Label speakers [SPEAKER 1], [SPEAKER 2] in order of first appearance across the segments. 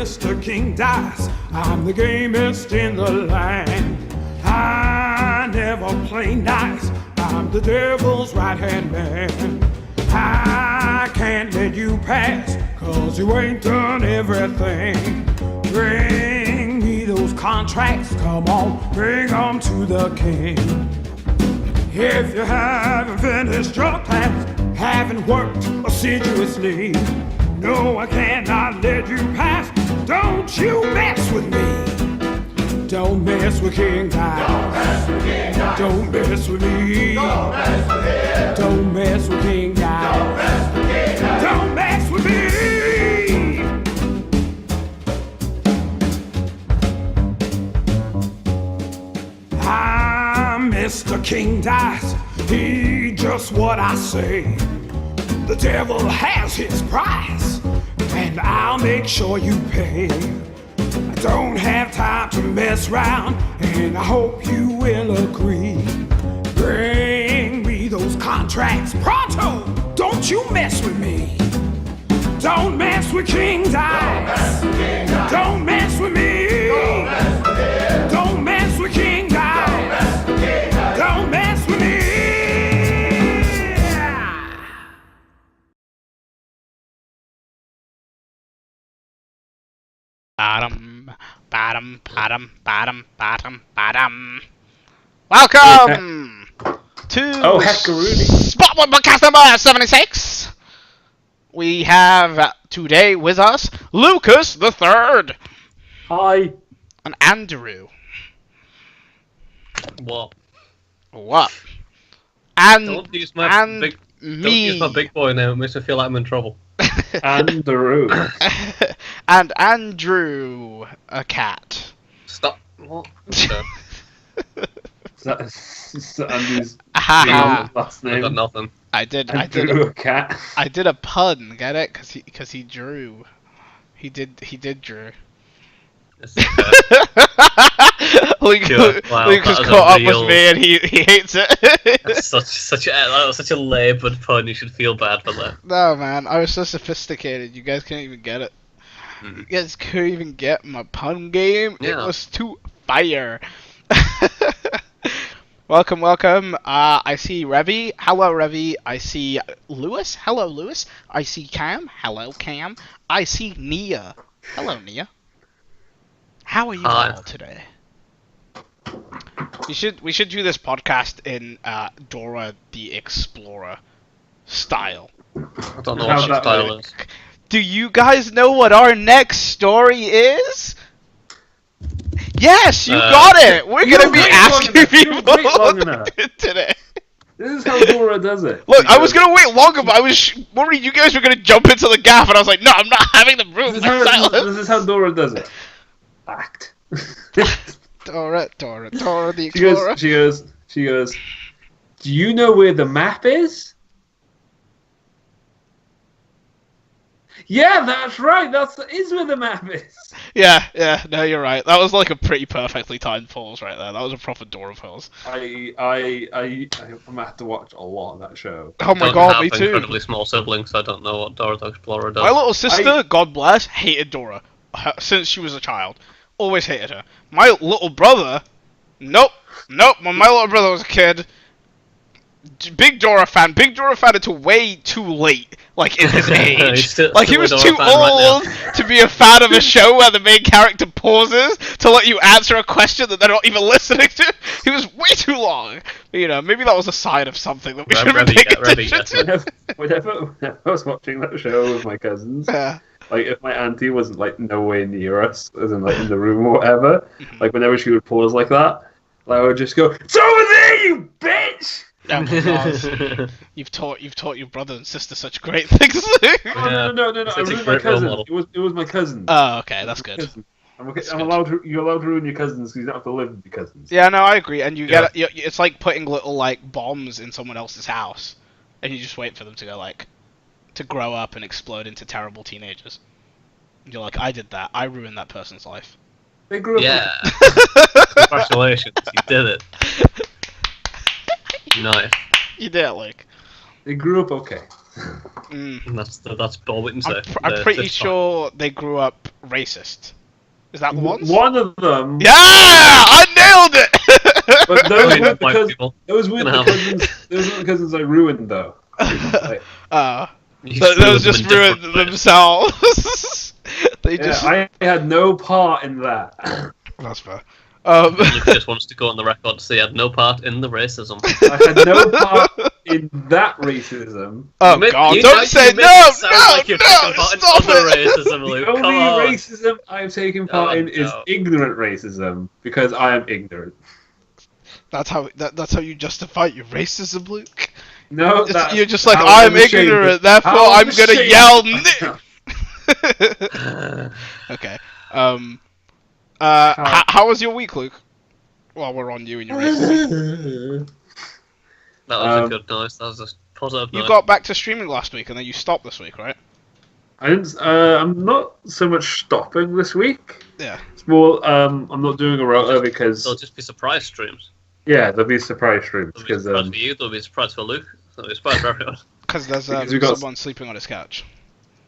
[SPEAKER 1] Mr. King Dice. I'm the gamest in the land. I never play nice. I'm the devil's right-hand man. I can't let you pass, 'cause you ain't done everything. Bring me those contracts, come on, bring them to the king. If you haven't finished your class, haven't worked assiduously, no, I cannot let you pass. Don't you mess with me. Don't mess with King Dice.
[SPEAKER 2] Don't mess with King Dice.
[SPEAKER 1] Don't mess with me.
[SPEAKER 2] Don't mess with him.
[SPEAKER 1] Don't mess with King Dice.
[SPEAKER 2] Don't mess with King Dice.
[SPEAKER 1] Don't mess with me. I'm Mr. King Dice. He just what I say. The devil has his price, and I'll make sure you pay. I don't have time to mess around, and I hope you will agree. Bring me those contracts pronto. Don't you mess with me. Don't mess with King Dice. Don't mess with me. Don't mess with King Dice. Don't mess with me.
[SPEAKER 3] Bottom, bottom, bottom, bottom, bottom, bottom. Welcome to Spotlight Podcast number 76. We have today with us Lucas the Third.
[SPEAKER 4] Hi.
[SPEAKER 3] And Andrew.
[SPEAKER 4] What?
[SPEAKER 3] What? And
[SPEAKER 4] Don't use my big boy now. It makes me feel like I'm in trouble.
[SPEAKER 5] Andrew.
[SPEAKER 3] And Andrew, a cat.
[SPEAKER 4] Stop. What? Okay.
[SPEAKER 5] Is that Andrew's last name?
[SPEAKER 4] I got nothing.
[SPEAKER 3] I did
[SPEAKER 5] A cat.
[SPEAKER 3] I did a pun, get it? Cause he drew. He did drew. Luke has caught up with me and he hates it.
[SPEAKER 4] That's such a laboured pun. You should feel bad for that.
[SPEAKER 3] No man, I was so sophisticated. You guys can't even get it. You guys couldn't even get my pun game.
[SPEAKER 4] Yeah.
[SPEAKER 3] It was too fire. Welcome. I see Revy. Hello, Revy. I see Lewis. Hello, Lewis. I see Cam. Hello, Cam. I see Nia. Hello, Nia. How are you all today? We should do this podcast in Dora the Explorer style.
[SPEAKER 4] I don't know what your style is.
[SPEAKER 3] Do you guys know what our next story is? Yes, you got it! We're gonna be asking people today.
[SPEAKER 5] This is how Dora does it.
[SPEAKER 3] Look, I was gonna wait longer, but I was worried you guys were gonna jump into the gap, and I was like, no, I'm not having the room.
[SPEAKER 5] This is how Dora does it. Fact.
[SPEAKER 3] Dora the Explorer.
[SPEAKER 5] She goes, do you know where the map is? Yeah, that's right. That is where the map is.
[SPEAKER 3] Yeah, no, you're right. That was like a pretty perfectly timed pause right there. That was a proper Dora pause.
[SPEAKER 5] I'm gonna have to watch a lot of that show.
[SPEAKER 3] Oh my god, me too.
[SPEAKER 4] Incredibly small siblings. I don't know what Dora the Explorer does.
[SPEAKER 3] My little sister, God bless, hated Dora since she was a child. Always hated her. My little brother, nope. When my little brother was a kid, big Dora fan until way too late, like in his age. He was too old to be a fan of a show where the main character pauses to let you answer a question that they're not even listening to. He was way too long. But, maybe that was a sign of something that we should be paying attention to.
[SPEAKER 5] Whenever I was watching that show with my cousins, like if my auntie wasn't like nowhere near us, as in like in the room or whatever, like whenever she would pause like that, I would just go, "It's over there, you bitch!"
[SPEAKER 3] Oh my god. You've taught your brother and sister such great things.
[SPEAKER 5] No. I ruined my cousin. It was my cousin.
[SPEAKER 3] Oh, okay, that's good.
[SPEAKER 5] You're allowed to ruin your cousins because you don't have to live with your cousins.
[SPEAKER 3] Yeah, no, I agree. And it's like putting little like bombs in someone else's house, and you just wait for them to go to grow up and explode into terrible teenagers. And you're like, I did that. I ruined that person's life.
[SPEAKER 5] They grew up.
[SPEAKER 4] Yeah. Congratulations, you did it. Nice.
[SPEAKER 3] You did it, Luke.
[SPEAKER 5] They grew up okay.
[SPEAKER 4] And that's all we can say.
[SPEAKER 3] I'm pretty sure they grew up racist. Is that the ones?
[SPEAKER 5] One of them.
[SPEAKER 3] Yeah, I nailed it.
[SPEAKER 5] But those
[SPEAKER 4] mean,
[SPEAKER 5] weren't
[SPEAKER 4] white
[SPEAKER 5] because
[SPEAKER 4] people.
[SPEAKER 5] those weren't the cousins. Those weren't the cousins I ruined though. Like,
[SPEAKER 3] Those just ruined themselves. They just.
[SPEAKER 5] yeah, I had no part in that.
[SPEAKER 3] That's fair.
[SPEAKER 4] Luke just wants to go on the record to say he had no part in the racism.
[SPEAKER 5] I had no part in that racism.
[SPEAKER 3] Oh God! Don't say no! Stop
[SPEAKER 4] Taking
[SPEAKER 3] it!
[SPEAKER 4] racism, Luke.
[SPEAKER 5] The
[SPEAKER 4] Come
[SPEAKER 5] only
[SPEAKER 4] on.
[SPEAKER 5] racism I've taken part in is ignorant racism because I am ignorant.
[SPEAKER 3] That's how you justify your racism, Luke.
[SPEAKER 5] No,
[SPEAKER 3] You're just like
[SPEAKER 5] how
[SPEAKER 3] I'm
[SPEAKER 5] ashamed
[SPEAKER 3] ignorant,
[SPEAKER 5] of-
[SPEAKER 3] therefore
[SPEAKER 5] how
[SPEAKER 3] I'm gonna
[SPEAKER 5] ashamed
[SPEAKER 3] yell
[SPEAKER 5] of
[SPEAKER 3] Nick. Okay. How was your week, Luke? Well, we're on you and your racism.
[SPEAKER 4] That was a good noise. That was a positive noise.
[SPEAKER 3] You got back to streaming last week, and then you stopped this week, right?
[SPEAKER 5] I didn't. I'm not so much stopping this week.
[SPEAKER 3] Yeah.
[SPEAKER 5] It's more. I'm not doing a rota because
[SPEAKER 4] There'll just be surprise streams.
[SPEAKER 5] yeah, there'll be surprise streams
[SPEAKER 4] There'll be a
[SPEAKER 5] because
[SPEAKER 4] surprise for you. There'll be a surprise for Luke. There'll be a surprise for everyone.
[SPEAKER 3] Because there's
[SPEAKER 5] Because we got-
[SPEAKER 3] someone sleeping on his couch.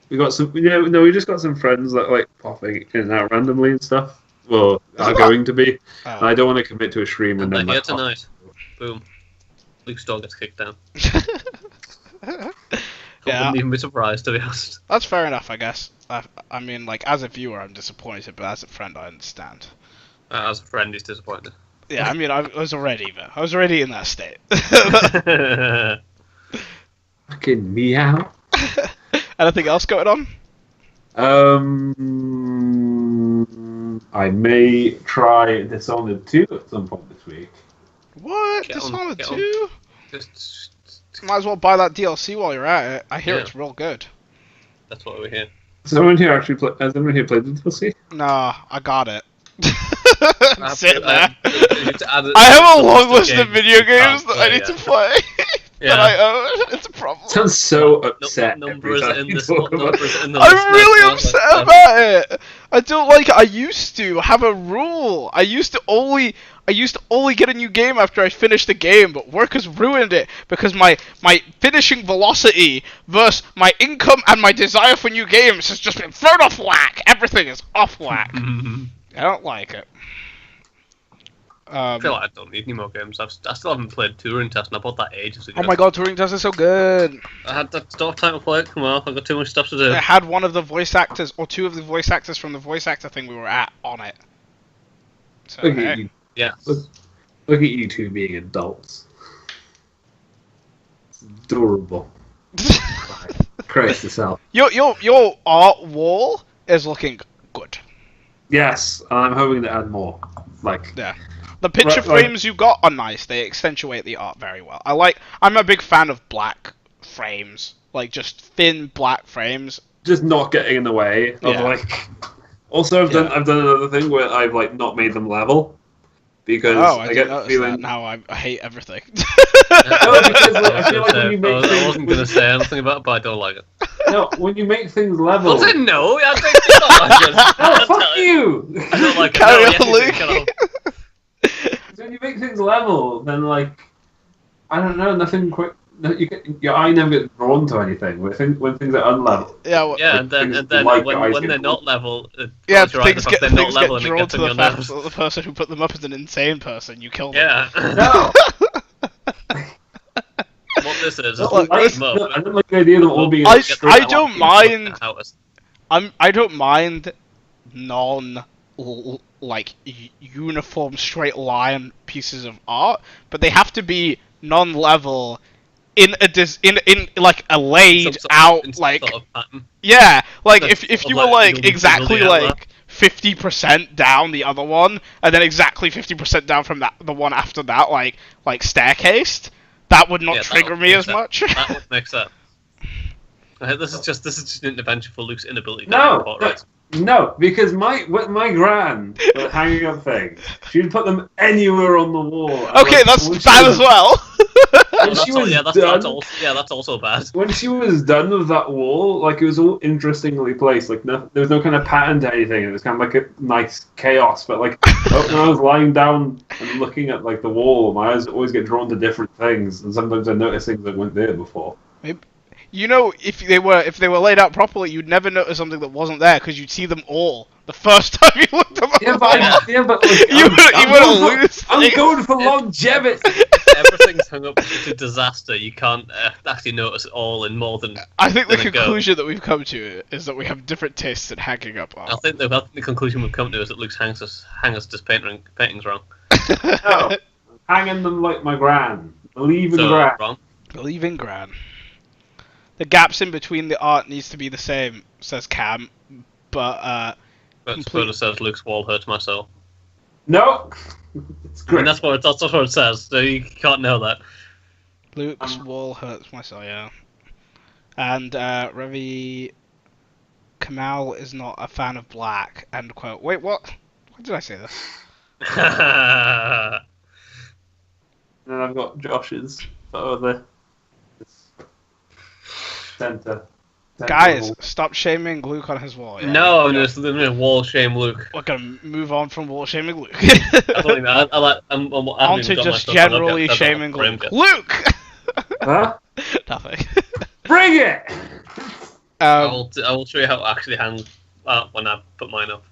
[SPEAKER 5] we got some. Yeah, no, we just got some friends that like popping in and out randomly and stuff. Well, are going to be. And I don't want to commit to a stream and
[SPEAKER 4] And
[SPEAKER 5] then
[SPEAKER 4] they're here
[SPEAKER 5] like,
[SPEAKER 4] tonight. Boom. Luke's dog gets kicked down.
[SPEAKER 3] Yeah.
[SPEAKER 4] Wouldn't even be surprised, to be honest.
[SPEAKER 3] That's fair enough, I guess. I mean, like, as a viewer, I'm disappointed, but as a friend, I understand.
[SPEAKER 4] As a friend, he's disappointed.
[SPEAKER 3] Yeah, I mean, I was already there. I was already in that state.
[SPEAKER 5] fucking meow.
[SPEAKER 3] Anything else going on?
[SPEAKER 5] I may try Dishonored 2 at some point this week.
[SPEAKER 3] What?
[SPEAKER 4] Get on,
[SPEAKER 3] Dishonored
[SPEAKER 4] get on.
[SPEAKER 3] 2?
[SPEAKER 4] Just,
[SPEAKER 3] Might as well buy that DLC while you're at it. I hear
[SPEAKER 4] Yeah.
[SPEAKER 3] it's real good.
[SPEAKER 4] that's what we're here.
[SPEAKER 5] Has anyone here actually has anyone here played the DLC?
[SPEAKER 3] Nah, I got it.
[SPEAKER 4] I have
[SPEAKER 3] Sitting
[SPEAKER 4] to-
[SPEAKER 3] there.
[SPEAKER 4] I
[SPEAKER 3] I have a
[SPEAKER 4] to
[SPEAKER 3] long
[SPEAKER 4] list
[SPEAKER 3] list of video games that I need to play.
[SPEAKER 4] Yeah.
[SPEAKER 3] That I own. It's a problem.
[SPEAKER 5] Sounds so upset.
[SPEAKER 4] What number
[SPEAKER 5] every
[SPEAKER 4] is it
[SPEAKER 5] time
[SPEAKER 4] in
[SPEAKER 5] you
[SPEAKER 4] this?
[SPEAKER 5] talk
[SPEAKER 4] What
[SPEAKER 5] about
[SPEAKER 4] number is it in the
[SPEAKER 3] I'm
[SPEAKER 4] list?
[SPEAKER 3] really
[SPEAKER 4] Like,
[SPEAKER 3] upset
[SPEAKER 4] seven.
[SPEAKER 3] about it. I don't like it. I used to have a rule. I used to only get a new game after I finished the game, but work has ruined it because my finishing velocity versus my income and my desire for new games has just been thrown off whack. Everything is off whack. I don't like it.
[SPEAKER 4] I feel like I don't need any more games. I still haven't played Turing Test, and I bought that ages ago.
[SPEAKER 3] Oh my god, Turing Test is so good.
[SPEAKER 4] I don't have time to play it. Come on, I've got too much stuff to do.
[SPEAKER 3] It had one of the voice actors, or two of the voice actors from the voice actor thing we were at on it. So,
[SPEAKER 5] Look at
[SPEAKER 3] hey.
[SPEAKER 5] you.
[SPEAKER 4] Yeah.
[SPEAKER 5] Look at you two being adults. It's adorable. Christ yourself.
[SPEAKER 3] Your art wall is looking good.
[SPEAKER 5] Yes, and I'm hoping to add more. Like,
[SPEAKER 3] Yeah. The picture
[SPEAKER 5] Right, like-
[SPEAKER 3] frames you got are nice. They accentuate the art very well. I'm a big fan of black frames. Like, just thin black frames.
[SPEAKER 5] just not getting in the way of
[SPEAKER 3] Yeah.
[SPEAKER 5] like. Also, I've done another thing where I've like not made them level because
[SPEAKER 3] Oh, I
[SPEAKER 5] I
[SPEAKER 3] didn't
[SPEAKER 5] get the
[SPEAKER 3] notice
[SPEAKER 5] feeling.
[SPEAKER 3] that. Now I hate everything.
[SPEAKER 5] No, because I feel like when you make
[SPEAKER 4] I
[SPEAKER 5] things,
[SPEAKER 4] wasn't going to say anything about it, but I don't like it.
[SPEAKER 5] no, when you make things level.
[SPEAKER 4] I didn't know. I think you don't like it.
[SPEAKER 5] Oh, fuck you!
[SPEAKER 4] I don't like it.
[SPEAKER 3] Carry
[SPEAKER 4] No,
[SPEAKER 3] on,
[SPEAKER 4] yes, you
[SPEAKER 3] Luke.
[SPEAKER 4] can, Carol.
[SPEAKER 5] So when you make things level, then like, I don't know, nothing quick. Your eye never gets drawn to anything. When things are unlevel.
[SPEAKER 3] Yeah, well,
[SPEAKER 4] Yeah, and then
[SPEAKER 5] Like
[SPEAKER 4] when
[SPEAKER 5] eyes
[SPEAKER 4] when
[SPEAKER 5] get
[SPEAKER 4] they're
[SPEAKER 5] drawn.
[SPEAKER 4] not level,
[SPEAKER 3] yeah,
[SPEAKER 4] throws your eye in the fact they're not
[SPEAKER 3] things
[SPEAKER 4] level
[SPEAKER 3] get
[SPEAKER 4] and it
[SPEAKER 3] drawn
[SPEAKER 4] gets
[SPEAKER 3] to
[SPEAKER 4] on
[SPEAKER 3] the
[SPEAKER 4] your
[SPEAKER 3] fact
[SPEAKER 4] nerves.
[SPEAKER 3] that the person who put them up is an insane person. You kill them.
[SPEAKER 4] Yeah.
[SPEAKER 5] No!
[SPEAKER 4] What this is
[SPEAKER 3] Look,
[SPEAKER 5] I
[SPEAKER 3] this-
[SPEAKER 5] don't like the idea of them all being.
[SPEAKER 3] I don't mind-
[SPEAKER 4] Hours.
[SPEAKER 3] I don't mind uniform straight line pieces of art, but they have to be non-level in like a laid
[SPEAKER 4] Some
[SPEAKER 3] out
[SPEAKER 4] some
[SPEAKER 3] like
[SPEAKER 4] sort of pattern.
[SPEAKER 3] yeah, like
[SPEAKER 4] Some
[SPEAKER 3] if
[SPEAKER 4] sort
[SPEAKER 3] you
[SPEAKER 4] of,
[SPEAKER 3] were
[SPEAKER 4] like,
[SPEAKER 3] like exactly
[SPEAKER 4] building out
[SPEAKER 3] like 50% down the other one and then exactly 50% down from the one after that like staircased, that would not
[SPEAKER 4] Yeah, that
[SPEAKER 3] trigger
[SPEAKER 4] would
[SPEAKER 3] me
[SPEAKER 4] make
[SPEAKER 3] as
[SPEAKER 4] sense.
[SPEAKER 3] much.
[SPEAKER 4] That would make sense. This is just an intervention for Luke's inability to
[SPEAKER 5] No,
[SPEAKER 4] import rights.
[SPEAKER 5] no, because my gran was hanging up things. She'd put them anywhere on the wall. And,
[SPEAKER 3] Okay,
[SPEAKER 5] like,
[SPEAKER 3] that's
[SPEAKER 5] when she
[SPEAKER 3] bad
[SPEAKER 5] was-
[SPEAKER 3] as well.
[SPEAKER 5] When she was done,
[SPEAKER 4] That's also bad.
[SPEAKER 5] when she was done with that wall, like it was all interestingly placed. Like there was no kind of pattern to anything. It was kind of like a nice chaos. But like when I was lying down and looking at like the wall, my eyes always get drawn to different things, and sometimes I notice things that weren't there before.
[SPEAKER 3] You know, if they were laid out properly, you'd never notice something that wasn't there because you'd see them all the first time you looked at them.
[SPEAKER 5] Yeah, but like,
[SPEAKER 3] You wouldn't lose
[SPEAKER 5] I'm
[SPEAKER 3] things.
[SPEAKER 5] going for longevity.
[SPEAKER 4] Everything's hung up to disaster. You can't actually notice it all in more than.
[SPEAKER 3] I think the
[SPEAKER 4] than a go.
[SPEAKER 3] conclusion that we've come to is that we have different tastes in hanging up
[SPEAKER 4] I
[SPEAKER 3] art.
[SPEAKER 4] think the conclusion we've come to is that Luke's hangs us paintings wrong.
[SPEAKER 5] No, hanging them like my gran. Believe in
[SPEAKER 4] So
[SPEAKER 5] gran.
[SPEAKER 4] wrong.
[SPEAKER 3] Believe in Gran. The gaps in between the art needs to be the same, says Cam, but
[SPEAKER 4] But
[SPEAKER 3] Complete-
[SPEAKER 4] Spoda says Luke's wall hurts my soul.
[SPEAKER 5] No, it's
[SPEAKER 4] I
[SPEAKER 5] great.
[SPEAKER 4] mean, that's what it says. So you can't know that.
[SPEAKER 3] Luke's wall hurts my soul, yeah. And Ravi Kamal is not a fan of black, end quote. Wait, what? Why did I say this?
[SPEAKER 5] And then I've got Josh's photo there. Centre.
[SPEAKER 3] Guys, stop shaming Luke on his wall. Yeah?
[SPEAKER 4] No, I'm just wall shame Luke.
[SPEAKER 3] We're gonna move on from wall shaming Luke.
[SPEAKER 4] I don't even, I
[SPEAKER 3] On to just generally shaming Luke. Luke!
[SPEAKER 5] Huh?
[SPEAKER 3] Nothing.
[SPEAKER 5] Bring it!
[SPEAKER 4] I will show you how to actually hang when I put mine up.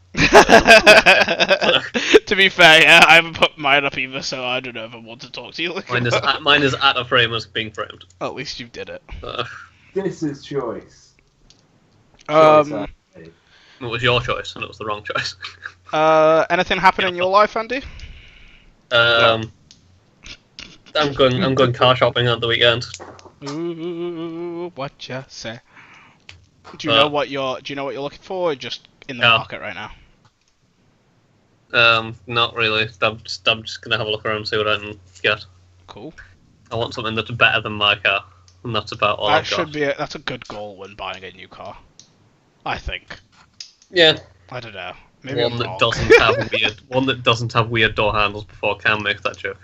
[SPEAKER 3] To be fair, yeah, I haven't put mine up either, so I don't know if I want to talk to you.
[SPEAKER 4] Mine is at a frame as being framed.
[SPEAKER 3] At least you did it.
[SPEAKER 5] This is choice.
[SPEAKER 4] It was your choice, and it was the wrong choice.
[SPEAKER 3] Anything happen in your life, Andy?
[SPEAKER 4] I'm going car shopping on the weekend.
[SPEAKER 3] Ooh, what you say? Do you know what you're looking for? Or just in the market right now.
[SPEAKER 4] Not really. I'm just gonna have a look around and see what I can get.
[SPEAKER 3] Cool.
[SPEAKER 4] I want something that's better than my car, and that's about all
[SPEAKER 3] That
[SPEAKER 4] I've got.
[SPEAKER 3] that's a good goal when buying a new car. I think.
[SPEAKER 4] Yeah.
[SPEAKER 3] I don't know. Maybe
[SPEAKER 4] One
[SPEAKER 3] I'm
[SPEAKER 4] that
[SPEAKER 3] wrong.
[SPEAKER 4] doesn't have weird door handles before Cam makes that joke.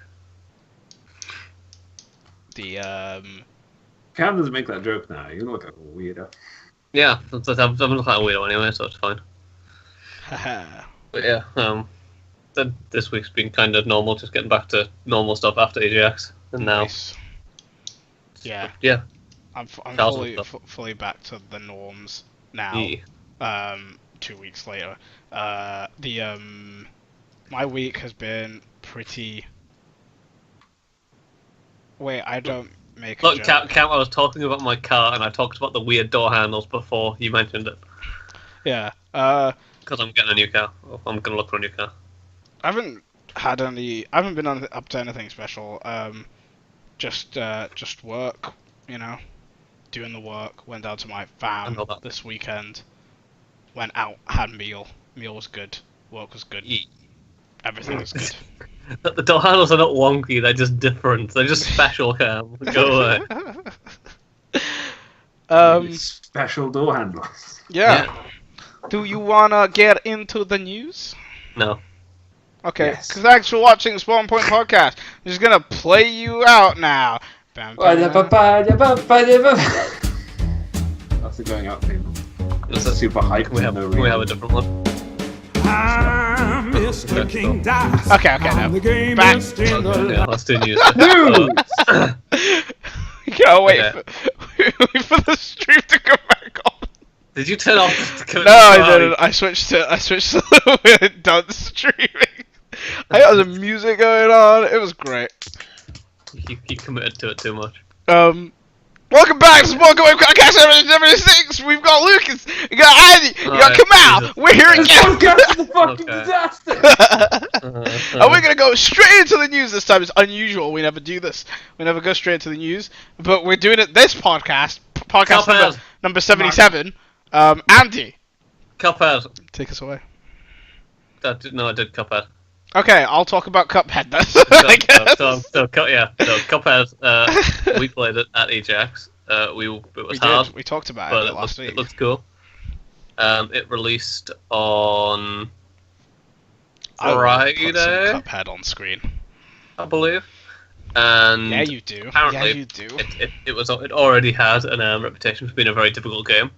[SPEAKER 3] The
[SPEAKER 5] Cam doesn't make that joke now. You look like a weirdo.
[SPEAKER 4] Yeah, I'm looking at a weirdo anyway, so it's fine. But yeah, this week's been kind of normal, just getting back to normal stuff after AGX, and now,
[SPEAKER 3] nice. Yeah,
[SPEAKER 4] yeah,
[SPEAKER 3] I'm
[SPEAKER 4] Thousand
[SPEAKER 3] fully back to the norms now.
[SPEAKER 4] yeah.
[SPEAKER 3] 2 weeks later. My week has been pretty. Wait, I don't make.
[SPEAKER 4] Look,
[SPEAKER 3] a joke.
[SPEAKER 4] Cam, I was talking about my car, and I talked about the weird door handles before you mentioned it.
[SPEAKER 3] Yeah.
[SPEAKER 4] Because I'm getting a new car. I'm gonna look for a new car.
[SPEAKER 3] I haven't been up to anything special. Just work, you know, doing the work. Went down to my
[SPEAKER 4] I
[SPEAKER 3] fam
[SPEAKER 4] know that.
[SPEAKER 3] this weekend. Went out, had meal. Meal was good. Work was good. Everything was good.
[SPEAKER 4] The door handles are not wonky. They're just different. They're just special, Cam. Go away.
[SPEAKER 5] Special door handles.
[SPEAKER 3] Yeah. Do you wanna get into the news?
[SPEAKER 4] No.
[SPEAKER 3] Okay.
[SPEAKER 5] Yes.
[SPEAKER 3] Thanks for watching the Spawn Point Podcast. I'm just gonna play you out now. Bam, bam, bam.
[SPEAKER 5] That's the going out theme.
[SPEAKER 4] It's
[SPEAKER 5] It's super hype.
[SPEAKER 4] Can we have a different one?
[SPEAKER 1] I'm Mr. King Dice.
[SPEAKER 3] Okay,
[SPEAKER 1] I'm
[SPEAKER 3] no.
[SPEAKER 1] the
[SPEAKER 3] Back.
[SPEAKER 1] gamest in the
[SPEAKER 4] Okay, yeah,
[SPEAKER 1] land.
[SPEAKER 4] let's do news.
[SPEAKER 3] You gotta wait,
[SPEAKER 4] Okay.
[SPEAKER 3] wait for the stream to come back on.
[SPEAKER 4] Did you turn off the
[SPEAKER 3] No, I didn't. I switched to when it done streaming. I got some music going on. It was great.
[SPEAKER 4] You committed to it too much.
[SPEAKER 3] Welcome back to Spawn Point Podcast episode 76. We've got Lucas, we got Andy, we got Kamal.
[SPEAKER 4] Jesus.
[SPEAKER 3] We're here
[SPEAKER 5] This
[SPEAKER 3] again.
[SPEAKER 5] podcast is a fucking
[SPEAKER 4] Okay.
[SPEAKER 5] disaster!
[SPEAKER 3] And we're gonna go straight into the news this time. It's unusual. We never do this. We never go straight into the news. But we're doing it this podcast. Podcast
[SPEAKER 4] Cuphead.
[SPEAKER 3] number 77. Andy,
[SPEAKER 4] Cuphead.
[SPEAKER 3] take us away.
[SPEAKER 4] I did Cuphead.
[SPEAKER 3] Okay, I'll talk about Cuphead then. I guess.
[SPEAKER 4] So Cuphead. We played it at AJAX. It was
[SPEAKER 3] We
[SPEAKER 4] hard,
[SPEAKER 3] did. We talked about
[SPEAKER 4] but
[SPEAKER 3] it last
[SPEAKER 4] it
[SPEAKER 3] week.
[SPEAKER 4] looks cool. It released on
[SPEAKER 3] I will put some
[SPEAKER 4] Friday,
[SPEAKER 3] Cuphead on screen.
[SPEAKER 4] I believe. And
[SPEAKER 3] Yeah, you do.
[SPEAKER 4] apparently
[SPEAKER 3] Yeah, you do.
[SPEAKER 4] it already had a reputation for being a very difficult game.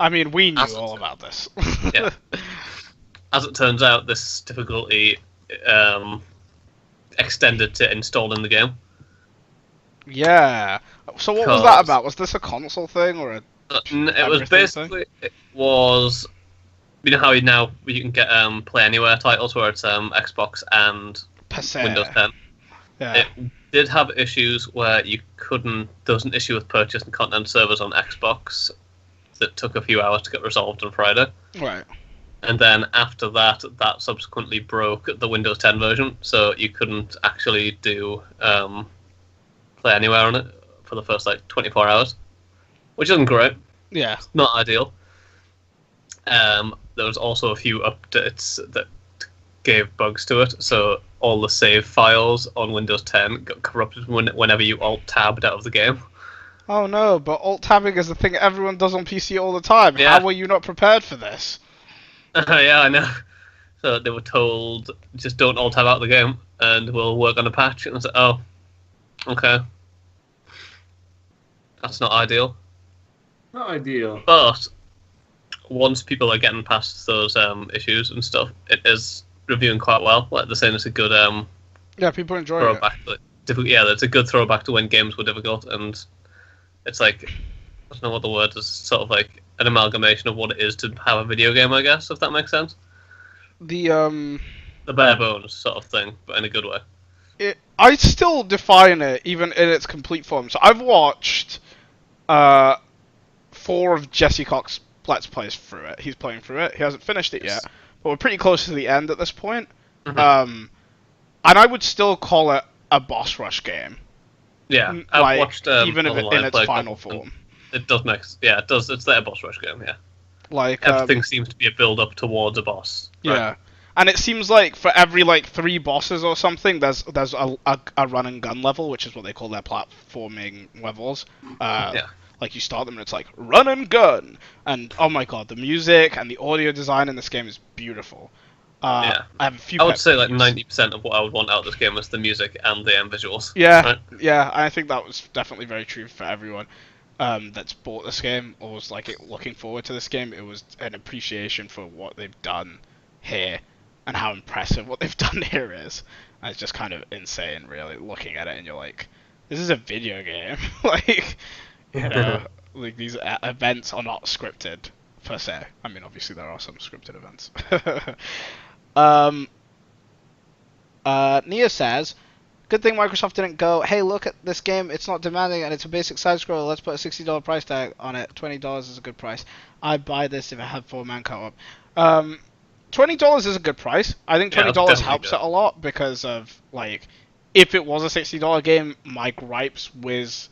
[SPEAKER 3] I mean, we knew
[SPEAKER 4] As-
[SPEAKER 3] all about this.
[SPEAKER 4] Yeah. As it turns out, this difficulty extended to installing the game.
[SPEAKER 3] Yeah. So what was that about? Was this a console thing or a?
[SPEAKER 4] It was basically you know how now you can get Play Anywhere titles where it's Xbox and Windows 10.
[SPEAKER 3] Yeah.
[SPEAKER 4] It did have issues where you couldn't. There was an issue with purchasing content servers on Xbox that took a few hours to get resolved on Friday.
[SPEAKER 3] Right.
[SPEAKER 4] And then after that, that subsequently broke the Windows 10 version, so you couldn't actually do Play Anywhere on it for the first 24 hours, which isn't great.
[SPEAKER 3] Yeah.
[SPEAKER 4] It's not ideal. There was also a few updates that gave bugs to it, so all the save files on Windows 10 got corrupted whenever you alt-tabbed out of the game.
[SPEAKER 3] Oh no, but alt-tabbing is the thing everyone does on PC all the time.
[SPEAKER 4] Yeah.
[SPEAKER 3] How were you not prepared for this?
[SPEAKER 4] Yeah, I know. So they were told, just don't alt-tab out of the game, and we'll work on a patch. And I was like, oh, okay. That's not ideal.
[SPEAKER 5] Not ideal.
[SPEAKER 4] But once people are getting past those issues and stuff, it is reviewing quite well. Like they're saying it's a good
[SPEAKER 3] Yeah, people are enjoying it.
[SPEAKER 4] throwback. Yeah, it's a good throwback to when games were difficult, and it's like, I don't know what the word is, sort of like an amalgamation of what it is to have a video game, I guess, if that makes sense.
[SPEAKER 3] The
[SPEAKER 4] bare bones sort of thing, but in a good way.
[SPEAKER 3] I still define it even in its complete form. So I've watched 4 of Jesse Cox's Let's Plays through it. He's playing through it. He hasn't finished it yet, but we're pretty close to the end at this point.
[SPEAKER 4] Mm-hmm.
[SPEAKER 3] And I would still call it a boss rush game.
[SPEAKER 4] Yeah, I've watched
[SPEAKER 3] even if in its final form.
[SPEAKER 4] It does make, yeah, it does. It's their boss rush game, yeah.
[SPEAKER 3] Like
[SPEAKER 4] everything seems to be a build up towards a boss. Right?
[SPEAKER 3] Yeah, and it seems like for every 3 bosses or something, there's a run and gun level, which is what they call their platforming levels.
[SPEAKER 4] Yeah.
[SPEAKER 3] Like you start them and it's like run and gun, and oh my god, the music and the audio design in this game is beautiful.
[SPEAKER 4] Yeah,
[SPEAKER 3] I have a few.
[SPEAKER 4] I would say 90% of what I would want out of this game was the music and the visuals.
[SPEAKER 3] Yeah,
[SPEAKER 4] right?
[SPEAKER 3] Yeah, I think that was definitely very true for everyone that's bought this game or was looking forward to this game. It was an appreciation for what they've done here and how impressive what they've done here is. And it's just kind of insane, really, looking at it, and you're like, this is a video game. You know, these events are not scripted per se. I mean, obviously there are some scripted events. Nia says, good thing Microsoft didn't go, hey, look at this game, it's not demanding and it's a basic side scroller, let's put a $60 price tag on it. $20 is a good price. I'd buy this if it had 4-man co-op. $20 is a good price. I think $20 helps it a lot because of, if it was a $60 game, my gripes with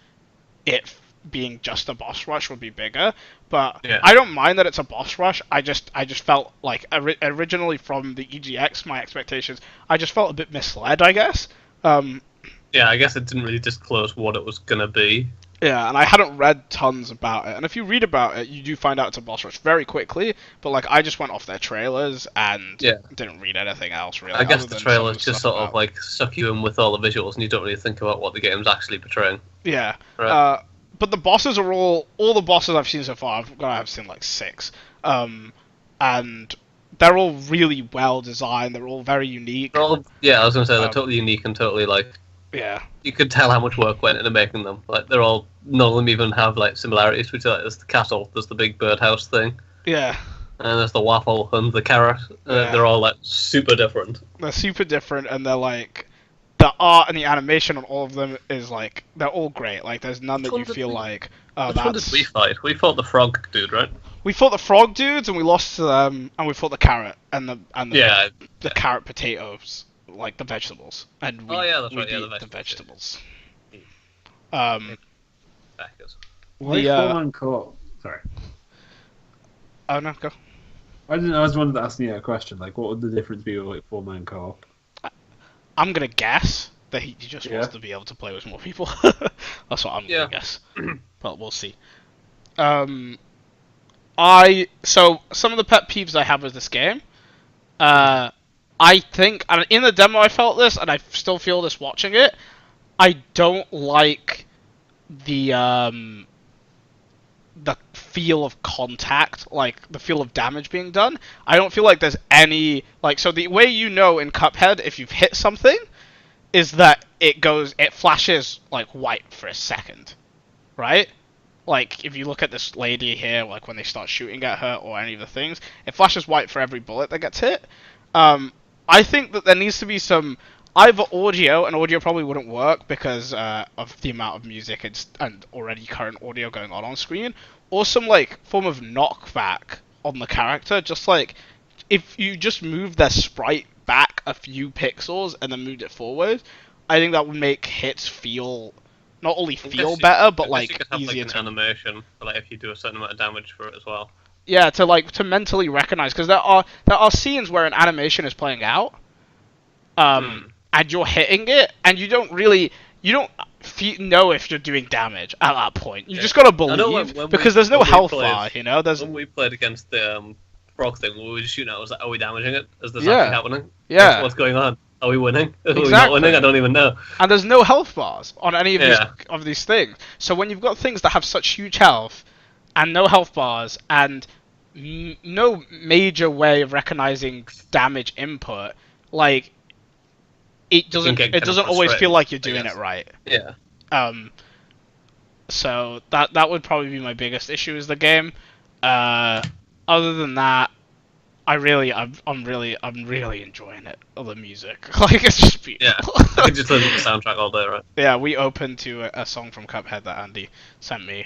[SPEAKER 3] it being just a boss rush would be bigger, but yeah. I don't mind that it's a boss rush. I just felt like originally from the EGX, my expectations, I just felt a bit misled, I guess.
[SPEAKER 4] Yeah, I guess it didn't really disclose what it was gonna be.
[SPEAKER 3] Yeah, and I hadn't read tons about it. And if you read about it, you do find out it's a boss rush very quickly. But I just went off their trailers and didn't read anything else really.
[SPEAKER 4] I guess the trailers just sort of suck you in with all the visuals, and you don't really think about what the game's actually portraying.
[SPEAKER 3] Yeah.
[SPEAKER 4] Right.
[SPEAKER 3] But the bosses are all the bosses I've seen so far. I've seen 6, and they're all really well designed. They're all very unique.
[SPEAKER 4] I was gonna say they're totally unique and totally
[SPEAKER 3] yeah.
[SPEAKER 4] You could tell how much work went into making them. They're all, none of them even have similarities to each other. There's the castle, there's the big birdhouse thing.
[SPEAKER 3] Yeah.
[SPEAKER 4] And there's the waffle and the carrot. They're all super different.
[SPEAKER 3] They're super different, and they're the art and the animation on all of them is they're all great. There's none that you feel
[SPEAKER 4] which one did we fight? We fought the frog dude, right?
[SPEAKER 3] We fought the frog dudes and we lost to them, and we fought the carrot and the carrot potatoes, the vegetables, and we
[SPEAKER 4] that's right.
[SPEAKER 3] beat the vegetables.
[SPEAKER 5] Why 4-man co-op? Sorry.
[SPEAKER 3] Oh no, go.
[SPEAKER 5] I was wanted to ask you a question. What would the difference be with 4-man co-op?
[SPEAKER 3] I'm gonna guess that he just wants to be able to play with more people. That's what I'm gonna guess. But we'll see. So some of the pet peeves I have with this game, I think, and in the demo I felt this, and I still feel this watching it, I don't like the feel of contact, the feel of damage being done. I don't feel like there's any, so the way in Cuphead, if you've hit something, is that it flashes, white for a second. right? Like, if you look at this lady here, like when they start shooting at her or any of the things, it flashes white for every bullet that gets hit. I think that there needs to be some either audio, and audio probably wouldn't work because of the amount of music and already current audio going on screen, or some like form of knockback on the character. Just like if you just move their sprite back a few pixels and then moved it forward, I think that would make hits feel not only feel better, but like
[SPEAKER 4] you could have,
[SPEAKER 3] easier
[SPEAKER 4] like,
[SPEAKER 3] to
[SPEAKER 4] an animation, like if you do a certain amount of damage for it as well.
[SPEAKER 3] yeah, to mentally recognize, because there are scenes where an animation is playing out, and you're hitting it, and you don't know if you're doing damage at that point. You just gotta believe because there's no health bar, you know. There's
[SPEAKER 4] when we played against the frog thing, we were just shooting at it, was like, are we damaging it? Is this actually happening?
[SPEAKER 3] Yeah.
[SPEAKER 4] What's going on? Are we winning? Are we not
[SPEAKER 3] Exactly.
[SPEAKER 4] winning? I don't even know.
[SPEAKER 3] And there's no health bars on any of these things. So when you've got things that have such huge health and no health bars and no major way of recognizing damage input, like it doesn't always feel like you're doing it right.
[SPEAKER 4] Yeah.
[SPEAKER 3] So that would probably be my biggest issue is the game. Other than that, I'm really enjoying it. The music, like it's just beautiful.
[SPEAKER 4] Yeah, I could just listen to the soundtrack all day, right?
[SPEAKER 3] Yeah, we opened to a song from Cuphead that Andy sent me.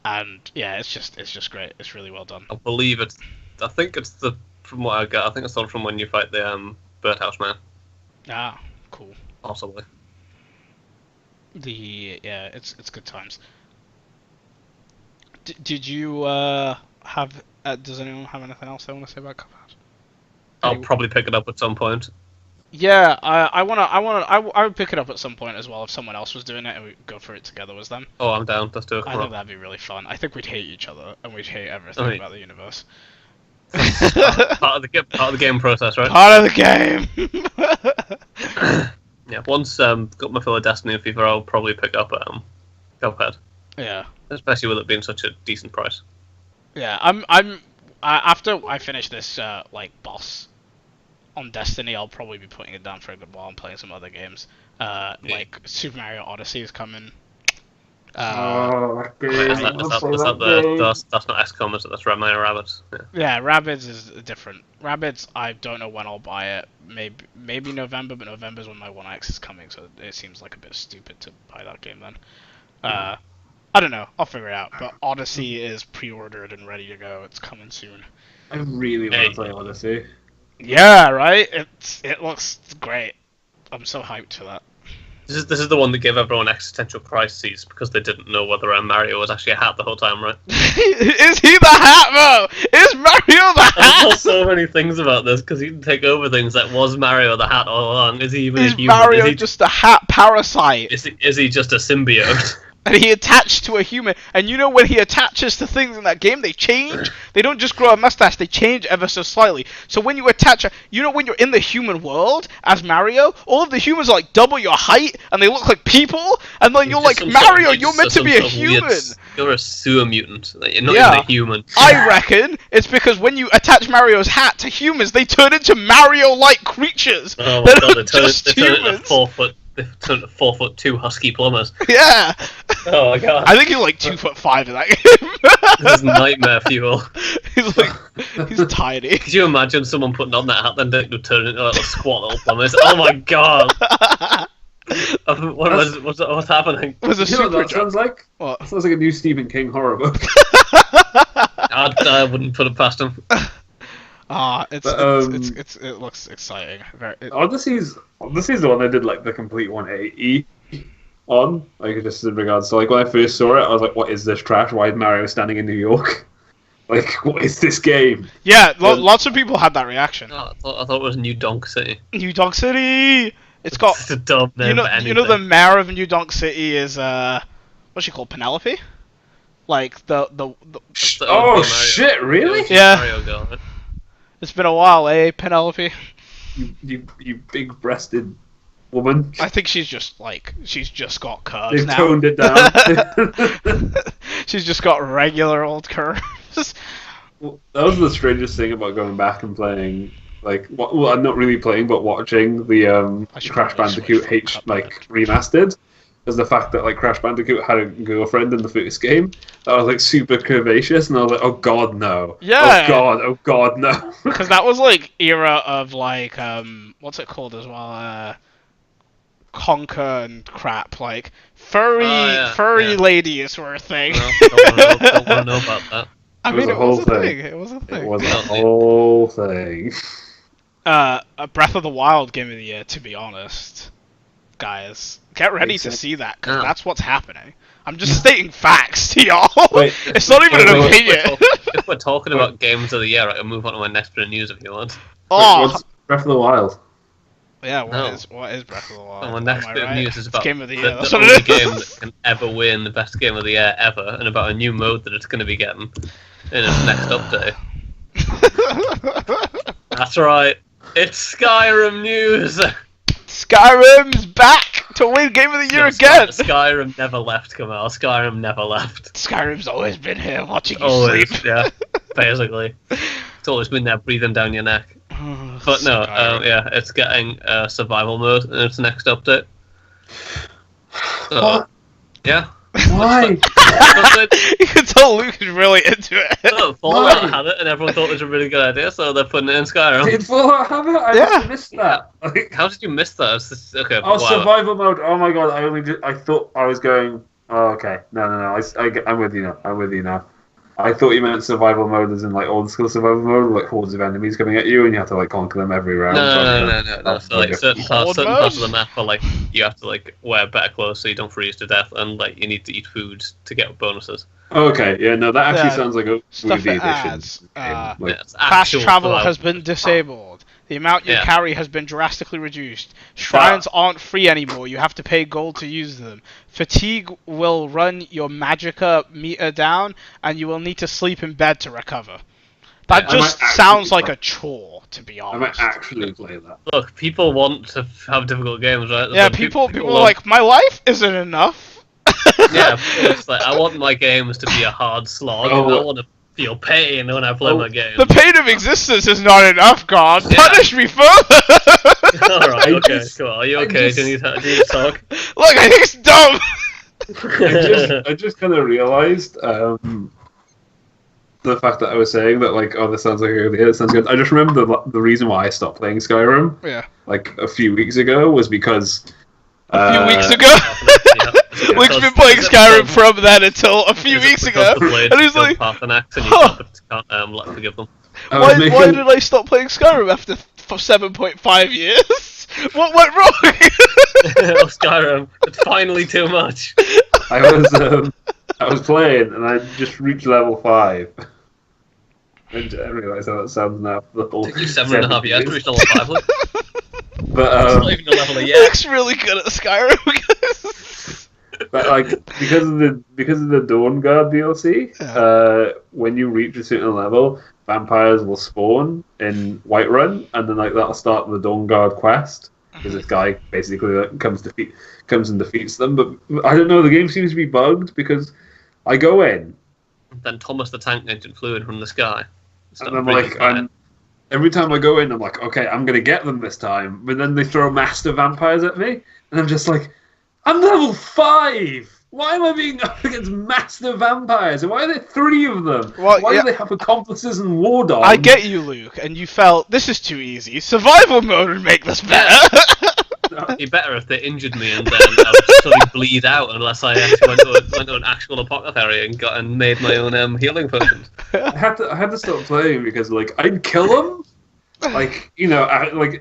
[SPEAKER 3] And yeah, it's just great. It's really well done.
[SPEAKER 4] I think it's from what I got, I think it's all from when you fight the Birdhouse Man.
[SPEAKER 3] Ah, cool.
[SPEAKER 4] Possibly.
[SPEAKER 3] It's good times. Did you have? Does anyone have anything else they want to say about Cuphead?
[SPEAKER 4] I'll probably pick it up at some point.
[SPEAKER 3] Yeah, I would pick it up at some point as well if someone else was doing it and we'd go through it together with them.
[SPEAKER 4] Oh, I'm down. Let's do it.
[SPEAKER 3] I think that'd be really fun. I think we'd hate each other and we'd hate everything about the universe.
[SPEAKER 4] part of the game process, right?
[SPEAKER 3] Part of the game.
[SPEAKER 4] Yeah, once got my fill of Destiny and FIFA, I'll probably pick up Cuphead.
[SPEAKER 3] Yeah.
[SPEAKER 4] Especially with it being such a decent price.
[SPEAKER 3] Yeah, I'm after I finish this like boss on Destiny, I'll probably be putting it down for a good while and playing some other games. Like Super Mario Odyssey is coming.
[SPEAKER 5] That game.
[SPEAKER 4] That's not XCOM, is it? That's Mario Rabbids.
[SPEAKER 3] Yeah, Rabbids is different. Rabbids, I don't know when I'll buy it. Maybe November, but November's when my One X is coming, so it seems like a bit stupid to buy that game then. I don't know. I'll figure it out. But Odyssey is pre-ordered and ready to go. It's coming soon.
[SPEAKER 5] I really want to play Odyssey.
[SPEAKER 3] Yeah, right? It looks great. I'm so hyped for that.
[SPEAKER 4] This is the one that gave everyone existential crises because they didn't know whether Mario was actually a hat the whole time, right?
[SPEAKER 3] Is he the hat, though? Is Mario the hat?
[SPEAKER 4] I saw so many things about this because he can take over things that was Mario the hat all along. Is he even a human?
[SPEAKER 3] Mario just a hat parasite?
[SPEAKER 4] Is he just a symbiote?
[SPEAKER 3] And he attached to a human. And you know when he attaches to things in that game, they change? They don't just grow a mustache, they change ever so slightly. So when you attach when you're in the human world as Mario, all of the humans are like double your height and they look like people, and then you're like, Mario, you're meant to be a human.
[SPEAKER 4] You're a sewer mutant. You're not even a human.
[SPEAKER 3] I reckon it's because when you attach Mario's hat to humans, they turn into Mario-like creatures.
[SPEAKER 4] Oh my god, they turn into
[SPEAKER 3] 4
[SPEAKER 4] foot. They've turned to 4'2" husky plumbers.
[SPEAKER 3] Yeah.
[SPEAKER 4] Oh my god.
[SPEAKER 3] I think he's like 2'5" in that game.
[SPEAKER 4] This is nightmare fuel.
[SPEAKER 3] He's tiny.
[SPEAKER 4] Could you imagine someone putting on that hat then they would turn into a squat little plumbers? Oh my god. What's happening?
[SPEAKER 3] Was a super
[SPEAKER 5] that sounds like?
[SPEAKER 3] What?
[SPEAKER 5] It sounds like a new Stephen King horror book.
[SPEAKER 4] I wouldn't put it past him.
[SPEAKER 3] It looks exciting.
[SPEAKER 5] Odyssey's the one I did like the complete 180 on. Like just in regards to like when I first saw it, I was like, "What is this trash? Why is Mario standing in New York? Like, what is this game?"
[SPEAKER 3] Yeah, lots of people had that reaction.
[SPEAKER 4] Oh, I thought it was New Donk City.
[SPEAKER 3] New Donk City. It's got
[SPEAKER 4] the dub name.
[SPEAKER 3] You know the mayor of New Donk City is what's she called? Penelope. Like the
[SPEAKER 5] oh shit! Really?
[SPEAKER 3] Yeah.
[SPEAKER 4] Mario girl, right?
[SPEAKER 3] It's been a while, eh, Penelope?
[SPEAKER 5] You big-breasted woman.
[SPEAKER 3] I think she's just got curves
[SPEAKER 5] They've
[SPEAKER 3] now.
[SPEAKER 5] toned it down.
[SPEAKER 3] She's just got regular old curves.
[SPEAKER 5] Well, that was the strangest thing about going back and playing. Like, I'm not really playing, but watching the Crash Bandicoot remastered. was the fact that like Crash Bandicoot had a girlfriend in the first game that was like super curvaceous, and I was like, oh god, no.
[SPEAKER 3] Yeah.
[SPEAKER 5] Oh god, no.
[SPEAKER 3] Because that was like era of like what's it called as well? Conker and crap, like furry ladies were a thing.
[SPEAKER 4] No, don't want to know about that.
[SPEAKER 3] I mean, it was a thing. It was a thing.
[SPEAKER 5] It was a whole thing.
[SPEAKER 3] A Breath of the Wild game of the year, to be honest. Guys, get ready to see that, because that's what's happening. I'm just stating facts to y'all.
[SPEAKER 5] Wait,
[SPEAKER 3] it's not even an opinion.
[SPEAKER 4] If we're talking about games of the year, I can move on to my next bit of news if you want.
[SPEAKER 5] What's Breath of the Wild?
[SPEAKER 3] Yeah, what is Breath of the Wild?
[SPEAKER 4] And my next bit of news is about
[SPEAKER 3] game of the year.
[SPEAKER 4] the only game that can ever win the best game of the year ever, and about a new mode that it's going to be getting in its next update. That's right. It's Skyrim news!
[SPEAKER 3] Skyrim's back to win Game of the Year again!
[SPEAKER 4] Skyrim never left, Kamal. Skyrim never left.
[SPEAKER 3] Skyrim's always been here, watching you
[SPEAKER 4] Always,
[SPEAKER 3] sleep.
[SPEAKER 4] yeah. Basically. It's always been there breathing down your neck. But no, yeah, it's getting survival mode in its next update. So,
[SPEAKER 5] What?
[SPEAKER 4] yeah.
[SPEAKER 5] Why?
[SPEAKER 3] You can tell Luke is really into it.
[SPEAKER 4] So, Fallout had it, and everyone thought it was a really good idea, so they're putting it in Skyrim.
[SPEAKER 5] Did Fallout have it? I just missed that. Like,
[SPEAKER 4] How did you miss that? It's just, okay,
[SPEAKER 5] oh,
[SPEAKER 4] wow.
[SPEAKER 5] survival mode. Oh my god! I thought I was going. Oh, okay. No. I'm with you now. I thought you meant survival mode as in like old school survival mode, like hordes of enemies coming at you, and you have to like conquer them every round.
[SPEAKER 4] No. So like certain parts of the map are like you have to like wear better clothes so you don't freeze to death, and like you need to eat food to get bonuses.
[SPEAKER 5] Okay, yeah, no, that actually
[SPEAKER 3] Yeah,
[SPEAKER 5] sounds like a
[SPEAKER 3] stuff
[SPEAKER 5] movie
[SPEAKER 3] it
[SPEAKER 5] edition.
[SPEAKER 3] adds.
[SPEAKER 4] Yeah, it's
[SPEAKER 3] Fast
[SPEAKER 4] actual
[SPEAKER 3] travel
[SPEAKER 4] survival.
[SPEAKER 3] has been disabled. The amount you
[SPEAKER 4] Yeah.
[SPEAKER 3] carry has been drastically reduced. Shrines aren't free anymore. You have to pay gold to use them. Fatigue will run your magicka meter down, and you will need to sleep in bed to recover. That
[SPEAKER 5] I
[SPEAKER 3] just
[SPEAKER 5] might actually
[SPEAKER 3] sounds like
[SPEAKER 5] play-
[SPEAKER 3] a chore, to be
[SPEAKER 5] I
[SPEAKER 3] honest.
[SPEAKER 5] might actually play that.
[SPEAKER 4] Look, people want to have difficult games, right?
[SPEAKER 3] Yeah,
[SPEAKER 4] So
[SPEAKER 3] people are
[SPEAKER 4] love-
[SPEAKER 3] like, my life isn't enough.
[SPEAKER 4] Yeah, of course. Like, I want my games to be a hard slog, and I want to feel pain when I play my game.
[SPEAKER 3] The pain of existence is not enough, God.
[SPEAKER 4] Yeah.
[SPEAKER 3] Punish me further.
[SPEAKER 4] Alright, okay,
[SPEAKER 5] just-
[SPEAKER 4] cool. Are you
[SPEAKER 5] I
[SPEAKER 4] okay?
[SPEAKER 5] just-
[SPEAKER 4] Do you need to talk?
[SPEAKER 3] Look, I think it's dumb.
[SPEAKER 5] I just kind of realized the fact that I was saying that like, oh, this sounds like a good idea. It sounds good. I just remember the reason why I stopped playing Skyrim
[SPEAKER 3] Yeah.
[SPEAKER 5] like a few weeks ago was because
[SPEAKER 3] A few weeks ago.
[SPEAKER 4] Yeah,
[SPEAKER 3] Luke's been playing Skyrim from then until a few weeks ago. And he's like,
[SPEAKER 4] Pathanax and you
[SPEAKER 3] huh.
[SPEAKER 4] can't forgive them.
[SPEAKER 5] I was making-
[SPEAKER 3] why did I stop playing Skyrim after 7.5 years? What went wrong?
[SPEAKER 4] Oh, Skyrim, it's finally too much.
[SPEAKER 5] I was playing and I just reached level 5. And I realised how that sounds now for the whole
[SPEAKER 4] Took you 7.5 years to reach level 5. Look.
[SPEAKER 5] But
[SPEAKER 4] It's not even a level yet.
[SPEAKER 3] Luke's really good at Skyrim.
[SPEAKER 5] But like because of the Dawn Guard DLC, when you reach a certain level, vampires will spawn in Whiterun, and then like that'll start the Dawn Guard quest. Because this guy basically like, comes and defeats them. But I don't know, the game seems to be bugged because I go in
[SPEAKER 4] Then Thomas the Tank Engine flew in from the sky.
[SPEAKER 5] and I'm like, every time I go in, I'm like, okay, I'm gonna get them this time. But then they throw master vampires at me, and I'm just like, I'm level 5. Why am I being up against master vampires? And why are there 3 of them?
[SPEAKER 3] Well,
[SPEAKER 5] Why
[SPEAKER 3] yeah.
[SPEAKER 5] do they have accomplices and war dogs?
[SPEAKER 3] I get you, Luke, and you felt this is too easy. Survival mode would make this better.
[SPEAKER 4] It'd be better if they injured me and then I would slowly bleed out unless I actually went to an actual apothecary and made my own healing potions.
[SPEAKER 5] I had to stop playing because like I'd kill them. Like, you know,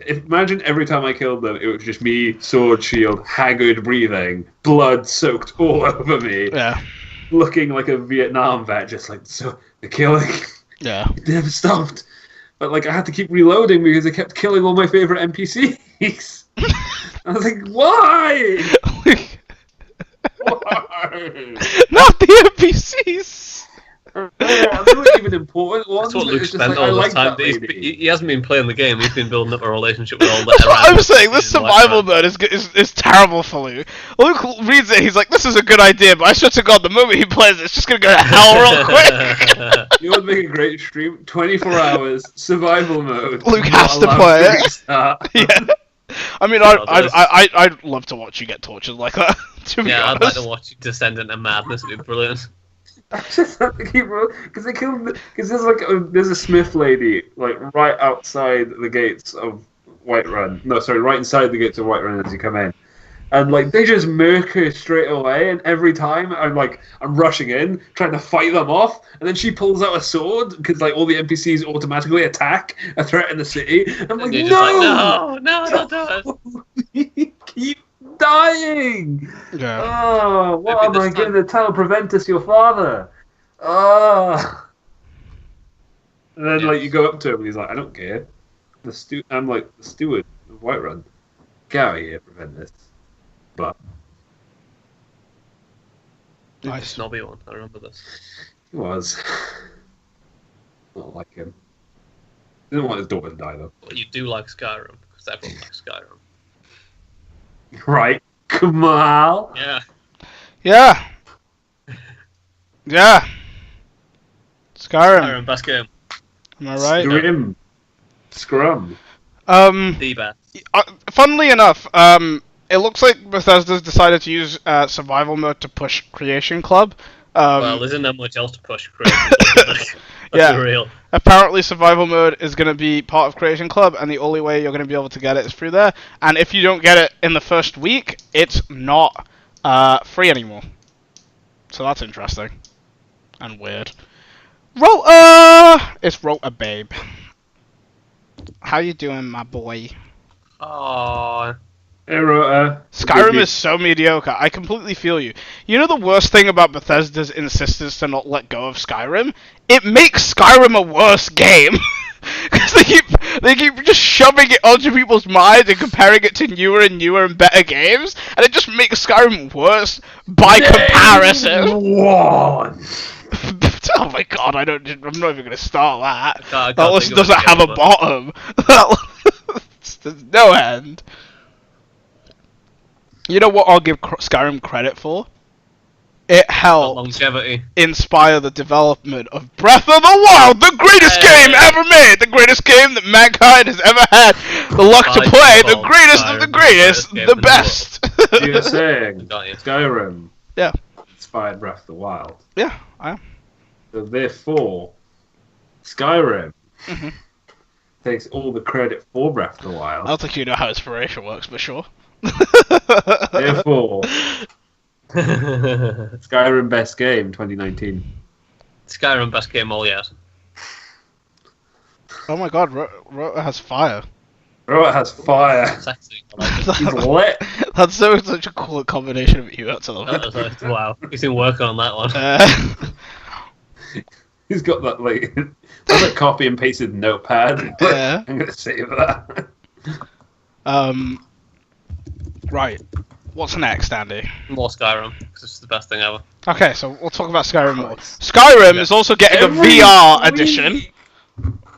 [SPEAKER 5] imagine every time I killed them, it was just me, sword, shield, haggard breathing, blood soaked all over me,
[SPEAKER 3] Yeah.
[SPEAKER 5] looking like a Vietnam vet, just like, so the killing
[SPEAKER 3] Yeah.
[SPEAKER 5] it never stopped. But like I had to keep reloading because I kept killing all my favorite NPCs. I was like, why? Why?
[SPEAKER 3] Not the NPCs.
[SPEAKER 5] They weren't even important ones.
[SPEAKER 4] That's what
[SPEAKER 5] but
[SPEAKER 4] Luke
[SPEAKER 5] it's just
[SPEAKER 4] spent
[SPEAKER 5] like, I
[SPEAKER 4] all
[SPEAKER 5] like
[SPEAKER 4] this time.
[SPEAKER 5] that lady.
[SPEAKER 4] He hasn't been playing the game. He's been building up a relationship with all the.
[SPEAKER 3] That's what I'm saying. This
[SPEAKER 4] NPCs and
[SPEAKER 3] survival
[SPEAKER 4] whatnot.
[SPEAKER 3] mode is terrible for Luke. Luke reads it, he's like, this is a good idea, but I swear to God, the moment he plays it, it's just gonna go to hell real quick.
[SPEAKER 5] You would make a great stream. 24 hours, survival mode.
[SPEAKER 3] Luke
[SPEAKER 5] not
[SPEAKER 3] has to
[SPEAKER 5] allowed
[SPEAKER 3] play it.
[SPEAKER 5] restart.
[SPEAKER 3] Yeah. I mean,
[SPEAKER 4] No, there's-
[SPEAKER 3] I'd love to watch you get tortured like that. To be
[SPEAKER 4] Yeah, I'd like
[SPEAKER 3] honest.
[SPEAKER 4] to watch you descend into madness. It'd be brilliant.
[SPEAKER 5] I just have to keep because they killed because there's a Smith lady like right outside the gates of Whiterun. No, sorry, right inside the gates of Whiterun as you come in, and like they just murk her straight away. And every time I'm rushing in trying to fight them off, and then she pulls out a sword because like all the NPCs automatically attack a threat in the city. I'm like,
[SPEAKER 4] And you're
[SPEAKER 5] no,
[SPEAKER 4] just like, no, don't do it.
[SPEAKER 5] keep dying.
[SPEAKER 3] Yeah.
[SPEAKER 5] Oh, what
[SPEAKER 4] Maybe
[SPEAKER 5] am I
[SPEAKER 4] this time-
[SPEAKER 5] going to tell Preventus, your father? Oh. And then, like, you go up to him and he's like, I don't care. I'm like, the steward of Whiterun. Get out of here, Preventus. But
[SPEAKER 3] Nice.
[SPEAKER 4] Snobby one. I remember this.
[SPEAKER 5] he was. Not like him. Didn't want his daughter to die, though.
[SPEAKER 4] But you do like Skyrim, because everyone likes Skyrim.
[SPEAKER 5] Right. Kamal.
[SPEAKER 4] Yeah.
[SPEAKER 3] Yeah. Yeah. Skyrim.
[SPEAKER 4] Skyrim, best game.
[SPEAKER 3] Am I right?
[SPEAKER 5] Grim. Scrum.
[SPEAKER 4] The best.
[SPEAKER 3] Funnily enough, it looks like Bethesda's decided to use survival mode to push Creation Club.
[SPEAKER 4] Well, there isn't that much else to push Let's
[SPEAKER 3] Yeah.
[SPEAKER 4] be real.
[SPEAKER 3] Apparently, survival mode is going to be part of Creation Club, and the only way you're going to be able to get it is through there. And if you don't get it in the first week, it's not free anymore. So that's interesting and weird. Rota, it's Rota, babe. How you doing, my boy?
[SPEAKER 4] Oh,
[SPEAKER 3] Skyrim is so mediocre. I completely feel you. You know the worst thing about Bethesda's insistence to not let go of Skyrim? It makes Skyrim a worse game. Because they keep just shoving it onto people's minds and comparing it to newer and better games, and it just makes Skyrim worse by comparison.
[SPEAKER 5] One.
[SPEAKER 3] Oh my god, I'm not even gonna start that.
[SPEAKER 4] I can't
[SPEAKER 3] That list
[SPEAKER 4] think of
[SPEAKER 3] doesn't have a
[SPEAKER 4] but-
[SPEAKER 3] bottom. There's no end. You know what I'll give Skyrim credit for? It helped
[SPEAKER 4] longevity.
[SPEAKER 3] inspire the development of Breath of the Wild, the greatest game ever made, the greatest game that mankind has ever had the luck to
[SPEAKER 4] I
[SPEAKER 3] play, the
[SPEAKER 4] call
[SPEAKER 3] greatest of
[SPEAKER 4] Skyrim
[SPEAKER 3] the
[SPEAKER 4] the
[SPEAKER 3] greatest,
[SPEAKER 4] greatest game
[SPEAKER 3] the
[SPEAKER 4] in the
[SPEAKER 3] best.
[SPEAKER 5] You're saying
[SPEAKER 4] Got you.
[SPEAKER 5] Skyrim
[SPEAKER 3] Yeah.
[SPEAKER 5] inspired Breath of the Wild.
[SPEAKER 3] Yeah, I am.
[SPEAKER 5] So therefore, Skyrim
[SPEAKER 3] Mhm.
[SPEAKER 5] takes all the credit for Breath of the Wild.
[SPEAKER 3] I don't think you know how inspiration works, but sure.
[SPEAKER 5] Therefore, Skyrim best game 2019.
[SPEAKER 4] Skyrim, best game all yet.
[SPEAKER 3] Oh my god, Rota has fire.
[SPEAKER 5] Bro, it has fire.
[SPEAKER 4] Sexy. I like it.
[SPEAKER 5] He's lit.
[SPEAKER 3] That's such a cool combination of you. That's a lot.
[SPEAKER 4] Wow, he's been working on that one.
[SPEAKER 5] He's got that like that's a copy and pasted notepad.
[SPEAKER 3] Yeah.
[SPEAKER 5] I'm gonna save that.
[SPEAKER 3] Right. What's next, Andy?
[SPEAKER 4] More Skyrim, because it's the best thing ever.
[SPEAKER 3] Okay, so we'll talk about Skyrim more. Skyrim is also getting a
[SPEAKER 5] Every
[SPEAKER 3] VR
[SPEAKER 5] week.
[SPEAKER 3] edition.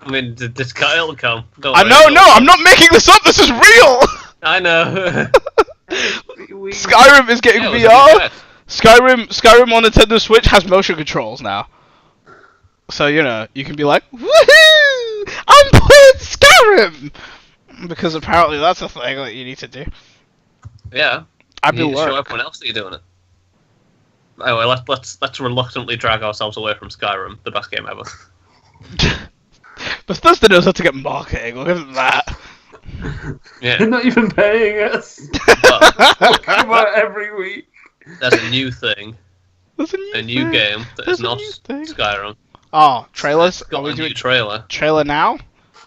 [SPEAKER 4] I mean, it'll come. Don't
[SPEAKER 3] I
[SPEAKER 4] worry,
[SPEAKER 3] know,
[SPEAKER 4] it'll
[SPEAKER 3] no,
[SPEAKER 4] come.
[SPEAKER 3] I'm not making this up. This is real.
[SPEAKER 4] I know.
[SPEAKER 3] Skyrim is getting
[SPEAKER 4] Yeah, it was a
[SPEAKER 3] VR.
[SPEAKER 4] big bet.
[SPEAKER 3] Skyrim on Nintendo Switch has motion controls now. So you know you can be like, woohoo! I'm playing Skyrim because apparently that's a thing that you need to do.
[SPEAKER 4] Yeah.
[SPEAKER 3] I've
[SPEAKER 4] You
[SPEAKER 3] been
[SPEAKER 4] need to show
[SPEAKER 3] work.
[SPEAKER 4] everyone else that you're doing it. Anyway, let's reluctantly drag ourselves away from Skyrim, the best game ever.
[SPEAKER 3] Bethesda knows how to get marketing. Look at that.
[SPEAKER 4] Yeah.
[SPEAKER 5] They're not even paying us.
[SPEAKER 4] But
[SPEAKER 5] Come out every week.
[SPEAKER 4] there's a new thing,
[SPEAKER 3] There's
[SPEAKER 4] a new
[SPEAKER 3] thing.
[SPEAKER 4] game that
[SPEAKER 3] There's
[SPEAKER 4] is
[SPEAKER 3] a
[SPEAKER 4] not
[SPEAKER 3] new thing.
[SPEAKER 4] Skyrim.
[SPEAKER 3] Oh, trailers. Are
[SPEAKER 4] Got
[SPEAKER 3] we
[SPEAKER 4] a new
[SPEAKER 3] doing
[SPEAKER 4] trailer.
[SPEAKER 3] trailer now?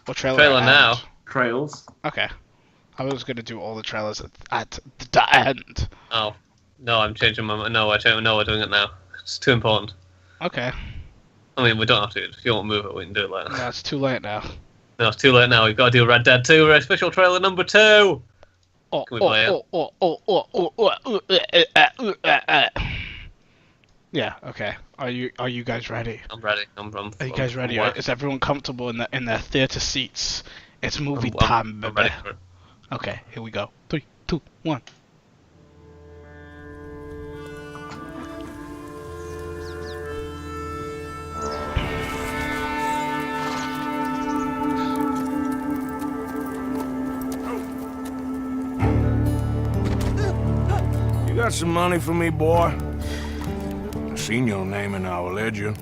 [SPEAKER 3] Or trailer?
[SPEAKER 4] Trailer
[SPEAKER 3] at
[SPEAKER 4] now.
[SPEAKER 3] end?
[SPEAKER 5] Trails.
[SPEAKER 3] Okay. I was gonna do all the trailers at the end.
[SPEAKER 4] Oh. No, I'm changing my mind. No, we're doing it now. It's too important.
[SPEAKER 3] Okay.
[SPEAKER 4] I mean, we don't have to. If you want to move it, we can do it later.
[SPEAKER 3] No, it's too late now.
[SPEAKER 4] No, it's too late now. We've got to do Red Dead 2 official trailer number 2.
[SPEAKER 3] Oh,
[SPEAKER 4] Can we play it?
[SPEAKER 3] Yeah. Okay. Are you guys ready?
[SPEAKER 4] I'm ready.
[SPEAKER 3] Are you guys ready? Is everyone comfortable in their theater seats? It's movie time,
[SPEAKER 4] I'm
[SPEAKER 3] baby.
[SPEAKER 4] ready for it.
[SPEAKER 3] Okay. Here we go. 3, 2, 1.
[SPEAKER 6] got some money for me, boy? I've seen your name in our ledger.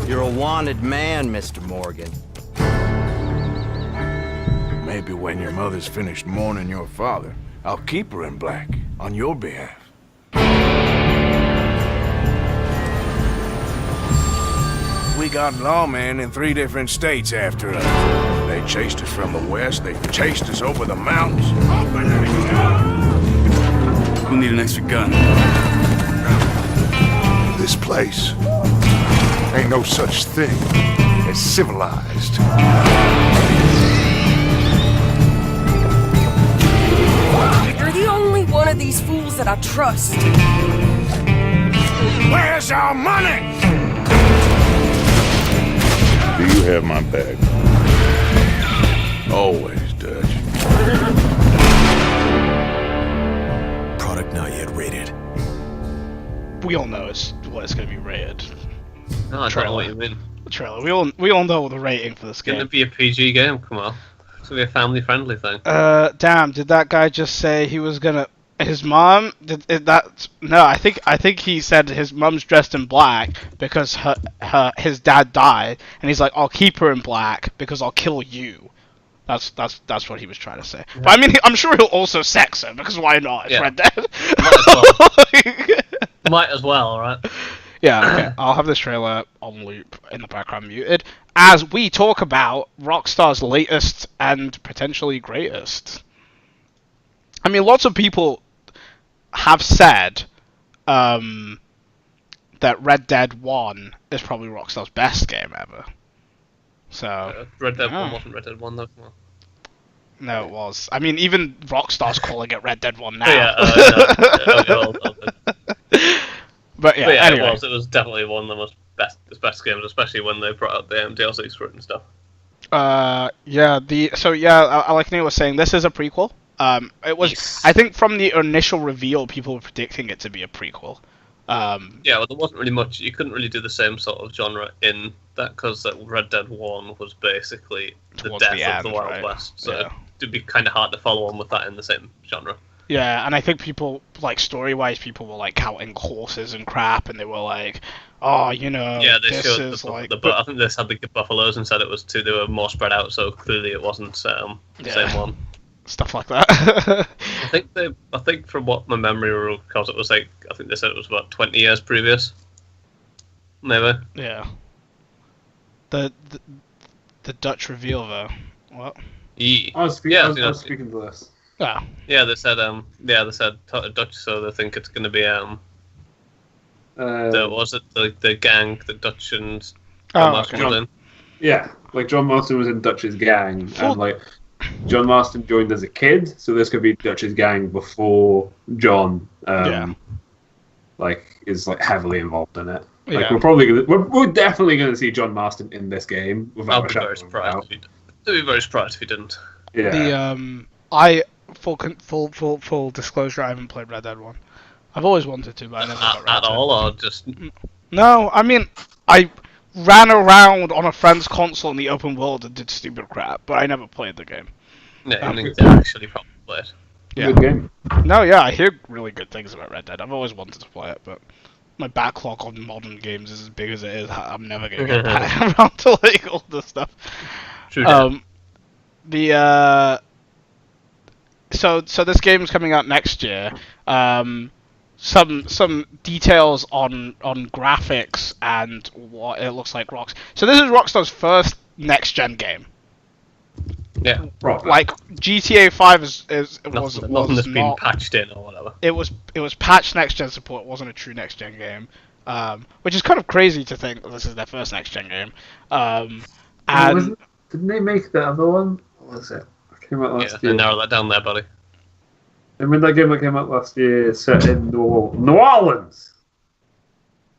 [SPEAKER 7] You're a wanted man, Mr. Morgan.
[SPEAKER 6] Maybe when your mother's finished mourning your father, I'll keep her in black on your behalf. We got lawmen in 3 different states after us. They chased us from the west, they chased us over the mountains.
[SPEAKER 8] We'll need an extra gun.
[SPEAKER 6] This place ain't no such thing as civilized.
[SPEAKER 9] You're the only one of these fools that I trust.
[SPEAKER 6] Where's our money? Do you have my bag? Always, Dutch.
[SPEAKER 8] Product not yet rated.
[SPEAKER 3] We all know what it's going to be rated.
[SPEAKER 4] No, I don't know what you mean.
[SPEAKER 3] The trailer. We all know the rating for this
[SPEAKER 4] It's going
[SPEAKER 3] game.
[SPEAKER 4] to be a PG game, Kamal. It's going to be a family-friendly thing.
[SPEAKER 3] Damn! Did that guy just say he was gonna? His mom? No, I think he said his mom's dressed in black because his dad died, and he's like, I'll keep her in black because I'll kill you. That's what he was trying to say. Yeah. But I mean, I'm sure he'll also sex her because why not? It's Red Dead.
[SPEAKER 4] Might as well, right?
[SPEAKER 3] Yeah, okay. I'll have this trailer on loop in the background muted as we talk about Rockstar's latest and potentially greatest. I mean, lots of people have said that Red Dead 1 is probably Rockstar's best game ever. So
[SPEAKER 4] Red Dead 1 wasn't Red Dead 1 though.
[SPEAKER 3] No, it was. I mean, even Rockstar's calling it Red Dead 1 now. But yeah, anyway.
[SPEAKER 4] It was definitely one of the best games, especially when they brought out the DLCs for it and stuff.
[SPEAKER 3] I like Neil was saying, this is a prequel. It was.
[SPEAKER 4] Yes.
[SPEAKER 3] I think from the initial reveal, people were predicting it to be a prequel.
[SPEAKER 4] Well, there wasn't really much. You couldn't really do the same sort of genre in that because Red Dead 1 was basically the death of the Wild West, so it'd be kind of hard to follow on with that in the same genre. Yeah,
[SPEAKER 3] and I think people, like, story-wise, people were, like, counting horses and crap, and they were like, oh, you know,
[SPEAKER 4] they showed I think they had the buffaloes and said it was they were more spread out, so clearly it wasn't the same one.
[SPEAKER 3] Stuff like that.
[SPEAKER 4] I think from what my memory recalls, it was like, I think they said it was about 20 years previous. Maybe.
[SPEAKER 3] Yeah. The Dutch reveal, though. What?
[SPEAKER 5] I was speaking to this.
[SPEAKER 3] Yeah.
[SPEAKER 4] Yeah, they said Dutch, so they think it's going to be the gang, the Dutch and John Marston was in.
[SPEAKER 5] Yeah, like John Marston was in Dutch's gang, and like John Marston joined as a kid, so this could be Dutch's gang before John. Is heavily involved in it. Like we're definitely gonna see John Marston in this game.
[SPEAKER 4] I'll be very surprised. I'd be very surprised if he didn't.
[SPEAKER 5] Yeah.
[SPEAKER 3] Full disclosure, I haven't played Red Dead 1. I've always wanted to, but I never got around
[SPEAKER 4] at all, or just...
[SPEAKER 3] No, I mean, I ran around on a friend's console in the open world and did stupid crap, but I never played the game.
[SPEAKER 4] Yeah, I think they actually probably played.
[SPEAKER 3] Yeah.
[SPEAKER 5] Good game.
[SPEAKER 3] No, yeah, I hear really good things about Red Dead. I've always wanted to play it, but my backlog on modern games is as big as it is. I'm never going to get back around to like all this stuff.
[SPEAKER 4] True.
[SPEAKER 3] So this game's coming out next year. Some details on graphics and what it looks like. So this is Rockstar's first next gen game.
[SPEAKER 4] Yeah,
[SPEAKER 5] probably.
[SPEAKER 3] Like GTA 5
[SPEAKER 4] nothing that's been patched in or whatever.
[SPEAKER 3] It was patched next gen support. It wasn't a true next gen game, which is kind of crazy to think that this is their first next gen game.
[SPEAKER 5] Didn't they make the other one? What was it? It came out last year.
[SPEAKER 4] They narrow that down there, buddy.
[SPEAKER 5] I mean, that game that came out last year set in New Orleans.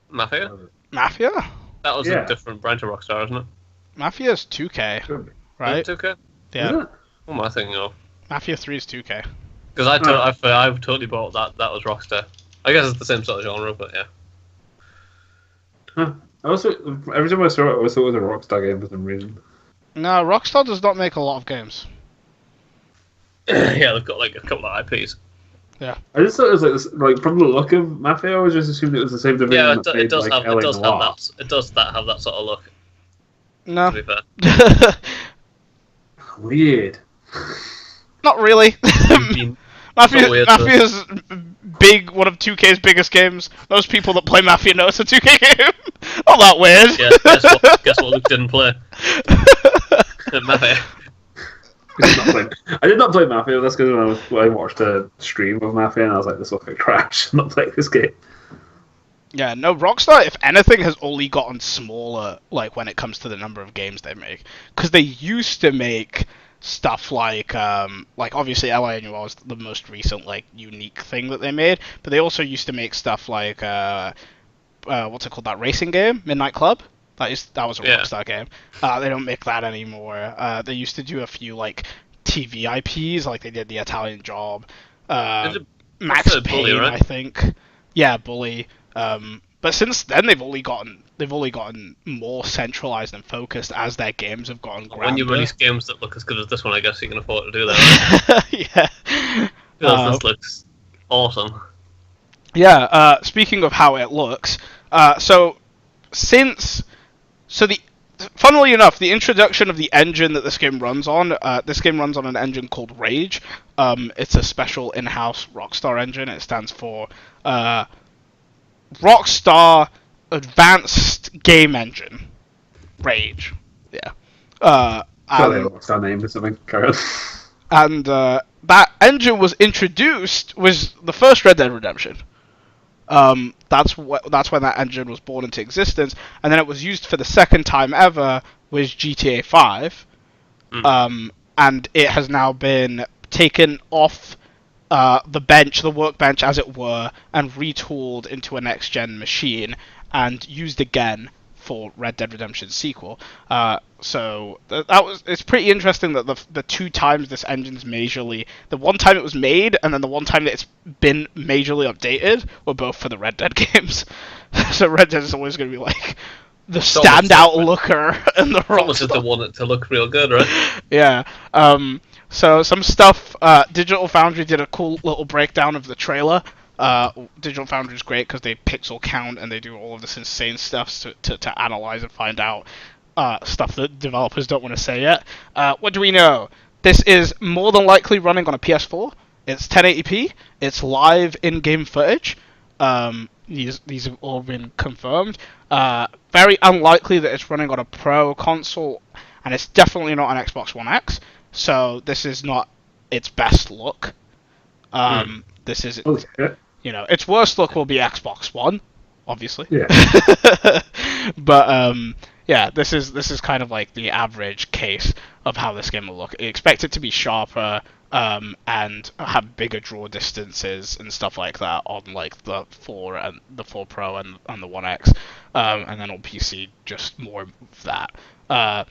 [SPEAKER 4] Mafia?
[SPEAKER 3] Mafia?
[SPEAKER 4] That was a different branch of Rockstar, isn't it?
[SPEAKER 3] Mafia is 2K, right?
[SPEAKER 4] 2K?
[SPEAKER 3] Yeah.
[SPEAKER 5] Is it?
[SPEAKER 4] What am I thinking of?
[SPEAKER 3] Mafia 3 is 2K.
[SPEAKER 4] Because I totally bought that was Rockstar. I guess it's the same sort of genre, but yeah.
[SPEAKER 5] Huh. Every time I saw it, I thought it was a Rockstar game for some reason.
[SPEAKER 3] No, Rockstar does not make a lot of games.
[SPEAKER 4] Yeah, they've got like a couple of IPs.
[SPEAKER 5] I just thought it was like this, like from the look of Mafia, I always just assumed it was the same division.
[SPEAKER 4] Yeah,
[SPEAKER 5] that
[SPEAKER 4] it does
[SPEAKER 5] made,
[SPEAKER 4] have
[SPEAKER 5] like,
[SPEAKER 4] it does
[SPEAKER 5] LA
[SPEAKER 4] have
[SPEAKER 5] Noire.
[SPEAKER 4] that have that sort of look.
[SPEAKER 3] No.
[SPEAKER 4] To be fair.
[SPEAKER 5] Weird.
[SPEAKER 3] Not really.
[SPEAKER 4] So weird,
[SPEAKER 3] Mafia's big, one of 2K's biggest games. Most people that play Mafia know it's a 2K game. Not that weird.
[SPEAKER 4] Yeah, guess what Luke didn't play? Mafia.
[SPEAKER 5] I did not play Mafia. That's because I watched a stream of Mafia and I was like, this looks like trash. I'm not playing this game.
[SPEAKER 3] Yeah, no, Rockstar, if anything, has only gotten smaller, like, when it comes to the number of games they make. Because they used to make stuff like obviously LA Noire was the most recent, like, unique thing that they made, but they also used to make stuff like, what's it called, that racing game, Midnight Club? That was a Rockstar game. They don't make that anymore. They used to do a few, like, TV IPs, like they did The Italian Job, Max Payne,
[SPEAKER 4] Bully, right?
[SPEAKER 3] I think. Yeah, Bully. But since then, they've only gotten more centralized and focused as their games have gotten grander.
[SPEAKER 4] When you release games that look as good as this one, I guess you can afford to do that. Right?
[SPEAKER 3] Yeah.
[SPEAKER 4] Because this looks awesome.
[SPEAKER 3] Yeah. Funnily enough, the introduction of the engine that this game runs on an engine called Rage. It's a special in-house Rockstar engine. It stands for Rockstar Advanced Game Engine. Rage. Yeah.
[SPEAKER 5] Rockstar name or something. Carry on.
[SPEAKER 3] And that engine was the first Red Dead Redemption. That's when that engine was born into existence, and then it was used for the second time ever with GTA 5. And it has now been taken off the workbench as it were, and retooled into a next-gen machine and used again for Red Dead Redemption sequel. So it's pretty interesting that the two times this engine's the one time it was made and then the one time that it's been majorly updated were both for the Red Dead games. So Red Dead is always going to be like the standout looker in the role.
[SPEAKER 4] Almost the one to look real good, right?
[SPEAKER 3] Yeah. So some stuff. Digital Foundry did a cool little breakdown of the trailer. Digital Foundry is great because they pixel count and they do all of this insane stuff to analyze and find out stuff that developers don't want to say yet. What do we know? This is more than likely running on a PS4. It's 1080p. It's live in-game footage. These have all been confirmed. Very unlikely that it's running on a Pro console, and it's definitely not on Xbox One X. So this is not its best look. This is, its worst look will be Xbox One, obviously.
[SPEAKER 5] Yeah.
[SPEAKER 3] But yeah, this is kind of like the average case of how this game will look. I expect it to be sharper and have bigger draw distances and stuff like that on like the 4 and the 4 Pro and the One X, and then on PC just more of that.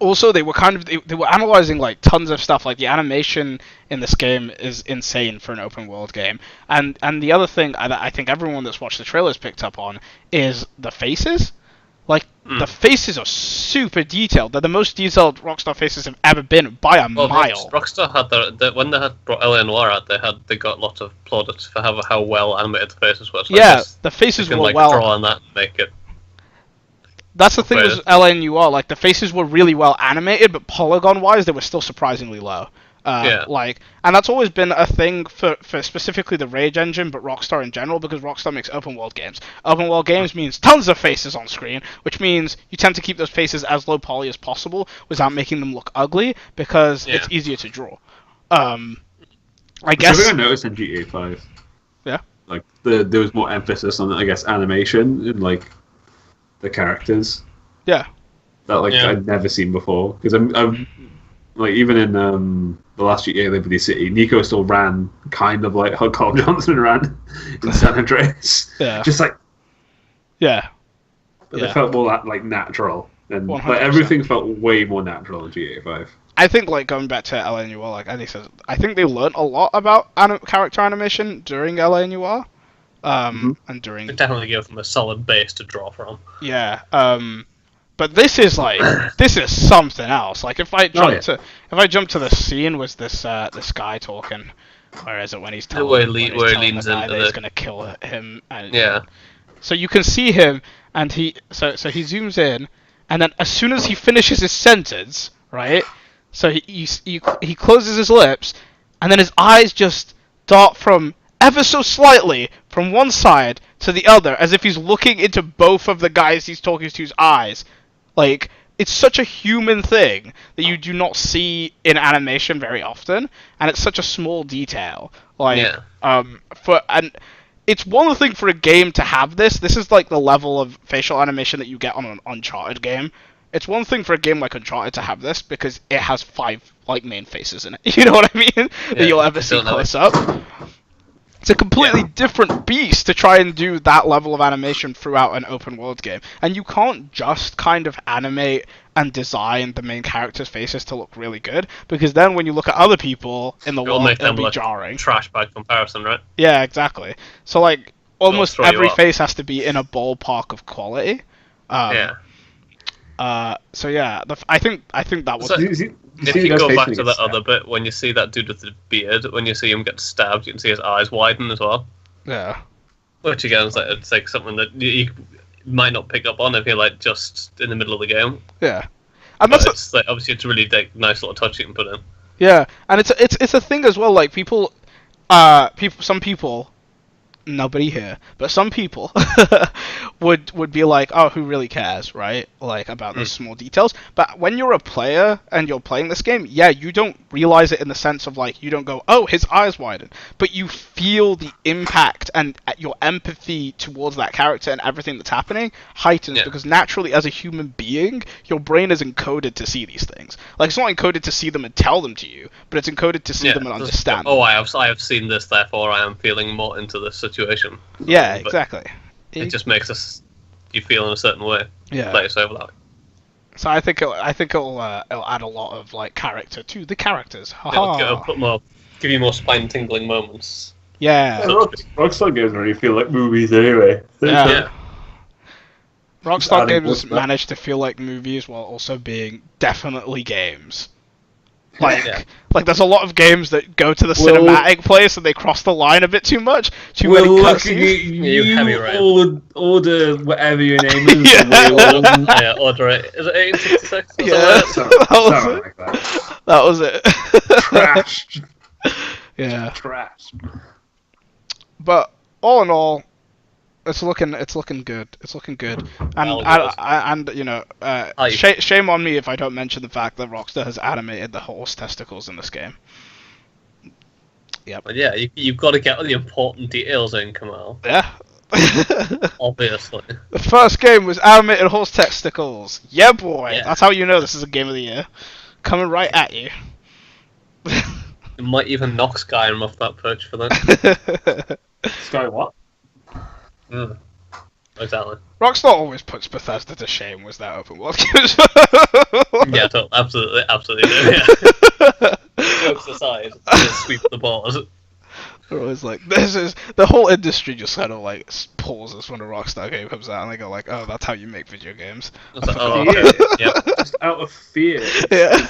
[SPEAKER 3] Also, they were analyzing like tons of stuff. Like the animation in this game is insane for an open world game. And the other thing I think everyone that's watched the trailers picked up on is the faces. Like the faces are super detailed. They're the most detailed Rockstar faces have ever been by a mile.
[SPEAKER 4] Rockstar had when they had brought LA Noire out, they got lots of plaudits for how well animated the faces were. So
[SPEAKER 3] yeah, the faces were well.
[SPEAKER 4] Draw on that and make it.
[SPEAKER 3] That's the thing with LA Noire, like the faces were really well animated, but polygon-wise, they were still surprisingly low. And that's always been a thing for specifically the Rage engine, but Rockstar in general, because Rockstar makes open world games. Open world games means tons of faces on screen, which means you tend to keep those faces as low poly as possible without making them look ugly, because it's easier to draw. I guess.
[SPEAKER 5] Something I noticed in GTA 5.
[SPEAKER 3] Yeah.
[SPEAKER 5] Like there was more emphasis on, I guess, animation in like the characters.
[SPEAKER 3] Yeah.
[SPEAKER 5] That I'd never seen before, because I'm like, even in the last GTA Liberty City, Nico still ran kind of like how Carl Johnson ran in San Andreas.
[SPEAKER 3] Yeah.
[SPEAKER 5] Just like.
[SPEAKER 3] Yeah.
[SPEAKER 5] But they felt more like natural, and
[SPEAKER 3] 100%.
[SPEAKER 5] like everything felt way more natural in GTA 5.
[SPEAKER 3] I think, like, going back to LA Noire, like Andy says, I think they learned a lot about character animation during LA Noire. And during...
[SPEAKER 4] It definitely gave them a solid base to draw from.
[SPEAKER 3] Yeah. But this is this is something else. Like if I jump to the scene with this guy talking, where is it when he's telling,
[SPEAKER 4] where he leans
[SPEAKER 3] the guy
[SPEAKER 4] into
[SPEAKER 3] that he's gonna kill him? And,
[SPEAKER 4] Yeah.
[SPEAKER 3] So you can see him, and he zooms in, and then as soon as he finishes his sentence, right? So he closes his lips, and then his eyes just dart from ever so slightly from one side to the other, as if he's looking into both of the guys he's talking to's eyes. Like, it's such a human thing that you do not see in animation very often, and it's such a small detail. Like, and it's one thing for a game to have this. This is like the level of facial animation that you get on an Uncharted game. It's one thing for a game like Uncharted to have this because it has 5 like main faces in it. You know what I mean? That you'll ever see close up. It's a completely different beast to try and do that level of animation throughout an open world game. And you can't just kind of animate and design the main characters' faces to look really good, because then when you look at other people in the world, it'll be jarring.
[SPEAKER 4] Trash by comparison, right?
[SPEAKER 3] Yeah, exactly. So like almost every face has to be in a ballpark of quality. So yeah, I think that was.
[SPEAKER 4] So, if you go back to that other bit, when you see that dude with the beard, when you see him get stabbed, you can see his eyes widen as well.
[SPEAKER 3] Yeah.
[SPEAKER 4] Which again, it's like something that you might not pick up on if you're like just in the middle of the game.
[SPEAKER 3] Yeah.
[SPEAKER 4] And but it's like, obviously it's a really like, nice little touch you can put in.
[SPEAKER 3] Yeah, and it's a thing as well. Like some people. Nobody here, but some people would be like, oh, who really cares, right? Like, about those small details. But when you're a player and you're playing this game, yeah, you don't realize it in the sense of, like, you don't go, oh, his eyes widen. But you feel the impact, and your empathy towards that character and everything that's happening heightens, because naturally, as a human being, your brain is encoded to see these things. Like, it's not encoded to see them and tell them to you, but it's encoded to see them and understand them.
[SPEAKER 4] Oh, I have seen this, therefore I am feeling more into this situation.
[SPEAKER 3] Yeah, exactly.
[SPEAKER 4] It just makes you feel in a certain way.
[SPEAKER 3] Yeah.
[SPEAKER 4] Play it over that.
[SPEAKER 3] So I think it'll add a lot of like character to the characters.
[SPEAKER 4] It'll give you more spine tingling moments.
[SPEAKER 3] Yeah.
[SPEAKER 5] Rockstar games really feel like movies anyway.
[SPEAKER 3] Yeah. Rockstar games manage to feel like movies while also being definitely games. Like there's a lot of games that go to the cinematic place and they cross the line a bit too much. Too many cutscenes.
[SPEAKER 5] You order whatever your name is.
[SPEAKER 4] Order it. Is it 1866?
[SPEAKER 3] That was it.
[SPEAKER 5] Trash.
[SPEAKER 3] Yeah.
[SPEAKER 5] Trash.
[SPEAKER 3] But all in all, it's looking good. It's looking good, and you know, shame on me if I don't mention the fact that Rockstar has animated the horse testicles in this game. Yep.
[SPEAKER 4] But yeah, you've got to get all the important details in, Kamal.
[SPEAKER 3] Yeah.
[SPEAKER 4] Obviously.
[SPEAKER 3] The first game was animated horse testicles. Yeah, boy. Yeah. That's how you know this is a game of the year. Coming right at you.
[SPEAKER 4] You might even knock Skyrim off that perch for that.
[SPEAKER 5] Sky what?
[SPEAKER 4] Exactly.
[SPEAKER 3] Rockstar always puts Bethesda to shame with their open world games.
[SPEAKER 4] Yeah, absolutely do, yeah. Jokes aside, just sweep the balls.
[SPEAKER 3] They're always like, the whole industry just kind of like pauses when a Rockstar game comes out and they go like, oh, that's how you make video games.
[SPEAKER 5] Just out of fear.
[SPEAKER 3] Yeah.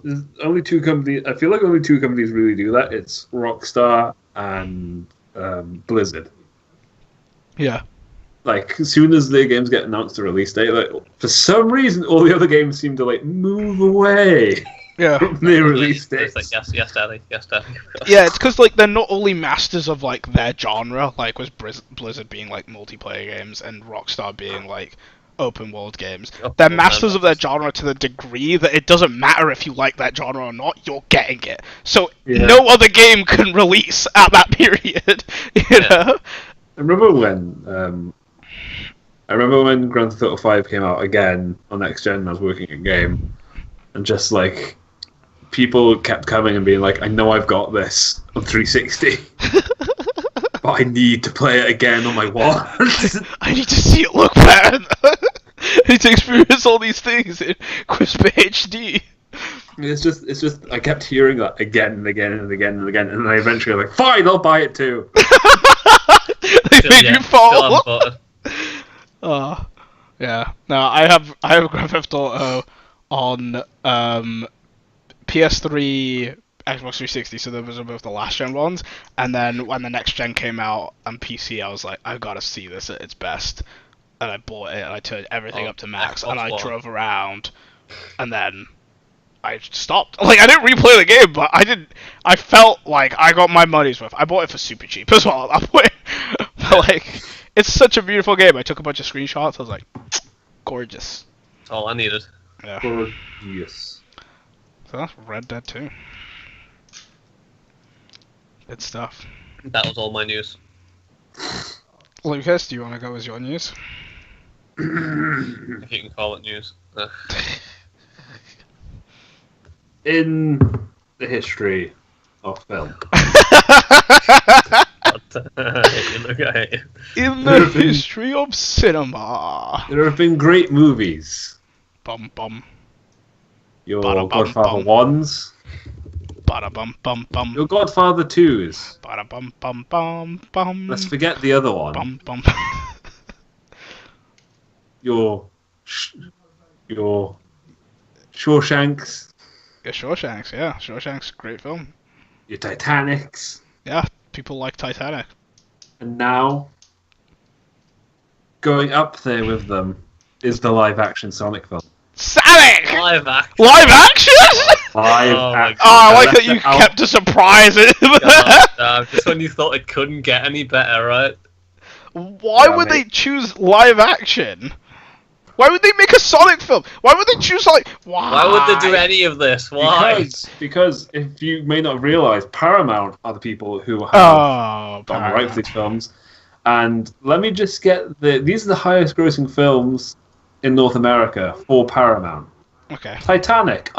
[SPEAKER 5] There's only 2 companies. I feel like only 2 companies really do that. It's Rockstar and Blizzard.
[SPEAKER 3] Yeah.
[SPEAKER 5] Like, as soon as their games get announced a release date, like, for some reason, all the other games seem to like move away.
[SPEAKER 3] Yeah.
[SPEAKER 5] From their release dates.
[SPEAKER 4] It's like, yes, daddy.
[SPEAKER 3] Yeah, it's because like they're not only masters of like their genre, like with Blizzard being like multiplayer games and Rockstar being like open world games. They're masters of their genre to the degree that it doesn't matter if you like that genre or not, you're getting it. So no other game can release at that period. You know?
[SPEAKER 5] I remember when Grand Theft Auto 5 came out again on Next Gen and I was working a game, and just like people kept coming and being like, I know I've got this on 360. But I need to play it again on my One.
[SPEAKER 3] I need to see it look better. I need to experience all these things in crisp HD.
[SPEAKER 5] It's just I kept hearing that again and again and again and again, and then I eventually was like, fine, I'll buy it too.
[SPEAKER 3] They made you fall. Yeah. No, I have Grand Theft Auto on PS3, Xbox 360, so those are both the last gen ones. And then when the next gen came out on PC, I was like, I've got to see this at its best. And I bought it, and I turned everything up to max, and I drove around, and then I stopped. Like, I didn't replay the game, but I felt like I got my money's worth. I bought it for super cheap as well. I bought it, but, like, it's such a beautiful game. I took a bunch of screenshots. I was like, gorgeous.
[SPEAKER 4] That's all I needed.
[SPEAKER 3] Yeah.
[SPEAKER 5] Gorgeous.
[SPEAKER 3] So that's Red Dead 2. Good stuff.
[SPEAKER 4] That was all my news.
[SPEAKER 3] Lucas, do you want to go as your news?
[SPEAKER 4] If you can call it news.
[SPEAKER 5] In the history of film.
[SPEAKER 3] In the history of cinema.
[SPEAKER 5] There have been great movies.
[SPEAKER 3] Bum bum.
[SPEAKER 5] Your
[SPEAKER 3] Bada bum
[SPEAKER 5] Godfather
[SPEAKER 3] bum.
[SPEAKER 5] 1s.
[SPEAKER 3] Bada bum bum bum.
[SPEAKER 5] Your Godfather 2s.
[SPEAKER 3] Bada bum bum bum bum.
[SPEAKER 5] Let's forget the other one.
[SPEAKER 3] Bum bum.
[SPEAKER 5] Your Shawshanks.
[SPEAKER 3] Yeah, Shawshanks, yeah. Shawshanks, great film.
[SPEAKER 5] Your Titanics.
[SPEAKER 3] Yeah, people like Titanic.
[SPEAKER 5] And now, going up there with them is the live-action Sonic film.
[SPEAKER 3] Sonic!
[SPEAKER 4] Live action.
[SPEAKER 3] Live action?
[SPEAKER 5] Live
[SPEAKER 4] Oh my
[SPEAKER 5] action.
[SPEAKER 3] Oh, I like
[SPEAKER 5] Left
[SPEAKER 3] that you
[SPEAKER 5] it out.
[SPEAKER 3] kept a surprise in
[SPEAKER 4] God, just when you thought it couldn't get any better, right?
[SPEAKER 3] Why
[SPEAKER 5] Yeah,
[SPEAKER 3] would
[SPEAKER 5] mate.
[SPEAKER 3] they choose live action? Why would they make a Sonic film? Why would they choose like?
[SPEAKER 4] Why would they do any of this? Why?
[SPEAKER 5] Because if you may not realize, Paramount are the people who have
[SPEAKER 3] Oh,
[SPEAKER 5] got the right for these films. And let me just get these are the highest grossing films in North America for Paramount.
[SPEAKER 3] Okay.
[SPEAKER 5] Titanic.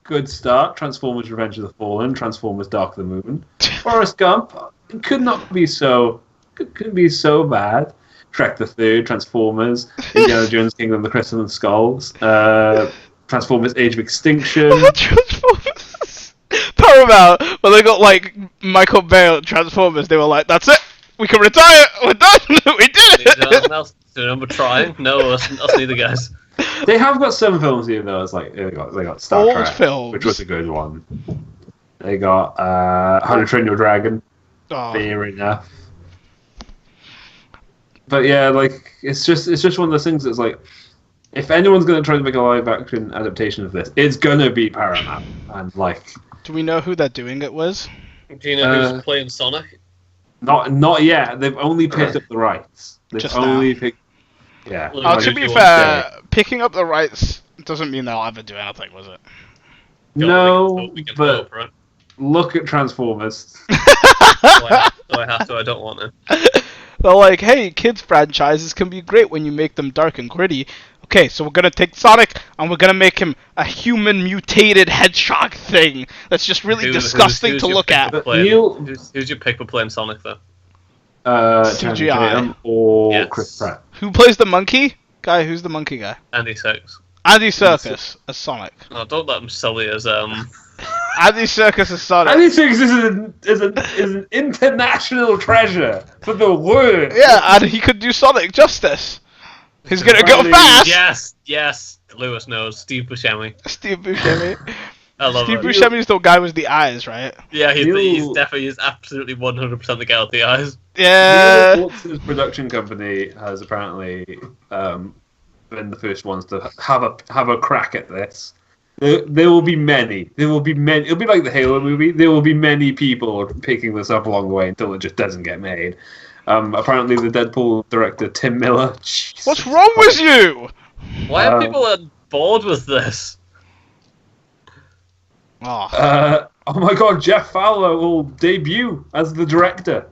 [SPEAKER 5] Good start. Transformers Revenge of the Fallen, Transformers Dark of the Moon. Forrest Gump. It couldn't be so bad. Shrek the Third, Transformers, Indiana Jones Kingdom of the Crystal and Skulls, Transformers Age of Extinction.
[SPEAKER 3] Transformers. Paramount. When they got like Michael Bay at Transformers, they were like, "That's it. We can retire. We're done. We did
[SPEAKER 4] Is there
[SPEAKER 3] it."
[SPEAKER 4] anything else? Remember trying? No, us neither, guys.
[SPEAKER 5] They have got some films here though. It's like they got Star
[SPEAKER 3] Old
[SPEAKER 5] Trek,
[SPEAKER 3] films.
[SPEAKER 5] which was a good one. They got How to Train Your Dragon.
[SPEAKER 3] Oh.
[SPEAKER 5] Fair enough. But yeah, like it's just one of those things that's like, if anyone's gonna try to make a live action adaptation of this, it's gonna be Paramount. And like,
[SPEAKER 3] Do we know who they're doing it with?
[SPEAKER 4] Do you know who's playing Sonic?
[SPEAKER 5] not yet. They've only picked up the rights. They've
[SPEAKER 3] Just
[SPEAKER 5] only
[SPEAKER 3] now.
[SPEAKER 5] picked. Yeah.
[SPEAKER 4] Well,
[SPEAKER 3] Oh,
[SPEAKER 4] Like,
[SPEAKER 3] to
[SPEAKER 4] if
[SPEAKER 3] be
[SPEAKER 4] you want
[SPEAKER 3] fair, picking up the rights doesn't mean they'll ever do anything, was it?
[SPEAKER 5] No,
[SPEAKER 4] we can
[SPEAKER 5] but
[SPEAKER 4] hope, right?
[SPEAKER 5] look at Transformers.
[SPEAKER 4] Do I have to? I don't want to.
[SPEAKER 3] They're like, hey, kids franchises can be great when you make them dark and gritty. Okay, so we're gonna take Sonic and we're gonna make him a human mutated hedgehog thing that's just really disgusting to look at.
[SPEAKER 4] Who's your pick for playing Sonic though?
[SPEAKER 5] Channing
[SPEAKER 3] CGI.
[SPEAKER 5] Tatum or
[SPEAKER 4] Yes.
[SPEAKER 5] Chris Pratt.
[SPEAKER 3] Who plays the monkey? Who's the monkey guy?
[SPEAKER 4] Andy Serkis.
[SPEAKER 3] Andy Serkis as Sonic.
[SPEAKER 4] Oh, don't let him sully as
[SPEAKER 3] Andy Serkis as Sonic.
[SPEAKER 5] Andy Serkis is an international treasure for the world.
[SPEAKER 3] Yeah, and he could do Sonic justice. He's gonna go
[SPEAKER 5] Apparently-
[SPEAKER 3] fast!
[SPEAKER 4] Yes. Lewis knows. Steve Buscemi.
[SPEAKER 3] Steve Buscemi.
[SPEAKER 4] I love
[SPEAKER 3] Steve
[SPEAKER 4] it.
[SPEAKER 3] Buscemi's the guy with the eyes, right?
[SPEAKER 4] Yeah, he's
[SPEAKER 5] You-
[SPEAKER 4] definitely, he's absolutely 100% the guy with the eyes.
[SPEAKER 3] Yeah.
[SPEAKER 5] Neil Walters' production company has apparently been the first ones to have a crack at this. There will be many. It'll be like the Halo movie. There will be many people picking this up along the way until it just doesn't get made. Apparently, the Deadpool director Tim Miller. Jesus.
[SPEAKER 3] What's wrong with you?
[SPEAKER 4] Why are people bored with this?
[SPEAKER 3] Oh.
[SPEAKER 5] Oh my God! Jeff Fowler will debut as the director.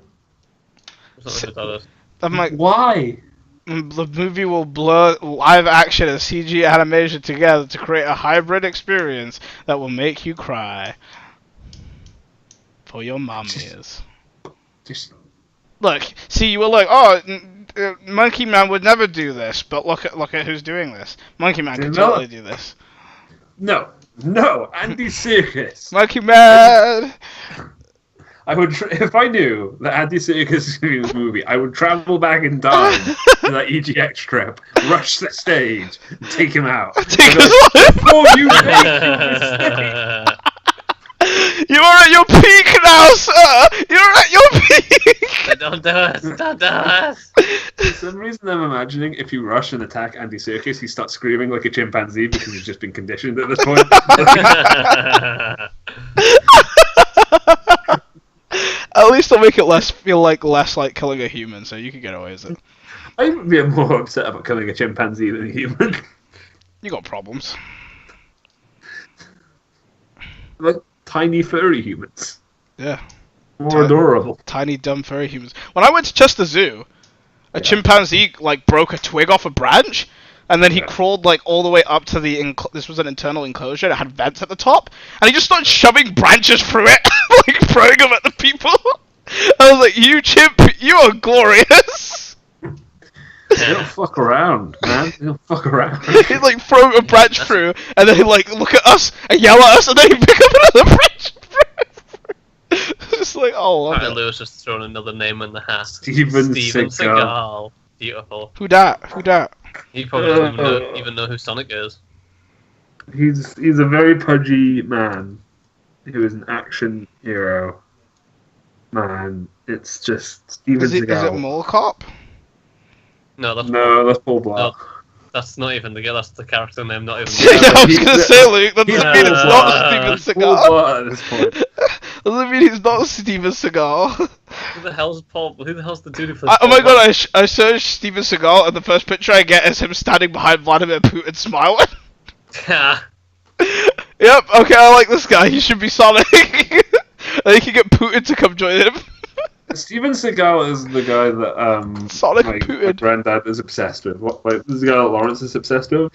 [SPEAKER 4] I don't know what that is.
[SPEAKER 3] I'm like,
[SPEAKER 5] Why?
[SPEAKER 3] the movie will blur live action and CG animation together to create a hybrid experience that will make you cry. For your mommies.
[SPEAKER 5] Just
[SPEAKER 3] Look, see, you were like, Monkey Man would never do this, but look at who's doing this. Monkey Man could totally do this.
[SPEAKER 5] no, Andy Serkis.
[SPEAKER 3] Monkey Man!
[SPEAKER 5] I would, if I knew that Andy Serkis was going to be in this movie, I would travel back in time to that EGX trip, rush the stage, and take him out.
[SPEAKER 3] Take
[SPEAKER 5] Like,
[SPEAKER 3] us on.
[SPEAKER 5] before you make your mistake.
[SPEAKER 3] You are at your peak now, sir! You're at your peak!
[SPEAKER 4] Don't do it! Don't do it!
[SPEAKER 5] For some reason, I'm imagining if you rush and attack Andy Serkis, he starts screaming like a chimpanzee because he's just been conditioned at this point.
[SPEAKER 3] At least they'll make it feel less like killing a human, so you can get away with it.
[SPEAKER 5] I would be more upset about killing a chimpanzee than a human.
[SPEAKER 3] You got problems.
[SPEAKER 5] Like tiny furry humans.
[SPEAKER 3] Yeah.
[SPEAKER 5] More adorable.
[SPEAKER 3] Tiny dumb furry humans. When I went to Chester Zoo, a chimpanzee broke a twig off a branch, and then he crawled all the way up to the this was an internal enclosure that had vents at the top, and he just started shoving branches through it, throwing them at the people. I was like, "You chimp, you are glorious."
[SPEAKER 5] They don't fuck around, man. They don't fuck around.
[SPEAKER 3] He'd throw a branch through, and then he'd look at us and yell at us, and then he'd pick up another branch. Just oh,
[SPEAKER 4] Apparently Lewis just thrown another name in the hat.
[SPEAKER 5] Steven
[SPEAKER 4] Seagal. Beautiful.
[SPEAKER 3] Who dat?
[SPEAKER 4] He probably doesn't even know who Sonic is.
[SPEAKER 5] He's a very pudgy man who is an action hero. Man, it's just Steven Seagal.
[SPEAKER 3] Is it Mole Cop?
[SPEAKER 4] No, that's
[SPEAKER 5] Paul Blart.
[SPEAKER 4] No, that's not even the that's the character name. Not even.
[SPEAKER 3] Yeah, I was gonna say, Luke. That doesn't mean it's not Steven
[SPEAKER 5] Paul
[SPEAKER 3] Seagal.
[SPEAKER 5] Blart at this point.
[SPEAKER 3] Doesn't mean he's not Steven Seagal.
[SPEAKER 4] Who the hell's Paul? Who the hell's the dude who plays?
[SPEAKER 3] Oh my god! I searched Steven Seagal, and the first picture I get is him standing behind Vladimir Putin smiling. Yep. Okay, I like this guy. He should be Sonic. And he can get Putin to come join him.
[SPEAKER 5] Steven Seagal is the guy that
[SPEAKER 3] Sonic
[SPEAKER 5] my
[SPEAKER 3] Putin.
[SPEAKER 5] granddad is obsessed with. This is the guy that Lawrence is obsessed with.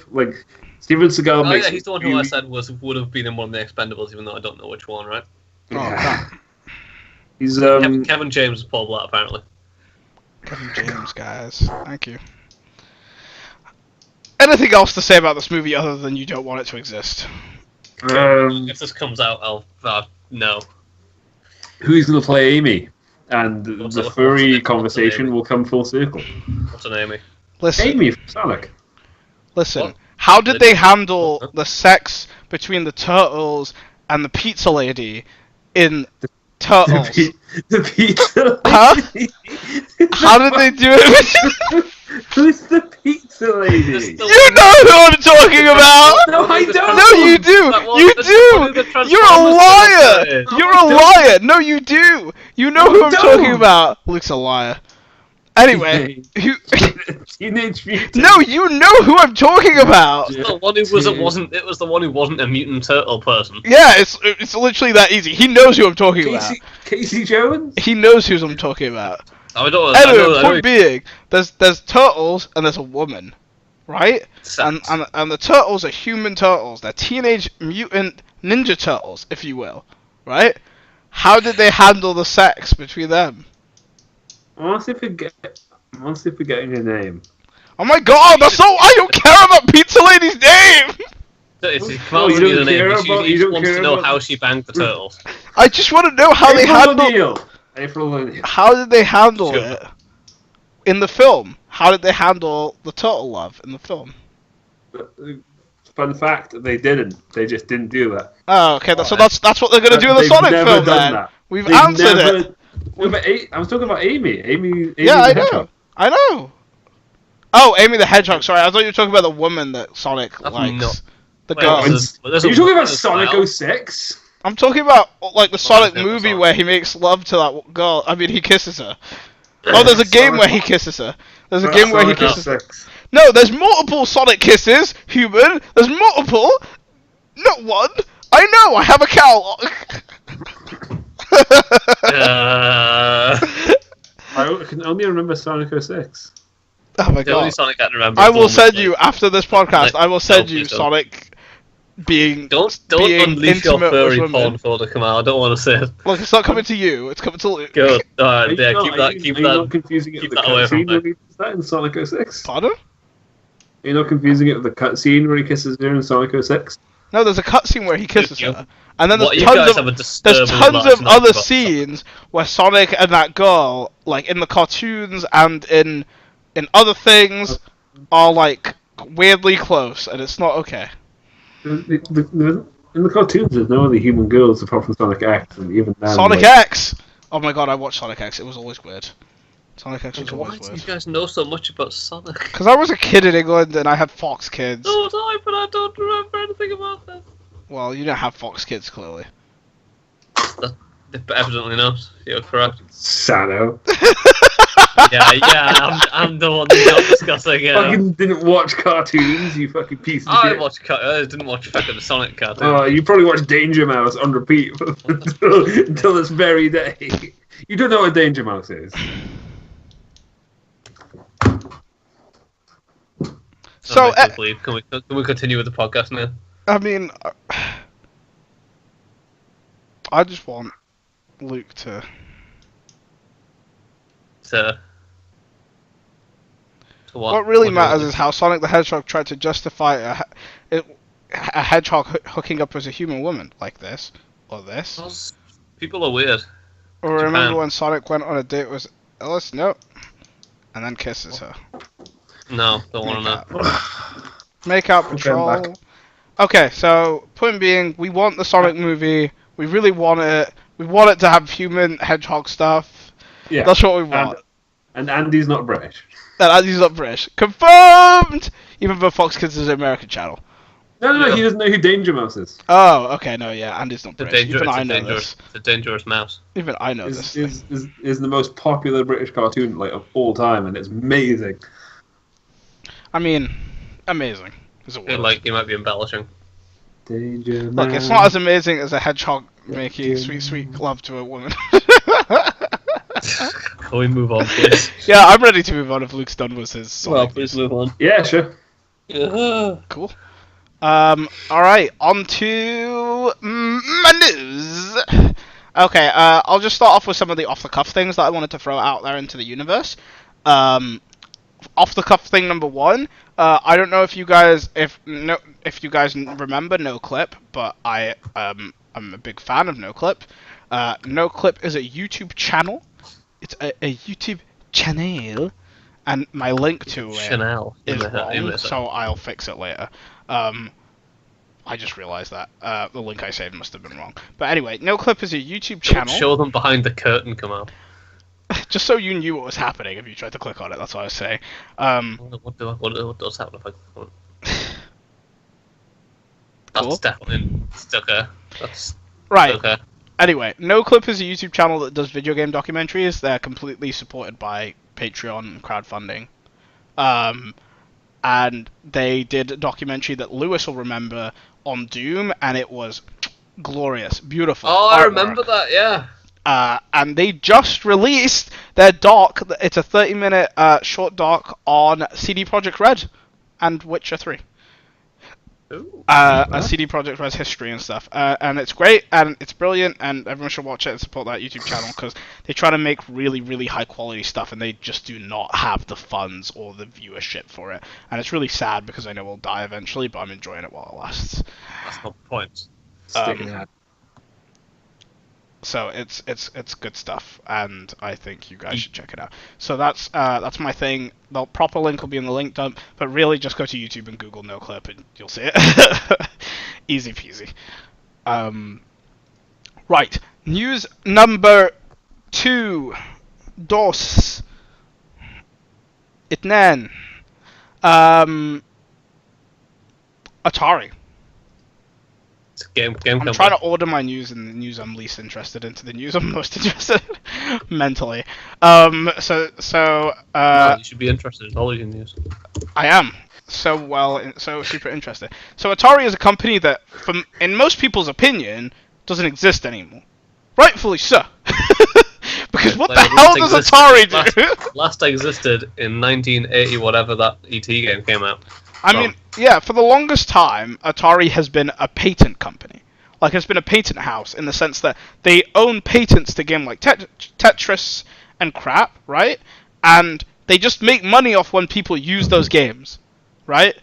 [SPEAKER 5] Steven Seagal makes.
[SPEAKER 4] Yeah, he's the one who I said would have been in one of the Expendables, even though I don't know which one. Right?
[SPEAKER 5] Yeah. He's
[SPEAKER 4] Kevin James is Paul Blart, apparently.
[SPEAKER 3] Kevin James, guys. Thank you. Anything else to say about this movie other than you don't want it to exist?
[SPEAKER 4] If this comes out, I'll no.
[SPEAKER 5] Who's going to play Amy? And the furry
[SPEAKER 4] what's
[SPEAKER 5] conversation will come full circle.
[SPEAKER 4] What's an Amy?
[SPEAKER 3] Listen.
[SPEAKER 5] Amy from Sonic.
[SPEAKER 3] Listen.
[SPEAKER 4] What?
[SPEAKER 3] How did they handle the sex between the turtles and the pizza lady in Turtles?
[SPEAKER 5] The pizza
[SPEAKER 3] Huh?
[SPEAKER 5] lady.
[SPEAKER 3] How did they do it?
[SPEAKER 5] Who's the pizza lady?
[SPEAKER 3] You know who I'm talking about!
[SPEAKER 5] No, I don't!
[SPEAKER 3] No, you do! You do! You're a liar! You're a liar! No, you do! You know who I'm talking about! Luke's a liar. Anyway, who...
[SPEAKER 5] Teenage Mutant.
[SPEAKER 3] No, you know who I'm talking about!
[SPEAKER 4] The one who wasn't. It was the one who wasn't a mutant turtle person.
[SPEAKER 3] Yeah, it's literally that easy. He knows who I'm talking about.
[SPEAKER 5] Casey Jones?
[SPEAKER 3] He knows who I'm talking about.
[SPEAKER 4] I
[SPEAKER 3] Anyway, point being, there's turtles and there's a woman, right? And the turtles are human turtles. They're teenage mutant ninja turtles, if you will, right? How did they handle the sex between them?
[SPEAKER 5] I'm honestly forgetting her name.
[SPEAKER 3] Oh my god, that's all! I don't care about Pizza Lady's name!
[SPEAKER 5] You don't care
[SPEAKER 4] wants to know
[SPEAKER 5] about-
[SPEAKER 4] how she banged the turtles.
[SPEAKER 3] I just want to know how they handled...
[SPEAKER 5] April O'Neil.
[SPEAKER 3] How did they handle it in the film? How did they handle the turtle love in the film?
[SPEAKER 5] Fun fact, they didn't. They just didn't do that.
[SPEAKER 3] Oh, okay, so that's what they're gonna do in the
[SPEAKER 5] They've
[SPEAKER 3] Sonic
[SPEAKER 5] never
[SPEAKER 3] film
[SPEAKER 5] done
[SPEAKER 3] then.
[SPEAKER 5] that.
[SPEAKER 3] We've
[SPEAKER 5] They've
[SPEAKER 3] answered
[SPEAKER 5] never-
[SPEAKER 3] it.
[SPEAKER 5] No, but I was talking about Amy. Amy
[SPEAKER 3] Yeah, I
[SPEAKER 5] the Hedgehog.
[SPEAKER 3] know. I know. Oh, Amy the Hedgehog. Sorry, I thought you were talking about the woman that Sonic likes.
[SPEAKER 4] not-
[SPEAKER 3] The
[SPEAKER 4] Wait,
[SPEAKER 3] girl.
[SPEAKER 5] Are you talking about Sonic 06?
[SPEAKER 3] I'm talking about the Sonic
[SPEAKER 4] Sonic
[SPEAKER 3] movie
[SPEAKER 4] Sonic.
[SPEAKER 3] where he makes love to that girl. I mean, he kisses her. Oh, there's a game where he kisses her. There's a game where he kisses her.
[SPEAKER 5] 06.
[SPEAKER 3] No, there's multiple Sonic kisses, human. There's multiple. Not one. I know, I have a cow.
[SPEAKER 5] I can only remember Sonic 06.
[SPEAKER 3] Oh my
[SPEAKER 4] The only
[SPEAKER 3] god.
[SPEAKER 4] Sonic I can remember.
[SPEAKER 3] I
[SPEAKER 4] is the
[SPEAKER 3] will
[SPEAKER 4] one
[SPEAKER 3] send
[SPEAKER 4] with,
[SPEAKER 3] you, after this podcast, I will send you
[SPEAKER 4] please don't.
[SPEAKER 3] Sonic being
[SPEAKER 4] Don't
[SPEAKER 3] being
[SPEAKER 4] unleash your
[SPEAKER 3] intimate with
[SPEAKER 4] furry
[SPEAKER 3] women.
[SPEAKER 4] porn folder, Kamal. I don't want to say it.
[SPEAKER 3] Look, it's not coming to you, it's coming to Luke.
[SPEAKER 4] Good.
[SPEAKER 5] Are
[SPEAKER 4] Alright, yeah,
[SPEAKER 5] you
[SPEAKER 4] keep
[SPEAKER 5] not-
[SPEAKER 4] that. Keep
[SPEAKER 5] are you not
[SPEAKER 4] that.
[SPEAKER 5] confusing it
[SPEAKER 4] keep
[SPEAKER 5] with the
[SPEAKER 4] that away from
[SPEAKER 5] cutscene
[SPEAKER 4] me.
[SPEAKER 5] when he does that in Sonic 06?
[SPEAKER 3] Pardon?
[SPEAKER 5] You're not confusing it with the cutscene where he kisses her in Sonic 06?
[SPEAKER 3] No, there's a cutscene where he kisses
[SPEAKER 4] Yeah.
[SPEAKER 3] her, And then
[SPEAKER 4] What,
[SPEAKER 3] there's
[SPEAKER 4] you
[SPEAKER 3] tons
[SPEAKER 4] guys
[SPEAKER 3] of
[SPEAKER 4] have a disturbingly
[SPEAKER 3] there's tons
[SPEAKER 4] large
[SPEAKER 3] of
[SPEAKER 4] knowledge
[SPEAKER 3] other
[SPEAKER 4] about
[SPEAKER 3] scenes where Sonic and that girl, like in the cartoons and in other things, are like weirdly close, and it's not okay.
[SPEAKER 5] In the cartoons, there's no other human girls apart from Sonic X, and even then,
[SPEAKER 3] Sonic
[SPEAKER 5] like,
[SPEAKER 3] X! Oh my god, I watched Sonic X, it was always weird. Sonic X was
[SPEAKER 4] Why
[SPEAKER 3] always
[SPEAKER 4] do you
[SPEAKER 3] weird.
[SPEAKER 4] guys know so much about Sonic?
[SPEAKER 3] Because I was a kid in England and I had Fox Kids.
[SPEAKER 4] So was I, but I don't remember anything about that.
[SPEAKER 3] Well, you don't have Fox Kids, clearly.
[SPEAKER 4] Evidently not. You're correct.
[SPEAKER 5] Sano.
[SPEAKER 4] Yeah, I'm the one that's not discussing it.
[SPEAKER 5] Fucking didn't watch cartoons, you fucking piece of
[SPEAKER 4] I
[SPEAKER 5] shit.
[SPEAKER 4] didn't watch fucking Sonic cartoon.
[SPEAKER 5] Oh, you probably watched Danger Mouse on repeat until this very day. You don't know what Danger Mouse is.
[SPEAKER 3] So,
[SPEAKER 4] Can we continue with the podcast now?
[SPEAKER 3] I mean, I just want Luke to...
[SPEAKER 4] To
[SPEAKER 3] What really matters is how Sonic the Hedgehog tried to justify a hedgehog hooking up with a human woman, like this, or this.
[SPEAKER 4] People are weird.
[SPEAKER 3] Or remember when Sonic went on a date with Ellis? Nope. And then kisses her.
[SPEAKER 4] No, don't want to know.
[SPEAKER 3] Make-out Patrol. Okay, so, point being, we want the Sonic movie. We really want it. We want it to have human hedgehog stuff.
[SPEAKER 5] Yeah.
[SPEAKER 3] That's what we want.
[SPEAKER 5] And Andy's not British.
[SPEAKER 3] And Andy's not British. Confirmed! Even though Fox Kids is an American channel.
[SPEAKER 5] No, he doesn't know who Danger Mouse is.
[SPEAKER 3] Oh, okay, no, yeah, Andy's not British. Even I know this.
[SPEAKER 4] It's a dangerous mouse.
[SPEAKER 3] Even I know this.
[SPEAKER 5] Is the most popular British cartoon like of all time, and it's amazing.
[SPEAKER 3] I mean, amazing. Is a
[SPEAKER 4] I feel
[SPEAKER 3] word.
[SPEAKER 4] like you might be embellishing.
[SPEAKER 5] Danger
[SPEAKER 3] Look, it's not as amazing as a hedgehog making sweet love to a woman.
[SPEAKER 4] Can we move on, please?
[SPEAKER 3] Yeah, I'm ready to move on if Luke's done with his Sonic.
[SPEAKER 4] Well, please move on.
[SPEAKER 5] Yeah, sure.
[SPEAKER 3] Cool. Alright, on to my news. Okay, I'll just start off with some of the off-the-cuff things that I wanted to throw out there into the universe. Off-the-cuff thing number one, I don't know if you guys remember Noclip, but I'm a big fan of Noclip. Noclip is a YouTube channel. It's a YouTube channel, and my link to it is wrong, so I'll fix it later. I just realized that the link I saved must have been wrong. But anyway, Noclip is a YouTube channel.
[SPEAKER 4] Show them behind the curtain, Kamal.
[SPEAKER 3] Just so you knew what was happening if you tried to click on it, that's what I was saying.
[SPEAKER 4] What does happen if I click on it? That's
[SPEAKER 3] Cool.
[SPEAKER 4] definitely okay. That's
[SPEAKER 3] Right.
[SPEAKER 4] okay.
[SPEAKER 3] Anyway, Noclip is a YouTube channel that does video game documentaries. They're completely supported by Patreon and crowdfunding. And they did a documentary that Lewis will remember on Doom, and it was glorious, beautiful.
[SPEAKER 4] Oh, I
[SPEAKER 3] artwork.
[SPEAKER 4] remember that, yeah.
[SPEAKER 3] And they just released their doc. It's a 30-minute short doc on CD Projekt Red and Witcher 3.
[SPEAKER 4] Ooh.
[SPEAKER 3] A CD Projekt Red's history and stuff. And it's great, and it's brilliant, and everyone should watch it and support that YouTube channel, because they try to make really, really high-quality stuff, and they just do not have the funds or the viewership for it. And it's really sad, because I know we'll die eventually, but I'm enjoying it while it lasts.
[SPEAKER 4] That's not the point.
[SPEAKER 5] Sticking out.
[SPEAKER 3] So it's good stuff, and I think you guys should check it out. So that's my thing. The proper link will be in the link dump, but really just go to YouTube and Google Noclip and you'll see it. Easy peasy. Right, news number 2. Dos. Itnen. Atari.
[SPEAKER 4] It's a game
[SPEAKER 3] I'm
[SPEAKER 4] company.
[SPEAKER 3] trying to order my news in the news I'm least interested in to the news I'm most interested in mentally.
[SPEAKER 4] No, you should be interested in all your news.
[SPEAKER 3] I am so super interested. So Atari is a company that, in most people's opinion, doesn't exist anymore. Rightfully so. Because what the hell does Atari do?
[SPEAKER 4] Last existed in 1980, whatever that ET game came out.
[SPEAKER 3] I mean, yeah, for the longest time, Atari has been a patent company. Like, it's been a patent house in the sense that they own patents to games like Tetris and crap, right? And they just make money off when people use those games, right?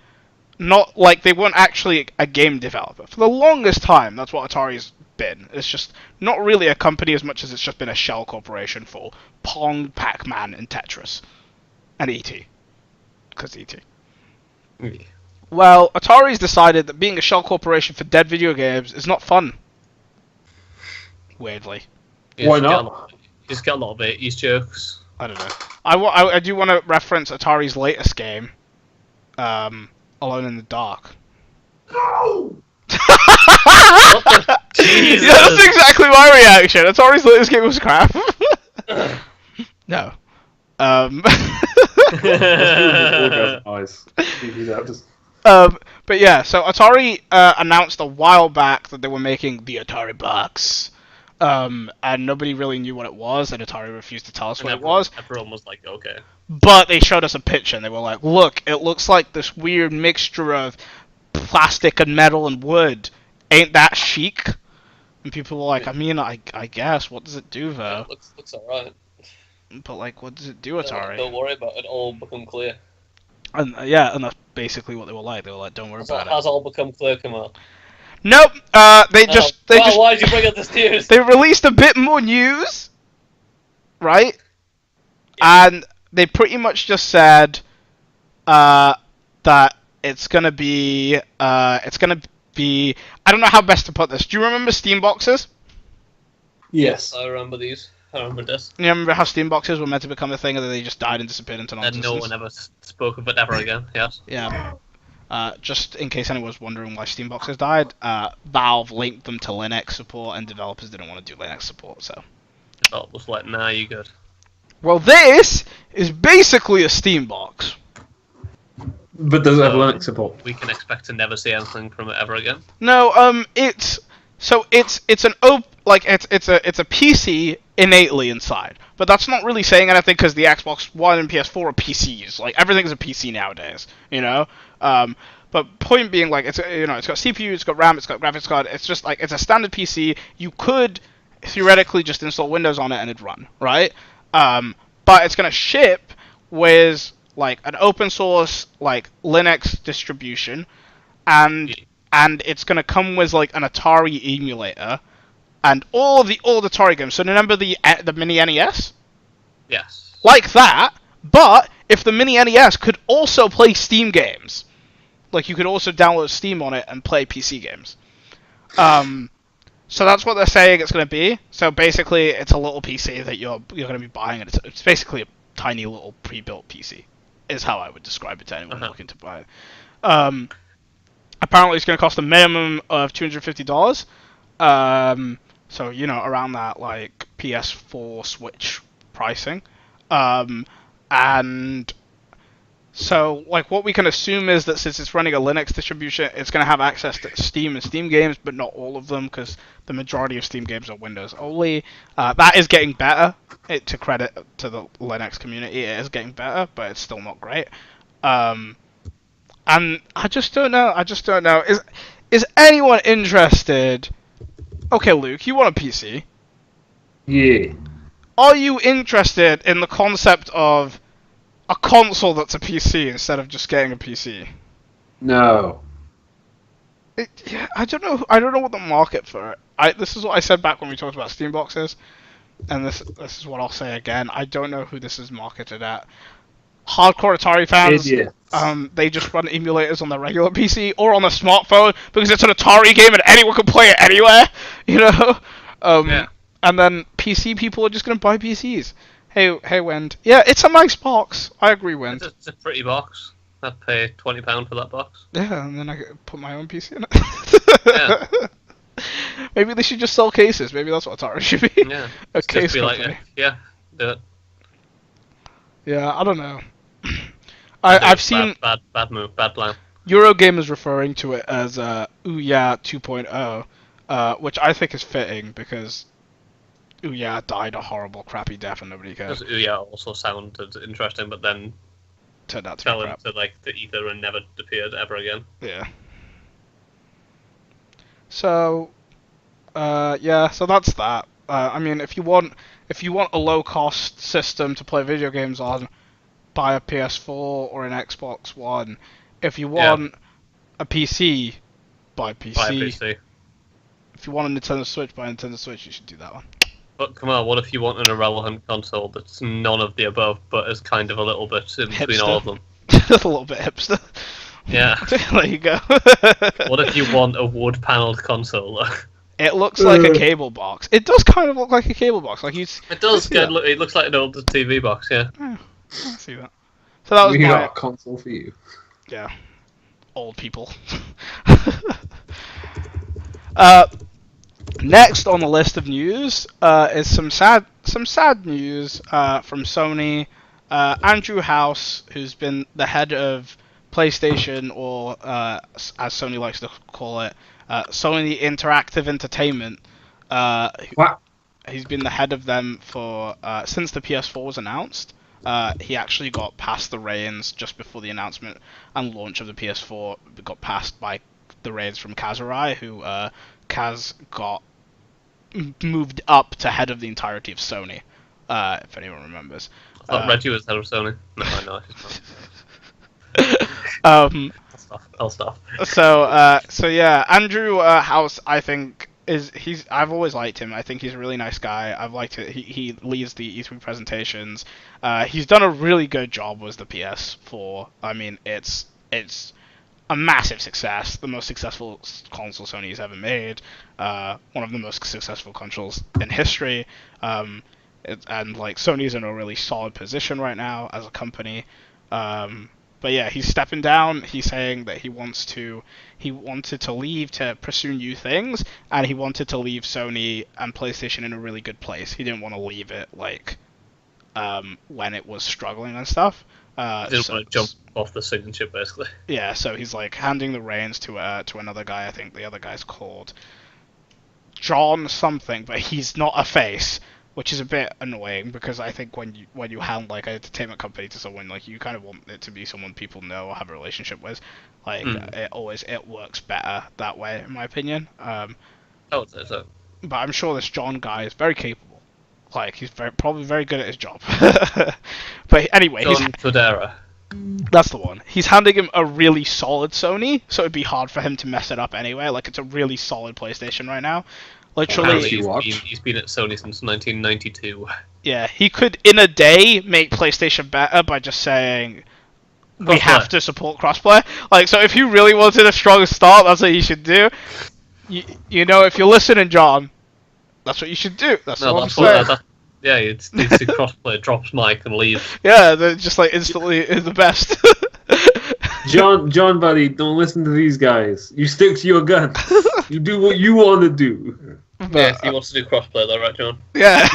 [SPEAKER 3] Not like they weren't actually a game developer. For the longest time, that's what Atari's been. It's just not really a company as much as it's just been a shell corporation for Pong, Pac-Man, and Tetris. And E.T. Because E.T.
[SPEAKER 4] Yeah.
[SPEAKER 3] Well, Atari's decided that being a shell corporation for dead video games is not fun. Weirdly.
[SPEAKER 5] Why not?
[SPEAKER 4] You just get a lot of 80s jokes.
[SPEAKER 3] I don't know. I do want to reference Atari's latest game, Alone in the Dark.
[SPEAKER 5] No!
[SPEAKER 4] Jesus.
[SPEAKER 3] Yeah, that's exactly my reaction. Atari's latest game was crap. No.
[SPEAKER 5] Nice.
[SPEAKER 3] But yeah, so Atari announced a while back that they were making the Atari Box. And nobody really knew what it was, and Atari refused to tell us what it was.
[SPEAKER 4] Everyone was like, okay.
[SPEAKER 3] But they showed us a picture, and they were like, look, it looks like this weird mixture of plastic and metal and wood. Ain't that chic? And people were like, I mean, I guess. What does it do, though?
[SPEAKER 4] Yeah, looks alright.
[SPEAKER 3] But, like, what does it do, Atari?
[SPEAKER 4] Don't worry about it, all become clear.
[SPEAKER 3] And yeah, and that's basically what they were like. They were like, don't worry about it.
[SPEAKER 4] Has all become clear, Kamal?
[SPEAKER 3] Nope. They just
[SPEAKER 4] why did you bring up this news?
[SPEAKER 3] they released a bit more news, right?
[SPEAKER 4] Yeah.
[SPEAKER 3] And they pretty much just said that it's gonna be I don't know how best to put this. Do you remember Steam boxes?
[SPEAKER 5] Yes.
[SPEAKER 4] I remember these. I remember this.
[SPEAKER 3] You remember how Steam boxes were meant to become a thing, and then they just died and disappeared into
[SPEAKER 4] And
[SPEAKER 3] nonsense?
[SPEAKER 4] no one ever spoke of it ever again. Yes.
[SPEAKER 3] Yeah. Just in case anyone was wondering why Steam boxes died, Valve linked them to Linux support, and developers didn't want to do Linux support, so.
[SPEAKER 4] I thought it was like, nah, you good.
[SPEAKER 3] Well, this is basically a Steam box.
[SPEAKER 5] But does it have Linux support?
[SPEAKER 4] We can expect to never see anything from it ever again.
[SPEAKER 3] No, it's an it's a PC innately inside, but that's not really saying anything because the Xbox One and PS4 are PCs. Like everything's a PC nowadays, you know. But point being, like it's got CPU, it's got RAM, it's got graphics card. It's just like it's a standard PC. You could theoretically just install Windows on it and it'd run, right? But it's gonna ship with like an open source like Linux distribution, and it's gonna come with like an Atari emulator, and all the old Atari games. So remember the mini NES?
[SPEAKER 4] Yes.
[SPEAKER 3] Like that, but if the mini NES could also play Steam games, like you could also download Steam on it and play PC games. So that's what they're saying it's going to be. So basically, it's a little PC that you're going to be buying, and it's basically a tiny little pre-built PC, is how I would describe it to anyone looking to buy it. Apparently, it's going to cost a minimum of $250. So around that like PS4 Switch pricing. And so, like, what we can assume is that since it's running a Linux distribution, it's going to have access to Steam and Steam games, but not all of them, because the majority of Steam games are Windows only. That is getting better. To credit to the Linux community, it is getting better, but it's still not great. And I just don't know. Is anyone interested? Okay, Luke, you want a PC?
[SPEAKER 5] Yeah.
[SPEAKER 3] Are you interested in the concept of a console that's a PC instead of just getting a PC?
[SPEAKER 5] No.
[SPEAKER 3] I don't know. I don't know what the market for it. This is what I said back when we talked about Steam boxes, and this is what I'll say again. I don't know who this is marketed at. Hardcore Atari fans,
[SPEAKER 5] Idiots.
[SPEAKER 3] they just run emulators on their regular PC or on a smartphone because it's an Atari game and anyone can play it anywhere, you know?
[SPEAKER 4] Yeah.
[SPEAKER 3] And then PC people are just going to buy PCs. Hey, Wind. Yeah, it's a nice box. I agree, Wind.
[SPEAKER 4] It's a pretty box. I'd pay £20 for that box.
[SPEAKER 3] Yeah, and then I could put my own PC in it.
[SPEAKER 4] Yeah.
[SPEAKER 3] Maybe they should just sell cases. Maybe that's what Atari should be.
[SPEAKER 4] Yeah.
[SPEAKER 3] A
[SPEAKER 4] Just
[SPEAKER 3] case
[SPEAKER 4] be
[SPEAKER 3] company.
[SPEAKER 4] like, yeah, do it.
[SPEAKER 3] Yeah, I don't know. I've seen
[SPEAKER 4] Bad move, bad plan.
[SPEAKER 3] Eurogamer's referring to it as Ouya 2.0, which I think is fitting because Ouya died a horrible, crappy death and nobody cares.
[SPEAKER 4] Because Ouya also sounded interesting, but then
[SPEAKER 3] Turned out to
[SPEAKER 4] fell
[SPEAKER 3] be crap.
[SPEAKER 4] into like the ether and never appeared ever again.
[SPEAKER 3] Yeah. So, yeah, so that's that. I mean, if you want a low-cost system to play video games on, buy a PS4 or an Xbox One. If you want a PC, buy PC.
[SPEAKER 4] Buy a PC.
[SPEAKER 3] if you want a Nintendo Switch, buy a Nintendo Switch. You should do that one.
[SPEAKER 4] But Kamal, what if you want an irrelevant console that's none of the above, but is kind of a little bit in between all of them?
[SPEAKER 3] A little bit hipster.
[SPEAKER 4] Yeah.
[SPEAKER 3] There you go.
[SPEAKER 4] What if you want a wood-paneled console?
[SPEAKER 3] It looks like a cable box. It does kind of look like a cable box. Like
[SPEAKER 4] It does. It looks like an old TV box. Yeah.
[SPEAKER 3] I see that. So that was
[SPEAKER 5] We
[SPEAKER 3] my
[SPEAKER 5] got a console for you.
[SPEAKER 3] yeah, old people. Next on the list of news is some sad news from Sony. Andrew House, who's been the head of PlayStation, or as Sony likes to call it, Sony Interactive Entertainment.
[SPEAKER 5] What?
[SPEAKER 3] He's been the head of them for since the PS4 was announced. He actually got passed the reins just before the announcement and launch of the PS4. Got passed by the reins from Kazurai, who Kaz got moved up to head of the entirety of Sony. If anyone remembers.
[SPEAKER 4] I thought Reggie was head of Sony. No, I know. I'll stop.
[SPEAKER 3] So yeah, Andrew House, I think I've always liked him. I think he's a really nice guy. I've liked it. He leads the E3 presentations. He's done a really good job with the PS4. I mean, it's a massive success. The most successful console Sony's ever made. One of the most successful consoles in history. And like Sony's in a really solid position right now as a company. But yeah, he's stepping down. He's saying that he wanted to leave to pursue new things, and he wanted to leave Sony and PlayStation in a really good place. He didn't want to leave it like when it was struggling and stuff.
[SPEAKER 4] Didn't want to jump off the signature, basically.
[SPEAKER 3] Yeah, so he's like handing the reins to another guy. I think the other guy's called John something, but he's not a face. Which is a bit annoying, because I think when you hand like an entertainment company to someone, like you kind of want it to be someone people know or have a relationship with. Like it works better that way, in my opinion.
[SPEAKER 4] I would say so.
[SPEAKER 3] But I'm sure this John guy is very capable. Like he's probably very good at his job. But anyway,
[SPEAKER 4] John Fodera.
[SPEAKER 3] That's the one. He's handing him a really solid Sony, so it'd be hard for him to mess it up anyway. Like it's a really solid PlayStation right now. Literally,
[SPEAKER 4] he's been at Sony since 1992.
[SPEAKER 3] Yeah, he could in a day make PlayStation better by just saying we have to support crossplay. Like, so if you really wanted a strong start, that's what you should do. You know, if you're listening, John, that's what you should do. That's what I'm saying.
[SPEAKER 4] Yeah, it's the crossplay, drops mic and leaves.
[SPEAKER 3] Yeah, they're just like instantly is the best.
[SPEAKER 5] John, buddy, don't listen to these guys. You stick to your guns. You do what you want to do.
[SPEAKER 4] Yeah, he wants to do crossplay though, right, John?
[SPEAKER 3] Yeah.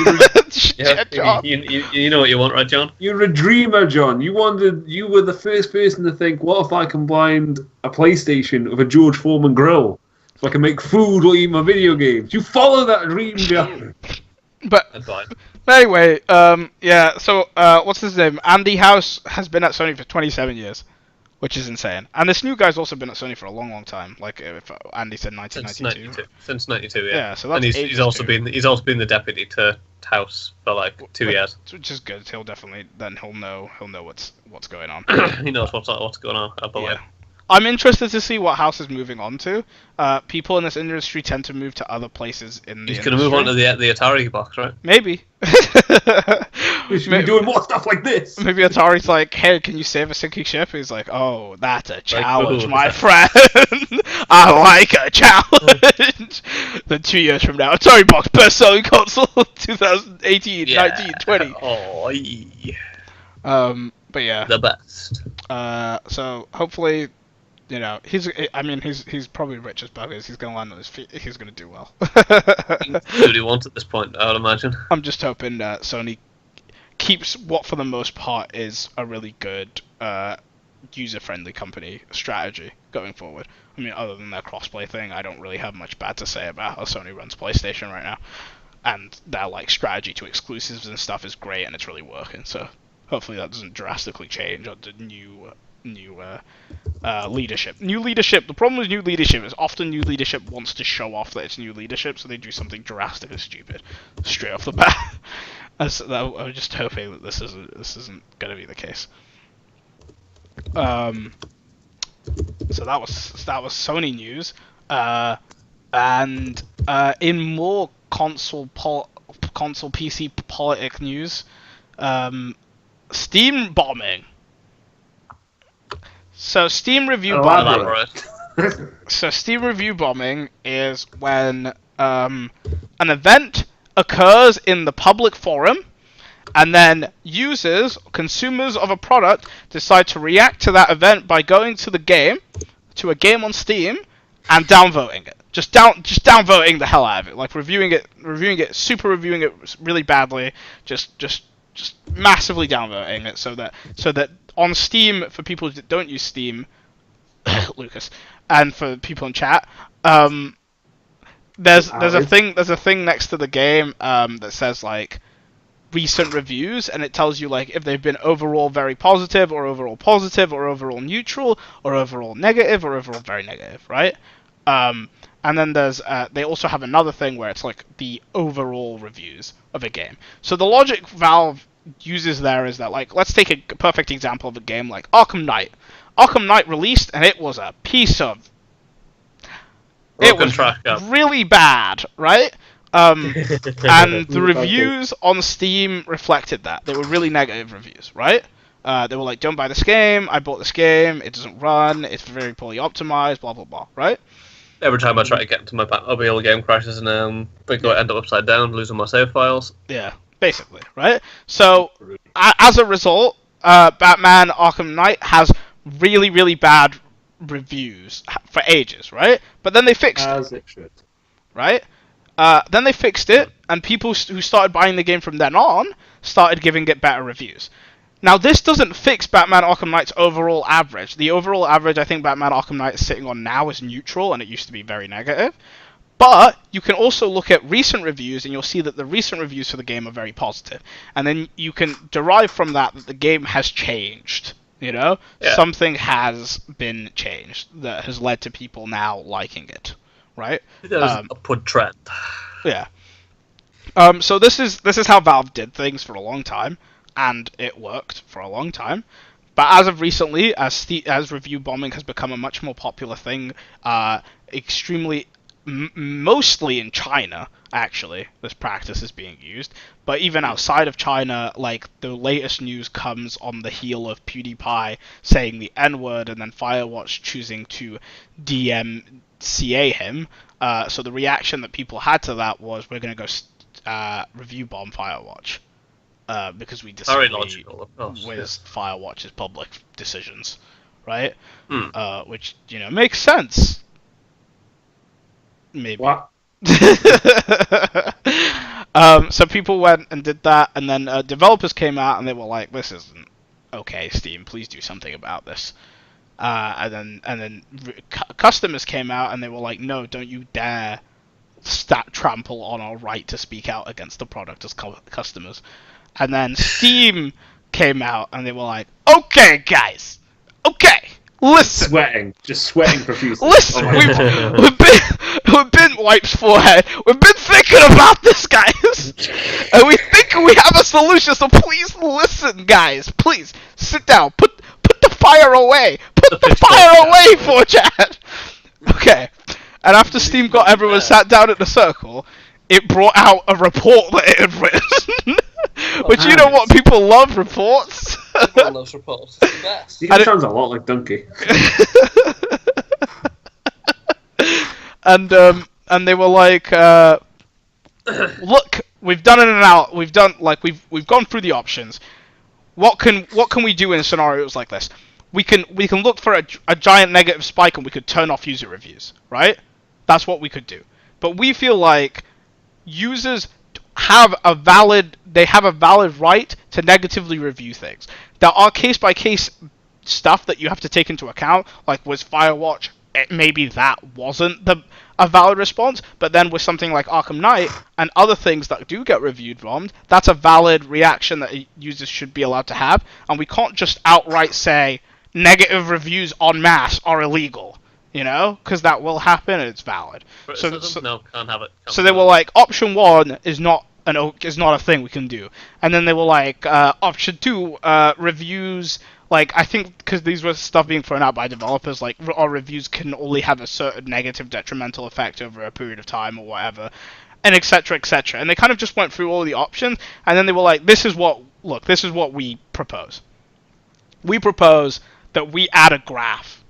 [SPEAKER 4] Yeah, John. You know what you want, right, John?
[SPEAKER 5] You're a dreamer, John. You were the first person to think, what if I combined a PlayStation with a George Foreman grill, so I can make food or eat my video games? You follow that dream, John.
[SPEAKER 3] But anyway, yeah. So what's his name? Andy House has been at Sony for 27 years. Which is insane. And this new guy's also been at Sony for a long, long time. Like if Andy said 1992.
[SPEAKER 4] Since 92, yeah.
[SPEAKER 3] Yeah, so that's
[SPEAKER 4] and he's also been the deputy to House for like 2 years.
[SPEAKER 3] Which is good. He'll know what's going on.
[SPEAKER 4] He knows what's going on, I believe.
[SPEAKER 3] Yeah. I'm interested to see what House is moving on to. People in this industry tend to move to other places in the industry.
[SPEAKER 4] He's going to move on to the Atari box, right?
[SPEAKER 3] Maybe.
[SPEAKER 5] We should be doing more stuff like this.
[SPEAKER 3] Maybe Atari's like, hey, can you save a sinking ship? He's like, oh, that's a challenge,
[SPEAKER 4] like,
[SPEAKER 3] my friend. I like a challenge. Then 2 years from now, Atari box best-selling console 2018,
[SPEAKER 4] yeah.
[SPEAKER 3] 19, 20.
[SPEAKER 4] Oh, yeah.
[SPEAKER 3] But yeah.
[SPEAKER 4] The best.
[SPEAKER 3] So hopefully, you know, he's probably rich as buggers. He's gonna land on his feet. He's gonna do well.
[SPEAKER 4] Who do you want at this point? I would imagine.
[SPEAKER 3] I'm just hoping that Sony keeps what, for the most part, is a really good user-friendly company strategy going forward. I mean, other than their crossplay thing, I don't really have much bad to say about how Sony runs PlayStation right now, and their like strategy to exclusives and stuff is great, and it's really working. So hopefully that doesn't drastically change under new leadership. New leadership. The problem with new leadership is often new leadership wants to show off that it's new leadership, so they do something drastically stupid straight off the bat. I'm just hoping that this isn't going to be the case. So that was Sony news. And in more console PC politic news, Steam bombing. So Steam review bombing. So Steam review bombing is when an event occurs in the public forum, and then users, consumers of a product, decide to react to that event by going to a game on Steam, and downvoting it. Just downvoting the hell out of it, like reviewing it, super reviewing it really badly, just massively downvoting it, so that on Steam, for people that don't use Steam, Lucas, and for people in chat, there's a thing next to the game that says like recent reviews, and it tells you like if they've been overall very positive, or overall positive, or overall neutral, or overall negative, or overall very negative, right? And then there's they also have another thing where it's like the overall reviews of a game. So the logic Valve uses there is that, like, let's take a perfect example of a game like Arkham Knight. Arkham Knight released, and it was a piece of... It was really bad, right? And the reviews on Steam reflected that. They were really negative reviews, right? They were like, don't buy this game, I bought this game, it doesn't run, it's very poorly optimized, blah blah blah, right?
[SPEAKER 4] Every time I try to get into my Batmobile, the game crashes and I end up upside down, losing my save files.
[SPEAKER 3] Yeah, basically, right? So, as a result, Batman Arkham Knight has really, really bad reviews for ages, right? But then they fixed it.
[SPEAKER 5] As it should.
[SPEAKER 3] Right? Then they fixed it, and people who started buying the game from then on started giving it better reviews. Now, this doesn't fix Batman Arkham Knight's overall average. The overall average I think Batman Arkham Knight is sitting on now is neutral, and it used to be very negative. But you can also look at recent reviews, and you'll see that the recent reviews for the game are very positive. And then you can derive from that the game has changed. You know? Yeah. Something has been changed that has led to people now liking it. Right?
[SPEAKER 4] There's an upward trend.
[SPEAKER 3] Yeah. So this is how Valve did things for a long time, and it worked for a long time. But as of recently, as review bombing has become a much more popular thing, mostly in China, actually, this practice is being used. But even outside of China, like, the latest news comes on the heel of PewDiePie saying the N-word, and then Firewatch choosing to DMCA him. So the reaction that people had to that was, we're going to go review bomb Firewatch. Because we disagree with Firewatch's public decisions, right? Which, makes sense. Maybe.
[SPEAKER 5] What?
[SPEAKER 3] So people went and did that, and then developers came out and they were like, "This isn't okay, Steam. Please do something about this." And then customers came out and they were like, "No, don't you dare trample on our right to speak out against the product as customers." And then Steam came out and they were like, "Okay, guys, okay, listen."
[SPEAKER 5] Just sweating profusely.
[SPEAKER 3] Listen, we've been wipes forehead. We've been thinking about this, guys, and we think we have a solution. So please listen, guys. Please sit down. Put the fire away. Put the fire away, 4chan. Okay. And after Steam got everyone sat down in a circle, it brought out a report that it had written. Which, you know what, people love reports.
[SPEAKER 4] Everyone loves reports. It's the best.
[SPEAKER 5] He sounds a lot like Donkey.
[SPEAKER 3] And they were like, look, we've done in and out. We've gone through the options. What can we do in scenarios like this? We can look for a giant negative spike, and we could turn off user reviews, right? That's what we could do. But we feel like users have a valid right to negatively review things. There are case-by-case stuff that you have to take into account, like with Firewatch, maybe that wasn't a valid response, but then with something like Arkham Knight and other things that do get reviewed bombed, that's a valid reaction that users should be allowed to have, and we can't just outright say negative reviews en masse are illegal. Because that will happen and it's valid.
[SPEAKER 4] So they were like, option
[SPEAKER 3] 1 is not is not a thing we can do. And then they were like, option 2, reviews, like, I think because these were stuff being thrown out by developers, like, our reviews can only have a certain negative detrimental effect over a period of time or whatever, and etc, etc. And they kind of just went through all the options, and then they were like, this is what we propose. We propose that we add a graph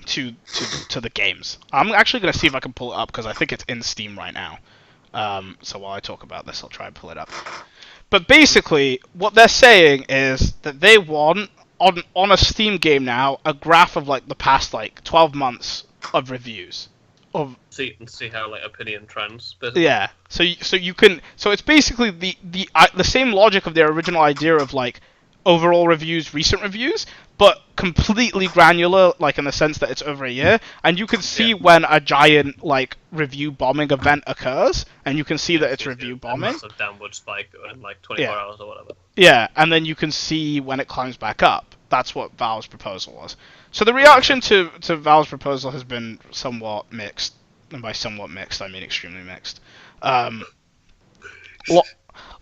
[SPEAKER 3] to the games. I'm actually going to see if I can pull it up, because I think it's in Steam right now. So while I talk about this, I'll try and pull it up. But basically, what they're saying is that they want, on a Steam game now, a graph of like the past like 12 months of reviews.
[SPEAKER 4] See how like opinion trends. Basically.
[SPEAKER 3] Yeah. So you can. So it's basically the same logic of their original idea of like overall reviews, recent reviews, but completely granular, like in the sense that it's over a year, and you can see when a giant like review bombing event occurs, and you can see that it's review bombing. A
[SPEAKER 4] massive downward spike in like 24 hours or whatever.
[SPEAKER 3] Yeah, and then you can see when it climbs back up. That's what Valve's proposal was. So the reaction to Valve's proposal has been somewhat mixed, and by somewhat mixed, I mean extremely mixed.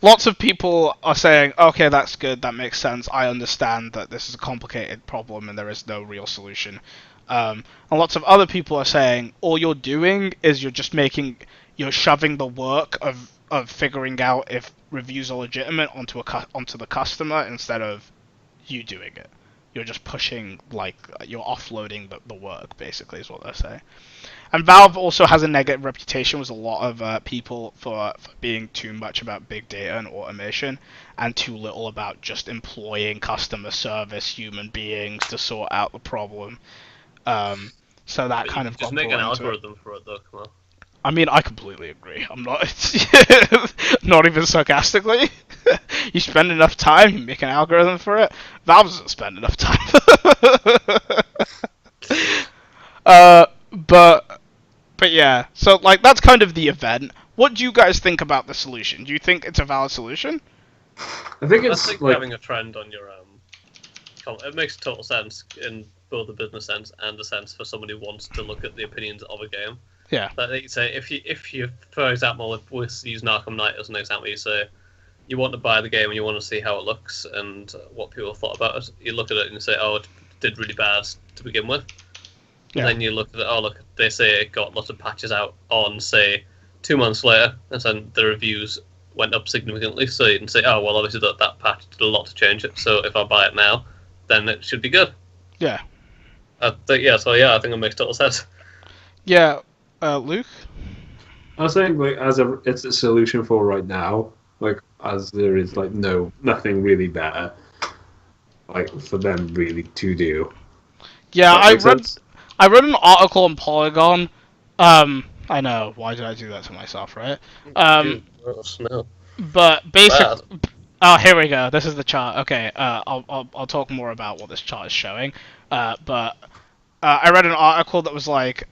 [SPEAKER 3] Lots of people are saying, okay, that's good, that makes sense, I understand that this is a complicated problem and there is no real solution. And lots of other people are saying, all you're doing is you're shoving the work of figuring out if reviews are legitimate onto the customer instead of you doing it. You're just pushing, like, you're offloading the work, basically, is what they're saying. And Valve also has a negative reputation with a lot of people for being too much about big data and automation, and too little about just employing customer service human beings to sort out the problem. So that kind of
[SPEAKER 4] just make an algorithm for it, though. Come on.
[SPEAKER 3] I mean, I completely agree. I'm not, not even sarcastically. You spend enough time, you make an algorithm for it. Valve doesn't spend enough time. But yeah, so like that's kind of the event. What do you guys think about the solution? Do you think it's a valid solution?
[SPEAKER 5] I think it's like
[SPEAKER 4] having a trend on your it makes total sense in both the business sense and the sense for somebody who wants to look at the opinions of a game.
[SPEAKER 3] Yeah.
[SPEAKER 4] Like you say, if you, for example, if we use Arkham Knight as an example, you say you want to buy the game and you want to see how it looks and what people thought about it. You look at it and you say, oh, it did really bad to begin with. Yeah. And then you look at it, oh look, they say it got lots of patches out on, say, 2 months later, and then the reviews went up significantly, so you can say, oh well, obviously that patch did a lot to change it, so if I buy it now, then it should be good.
[SPEAKER 3] Yeah.
[SPEAKER 4] I think it makes total sense.
[SPEAKER 3] Yeah, Luke?
[SPEAKER 5] I was saying, like, it's a solution for right now, like, as there is, like, nothing really better, like, for them really to do.
[SPEAKER 3] Yeah, I read an article on Polygon. I know, why did I do that to myself, right?
[SPEAKER 4] No.
[SPEAKER 3] But basically, oh, here we go. This is the chart. Okay, I'll talk more about what this chart is showing. But I read an article that was like,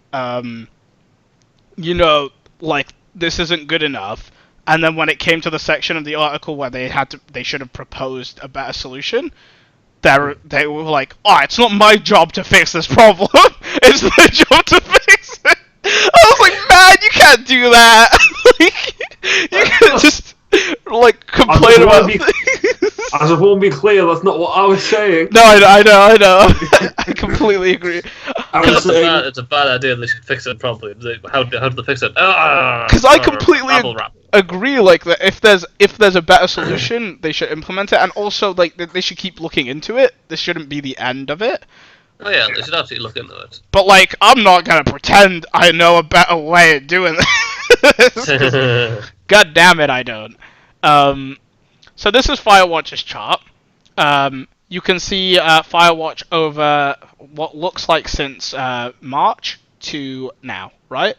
[SPEAKER 3] like this isn't good enough. And then when it came to the section of the article where they should have proposed a better solution, they were like, oh, it's not my job to fix this problem. It's their job to fix it. I was like, man, you can't do that. Like, you can't just like complain about things.
[SPEAKER 5] As it won't be clear, that's not what I was saying.
[SPEAKER 3] No, I know. I completely agree.
[SPEAKER 4] It's a bad idea. They should fix it properly. How do they fix it?
[SPEAKER 3] Because I completely agree. Like that, if there's a better solution, they should implement it, and also like they should keep looking into it. This shouldn't be the end of it.
[SPEAKER 4] Oh yeah, they should absolutely look into it.
[SPEAKER 3] But like, I'm not gonna pretend I know a better way of doing this. God damn it, I don't. So this is Firewatch's chart. You can see Firewatch over what looks like since March to now, right?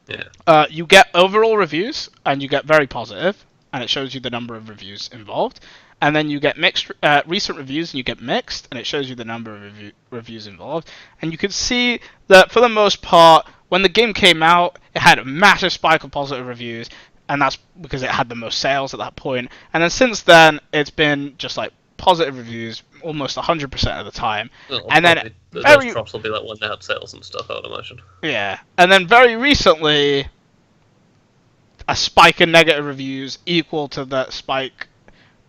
[SPEAKER 4] Yeah.
[SPEAKER 3] You get overall reviews, and you get very positive, and it shows you the number of reviews involved. And then you get mixed recent reviews, and you get mixed, and it shows you the number of reviews involved. And you can see that for the most part, when the game came out, it had a massive spike of positive reviews, and that's because it had the most sales at that point. And then since then, it's been just like positive reviews almost 100% of the time. And then
[SPEAKER 4] those drops will be like when they had sales and stuff, I would imagine.
[SPEAKER 3] Yeah, and then very recently, a spike in negative reviews equal to the spike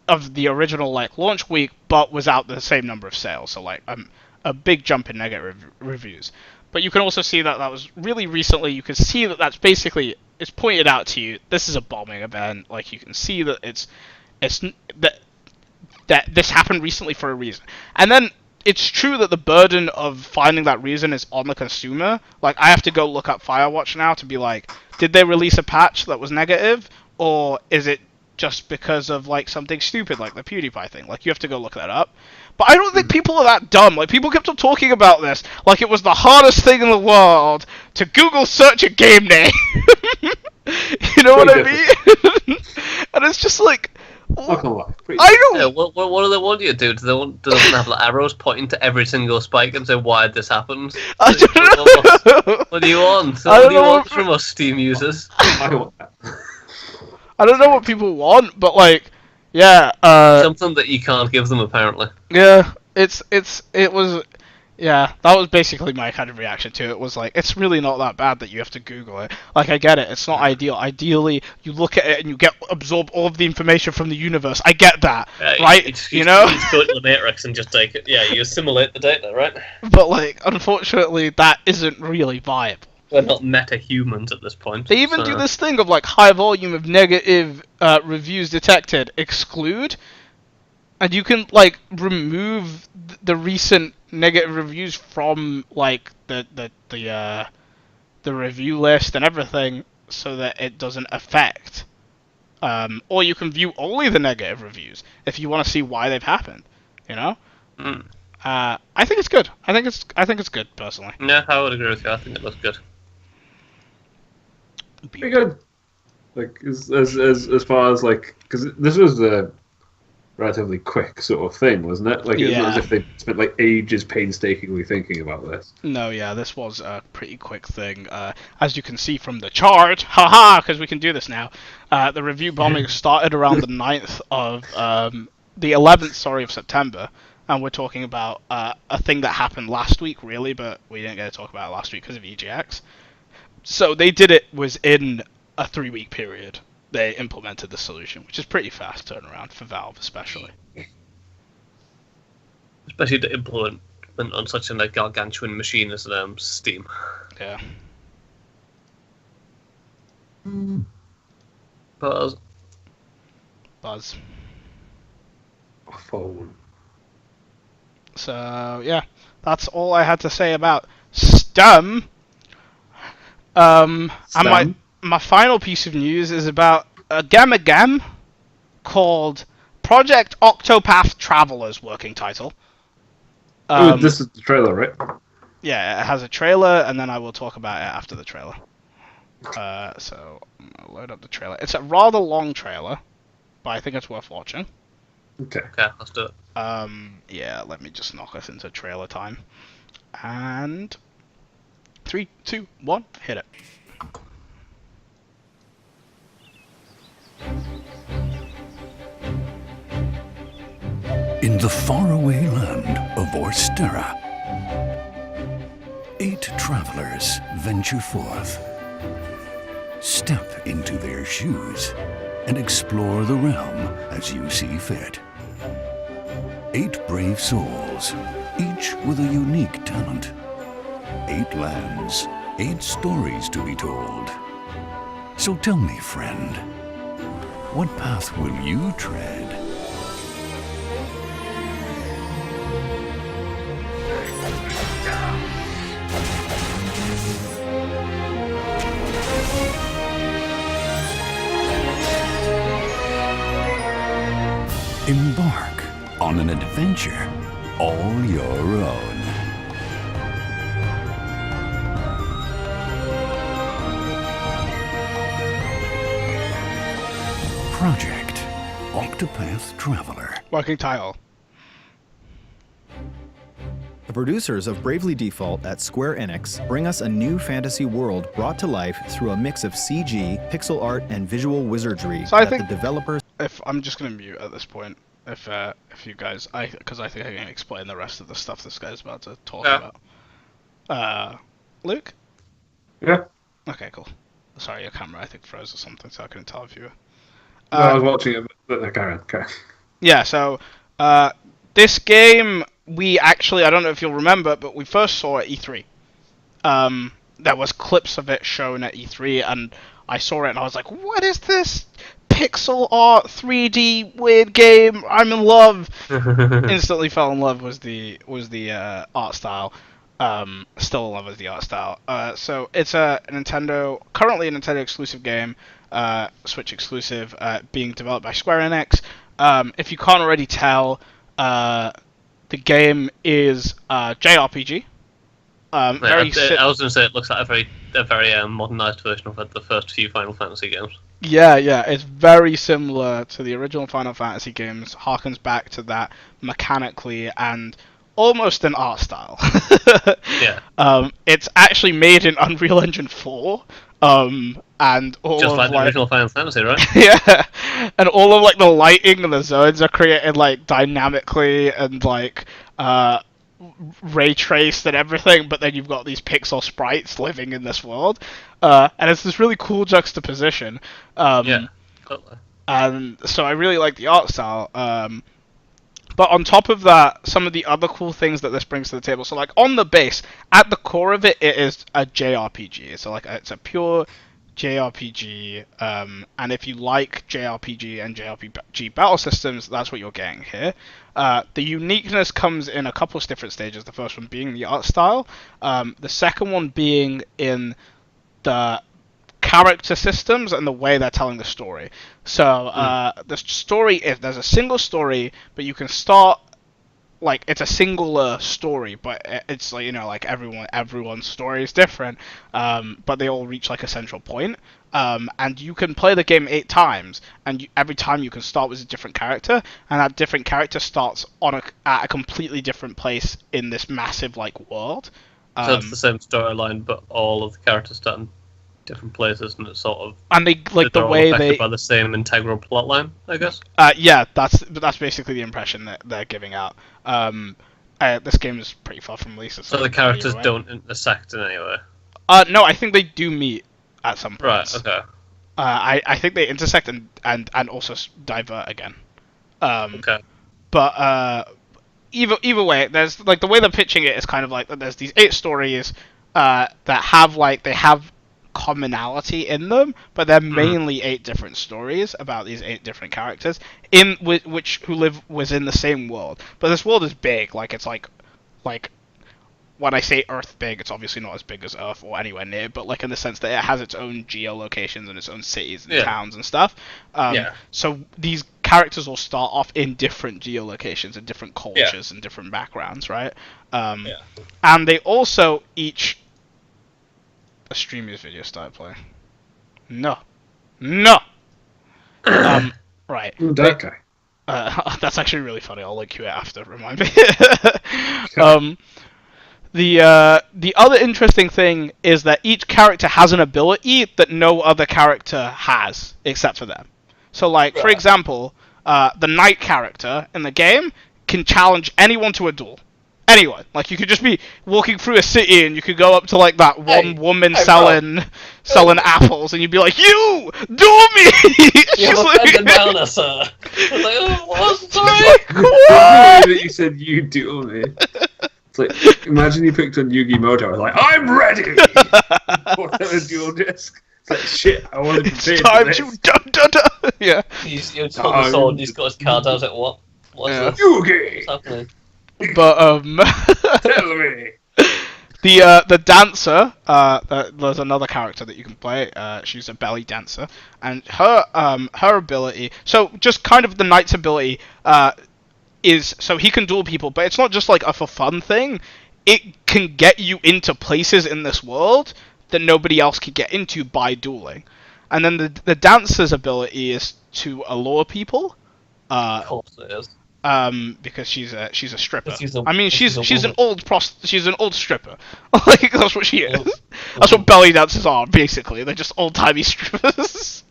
[SPEAKER 3] of the original like launch week, but without the same number of sales. So like a big jump in negative reviews. But you can also see that was really recently. You can see that that's basically, it's pointed out to you. This is a bombing event. Like you can see that it's that this happened recently for a reason. And then it's true that the burden of finding that reason is on the consumer. Like I have to go look up Firewatch now to be like, did they release a patch that was negative, or is it just because of like something stupid like the PewDiePie thing? Like you have to go look that up. But I don't think people are that dumb. Like people kept on talking about this like it was the hardest thing in the world to Google search a game name. You know what I mean? And it's just like,
[SPEAKER 5] Not gonna lie.
[SPEAKER 3] I don't.
[SPEAKER 4] Yeah, what do they want you to do? Do they have like arrows pointing to every single spike and say why this happened?
[SPEAKER 3] I don't know.
[SPEAKER 4] What do you want?
[SPEAKER 3] I
[SPEAKER 4] What
[SPEAKER 3] don't
[SPEAKER 4] do you
[SPEAKER 3] know
[SPEAKER 4] want
[SPEAKER 3] what-
[SPEAKER 4] from us Steam users?
[SPEAKER 5] I want that.
[SPEAKER 3] I don't know what people want, but like, yeah,
[SPEAKER 4] Something that you can't give them apparently.
[SPEAKER 3] yeah, it was, yeah, that was basically my kind of reaction to it. Was like, it's really not that bad that you have to Google it. Like, I get it, it's not ideal. Ideally, you look at it and you absorb all of the information from the universe. I get that, right? You know?
[SPEAKER 4] You go to the Matrix and just take it. Yeah, you assimilate the data, right?
[SPEAKER 3] But like, unfortunately, that isn't really viable.
[SPEAKER 4] We're not meta-humans at this point.
[SPEAKER 3] They even
[SPEAKER 4] so-
[SPEAKER 3] do this thing of like high volume of negative reviews detected, exclude, and you can like remove the recent negative reviews from like the review list and everything, so that it doesn't affect. Or you can view only the negative reviews if you want to see why they've happened. You know. I think it's good. I think it's good personally.
[SPEAKER 4] Yeah, I would agree with you. I think it looks good.
[SPEAKER 5] Pretty good. Like as far as like, because this was a relatively quick sort of thing, wasn't it? Like it's not as if they spent like ages painstakingly thinking about this.
[SPEAKER 3] No, yeah, this was a pretty quick thing. As you can see from the chart, haha, because we can do this now. The review bombing started around the 9th of the 11th, sorry, of September, and we're talking about a thing that happened last week, really, but we didn't get to talk about it last week because of EGX. So they did it within a 3-week period. They implemented the solution, which is pretty fast turnaround for Valve, especially.
[SPEAKER 4] Especially to implement on such a like, gargantuan machine as Steam.
[SPEAKER 3] Yeah.
[SPEAKER 4] Buzz.
[SPEAKER 5] Phone.
[SPEAKER 3] So yeah, that's all I had to say about STEM. And my final piece of news is about a game called Project Octopath Traveller's working title.
[SPEAKER 5] This is the trailer, right?
[SPEAKER 3] Yeah, it has a trailer, and then I will talk about it after the trailer. So I'm gonna load up the trailer. It's a rather long trailer, but I think it's worth watching.
[SPEAKER 5] Okay.
[SPEAKER 4] Okay, let's do it.
[SPEAKER 3] Yeah, let me just knock us into trailer time. And 3, 2, 1, hit it.
[SPEAKER 10] In the faraway land of Orstera, 8 travelers venture forth. Step into their shoes and explore the realm as you see fit. 8 brave souls, each with a unique talent. 8 lands, 8 stories to be told. So tell me, friend, what path will you tread? Embark on an adventure all your own. Project Octopath Traveller.
[SPEAKER 3] Working title.
[SPEAKER 11] The producers of Bravely Default at Square Enix bring us a new fantasy world brought to life through a mix of CG, pixel art, and visual wizardry
[SPEAKER 3] So I
[SPEAKER 11] that
[SPEAKER 3] think-
[SPEAKER 11] the developers...
[SPEAKER 3] If I'm just gonna mute at this point, if you guys, because I think I can explain the rest of the stuff this guy's about to talk about. Luke?
[SPEAKER 5] Yeah.
[SPEAKER 3] Okay, cool. Sorry, your camera I think froze or something, so I couldn't tell if you were.
[SPEAKER 5] No, I was watching it, but no, carry on.
[SPEAKER 3] Yeah, so this game we actually, I don't know if you'll remember, but we first saw at E3. There was clips of it shown at E3, and I saw it and I was like, what is this pixel art 3D weird game? I'm in love. Instantly fell in love was the art style. Still in love with the art style. So it's currently a Nintendo exclusive game, Switch exclusive, being developed by Square Enix. If you can't already tell, the game is JRPG.
[SPEAKER 4] I was going to say it looks like a very modernized version of the first few Final Fantasy games.
[SPEAKER 3] Yeah, it's very similar to the original Final Fantasy games. Harkens back to that mechanically and almost an art style.
[SPEAKER 4] Yeah.
[SPEAKER 3] It's actually made in Unreal Engine 4. And all
[SPEAKER 4] just
[SPEAKER 3] of,
[SPEAKER 4] like the original Final Fantasy, right?
[SPEAKER 3] Yeah, and all of like the lighting and the zones are created like dynamically and like ray traced and everything, but then you've got these pixel sprites living in this world, and it's this really cool juxtaposition.
[SPEAKER 4] Yeah, totally.
[SPEAKER 3] And so I really like the art style. But on top of that, some of the other cool things that this brings to the table. So like on the base, at the core of it, it is a JRPG. So like it's a pure JRPG, and if you like JRPG and JRPG battle systems, that's what you're getting here. The uniqueness comes in a couple of different stages. The first one being the art style, the second one being in the character systems and the way they're telling the story. So the story is there's a single story, but you can start like it's a singular story, but it's like, you know, like everyone's story is different, but they all reach like a central point, and you can play the game 8 times, and every time you can start with a different character, and that different character starts at a completely different place in this massive like world.
[SPEAKER 4] So it's the same storyline, but all of the characters start in different places, and it's sort of
[SPEAKER 3] and they like the way they
[SPEAKER 4] by the same integral plot line, I guess.
[SPEAKER 3] Yeah, that's basically the impression that they're giving out. This game is pretty far from release.
[SPEAKER 4] So the characters don't intersect in any way?
[SPEAKER 3] No, I think they do meet at some point.
[SPEAKER 4] Right, okay.
[SPEAKER 3] I think they intersect and also divert again.
[SPEAKER 4] Okay.
[SPEAKER 3] But either way, there's like the way they're pitching it is kind of like there's these 8 stories that have commonality in them, but they're mainly 8 different stories about these 8 different characters who live within the same world. But this world is big, like it's like when I say Earth big, it's obviously not as big as Earth or anywhere near, but like in the sense that it has its own geolocations and its own cities and towns and stuff. So these characters will start off in different geolocations and different cultures and different backgrounds, right? And they also each... A streamer's video started playing. No. Right.
[SPEAKER 5] Okay.
[SPEAKER 3] That's actually really funny. I'll link you it after. Remind me. The other interesting thing is that each character has an ability that no other character has except for them. So, like for example, the knight character in the game can challenge anyone to a duel. Anyone. Like, you could just be walking through a city and you could go up to, like, that one woman selling apples and you'd be like, you! Duel me!
[SPEAKER 4] You're offended down, sir. It's like, oh, what? Sorry!
[SPEAKER 5] The way that you said you duel me. It's like, imagine you picked on Yu-Gi-Oh! I was like, I'm ready! Walked out a duel disc. It's like, shit, I wanted to play
[SPEAKER 3] it's time to dun-dun-dun! Yeah.
[SPEAKER 4] He's holding the sword and he's got his card out at what? What's this?
[SPEAKER 5] Yugi!
[SPEAKER 4] What's happening?
[SPEAKER 3] But
[SPEAKER 5] tell me.
[SPEAKER 3] The dancer, there's another character that you can play. She's a belly dancer, and her ability. So just kind of the knight's ability is so he can duel people, but it's not just like a for fun thing. It can get you into places in this world that nobody else could get into by dueling. And then the dancer's ability is to allure people.
[SPEAKER 4] Of course it is.
[SPEAKER 3] Because she's a stripper.
[SPEAKER 4] She's an
[SPEAKER 3] old stripper. Like that's what she is. That's what belly dancers are, basically. They're just old timey strippers.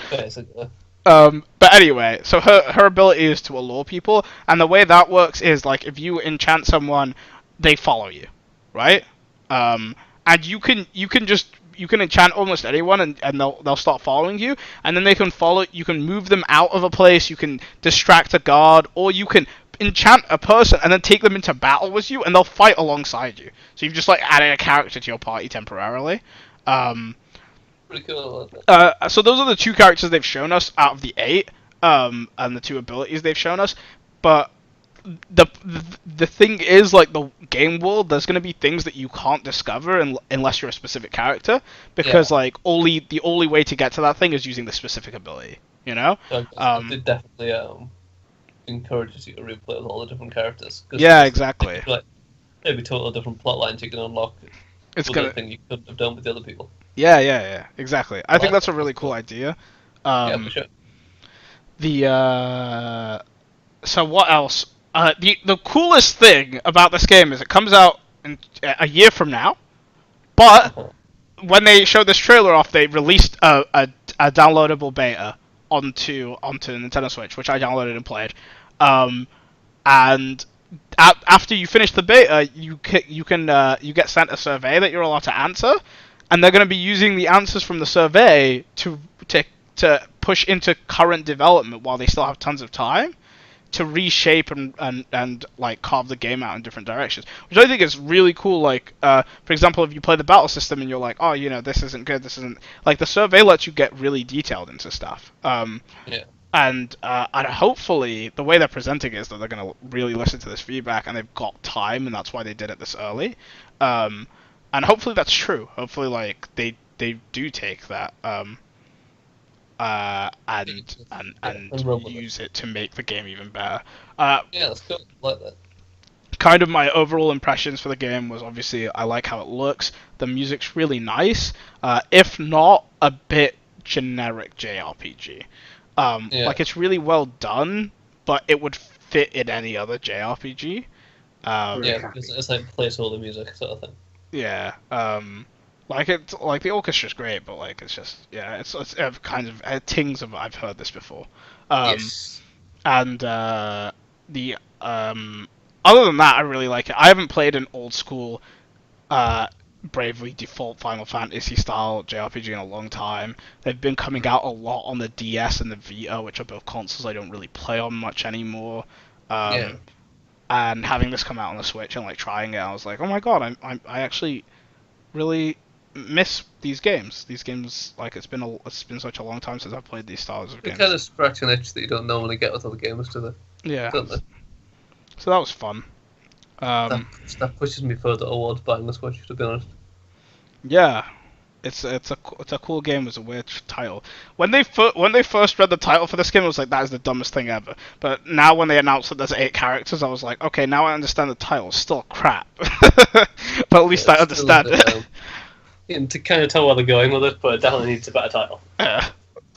[SPEAKER 4] Basically.
[SPEAKER 3] But anyway, so her ability is to allure people, and the way that works is like if you enchant someone, they follow you, right? And you can just you can enchant almost anyone, and they'll start following you, and then they can follow. You can move them out of a place. You can distract a guard, or you can enchant a person and then take them into battle with you, and they'll fight alongside you. So you've just like added a character to your party temporarily.
[SPEAKER 4] Pretty cool.
[SPEAKER 3] So those are the 2 characters they've shown us out of the 8, and the 2 abilities they've shown us. But the thing is, like, the game world, there's gonna be things that you can't discover unless you're a specific character, because like the only way to get to that thing is using the specific ability. You know?
[SPEAKER 4] It definitely encourages you to replay with all the different characters.
[SPEAKER 3] Yeah, exactly.
[SPEAKER 4] Like, maybe totally different plot lines you can unlock. It's the thing you couldn't have done with the other people.
[SPEAKER 3] Yeah, exactly. I think that's a really cool idea.
[SPEAKER 4] Yeah, for sure.
[SPEAKER 3] So what else? The coolest thing about this game is it comes out in a year from now, but when they showed this trailer off, they released a downloadable beta onto Nintendo Switch, which I downloaded and played. And after you finish the beta, you get sent a survey that you're allowed to answer, and they're going to be using the answers from the survey to push into current development while they still have tons of time to reshape and like carve the game out in different directions, which I think is really cool. Like, for example, if you play the battle system and you're like, oh, this isn't good, this isn't, like, the survey lets you get really detailed into stuff. And hopefully the way they're presenting it is that they're going to really listen to this feedback, and they've got time, and that's why they did it this early. And hopefully that's true. Hopefully, like, they do take that and use it to make the game even better.
[SPEAKER 4] Yeah, that's cool. I like that.
[SPEAKER 3] Kind of my overall impressions for the game was, obviously, I like how it looks. The music's really nice, if not a bit generic JRPG. Like, it's really well done, but it would fit in any other JRPG.
[SPEAKER 4] It's like placeholder music sort of thing.
[SPEAKER 3] Yeah. Like, the orchestra's great, but like it's just, it's kind of tings of, I've heard this before.
[SPEAKER 4] Yes.
[SPEAKER 3] And other than that, I really like it. I haven't played an old school Bravely Default Final Fantasy style JRPG in a long time. They've been coming out a lot on the DS and the Vita, which are both consoles I don't really play on much anymore. And having this come out on the Switch and like trying it, I was like, oh my god, I actually really miss these games. These games, like, it's been such a long time since I've played these styles of games.
[SPEAKER 4] They kind of scratch an itch that you don't normally get with other games, do they?
[SPEAKER 3] Yeah.
[SPEAKER 4] Don't they?
[SPEAKER 3] So that was fun.
[SPEAKER 4] That pushes me further towards buying the Switch, to be honest.
[SPEAKER 3] Yeah, it's a cool game. It was a weird title. When they first read the title for this game, I was like, that is the dumbest thing ever. But now when they announced that there's 8 characters, I was like, okay, now I understand the title. It's still crap, but at least I understand it.
[SPEAKER 4] And to kind of tell where they're going with it, but it definitely needs a better title.
[SPEAKER 3] Yeah,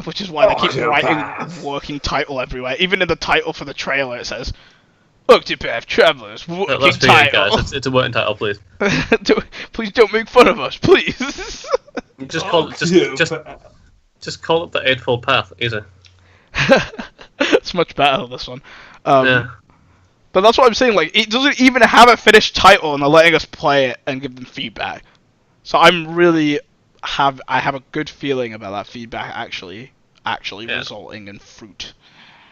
[SPEAKER 3] which is why they keep writing working title everywhere. Even in the title for the trailer, it says Octopath Traveller's working title.
[SPEAKER 4] Guys, it's a working title, please.
[SPEAKER 3] Please don't make fun of us, please.
[SPEAKER 4] Just call it the Eightfold Path, easy.
[SPEAKER 3] It's much better, this one. But that's what I'm saying. Like, it doesn't even have a finished title, and they're letting us play it and give them feedback. So I'm really I have a good feeling about that feedback actually resulting in fruit.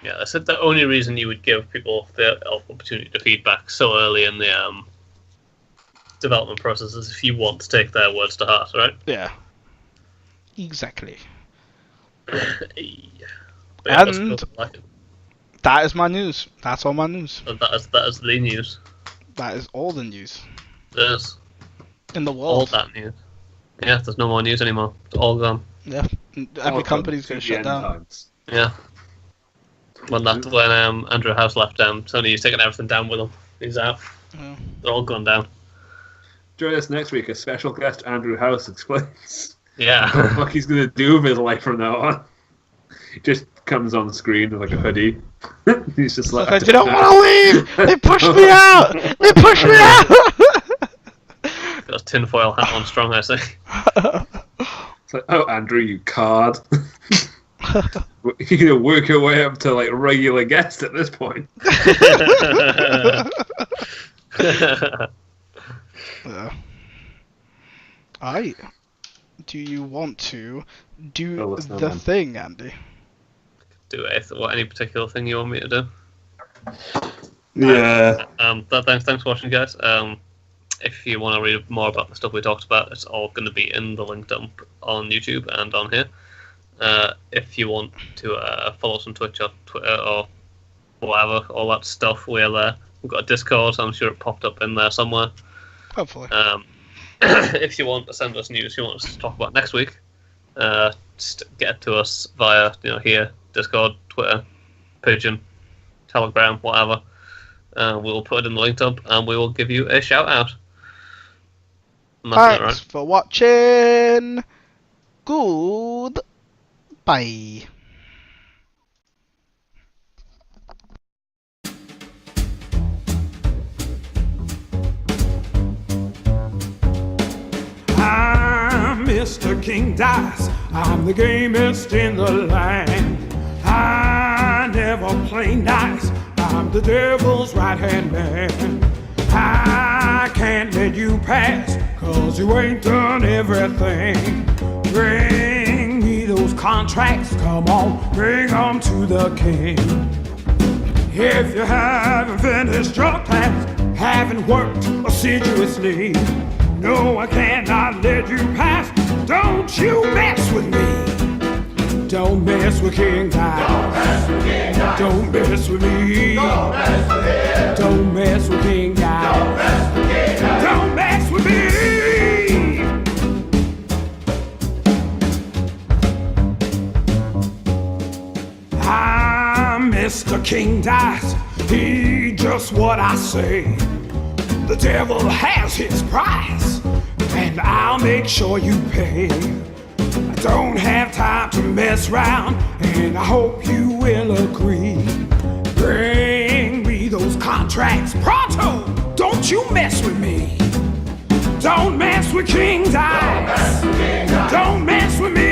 [SPEAKER 4] Yeah, I said the only reason you would give people the opportunity to feedback so early in the development process is if you want to take their words to heart, right?
[SPEAKER 3] Yeah. Exactly.
[SPEAKER 4] And
[SPEAKER 3] that is my news. That's all my news.
[SPEAKER 4] That is the news.
[SPEAKER 3] That is all the news.
[SPEAKER 4] There's
[SPEAKER 3] in the world.
[SPEAKER 4] All that news. Yeah, there's no more news anymore. It's all gone.
[SPEAKER 3] Yeah, every company's going to shut down.
[SPEAKER 4] Yeah. When Andrew House left, Sony is taking everything down with him. He's out. Yeah. They're all gone down.
[SPEAKER 5] Join us next week. A special guest, Andrew House, explains.
[SPEAKER 4] Yeah.
[SPEAKER 5] What the fuck he's going to do with his life from now on. He just comes on the screen with like a hoodie. He's just like,
[SPEAKER 3] I don't want to leave. They pushed me out. They pushed me out.
[SPEAKER 4] Got a tinfoil hat on strong, I say.
[SPEAKER 5] It's like, oh, Andrew, you card. You're gonna work your way up to like regular guest at this point.
[SPEAKER 3] Yeah. Alright. do you want to do
[SPEAKER 5] Go with
[SPEAKER 3] the
[SPEAKER 5] someone.
[SPEAKER 3] thing, Andy?
[SPEAKER 4] Do any particular thing you want me to do?
[SPEAKER 5] Yeah.
[SPEAKER 4] Thanks for watching, guys. If you want to read more about the stuff we talked about, it's all going to be in the link dump on YouTube and on here. If you want to follow us on Twitch or Twitter or whatever, all that stuff, we're there. We've got a Discord, I'm sure it popped up in there somewhere.
[SPEAKER 3] Hopefully.
[SPEAKER 4] If you want to send us news you want us to talk about next week, just get it to us via here, Discord, Twitter, Pigeon, Telegram, whatever. We'll put it in the link dump and we will give you a shout out.
[SPEAKER 3] Thanks for watching. Goodbye.
[SPEAKER 1] I'm Mr. King Dice. I'm the gamest in the land. I never play nice. I'm the devil's right-hand man. I can't let you pass, 'cause you ain't done everything. Bring me those contracts, come on, bring 'em to the king. If you haven't finished your task, haven't worked assiduously, no, I cannot let you pass. Don't you mess with me. Don't mess with King Dice. Don't mess with me. Don't mess with King Dice. Don't mess with me. I'm Mr. King Dice. He just what I say. The devil has his price, and I'll make sure you pay. I don't have time to mess around, and I hope you will agree. Bring me those contracts pronto. Don't you mess with me. Don't mess with King Dice. Don't mess with me.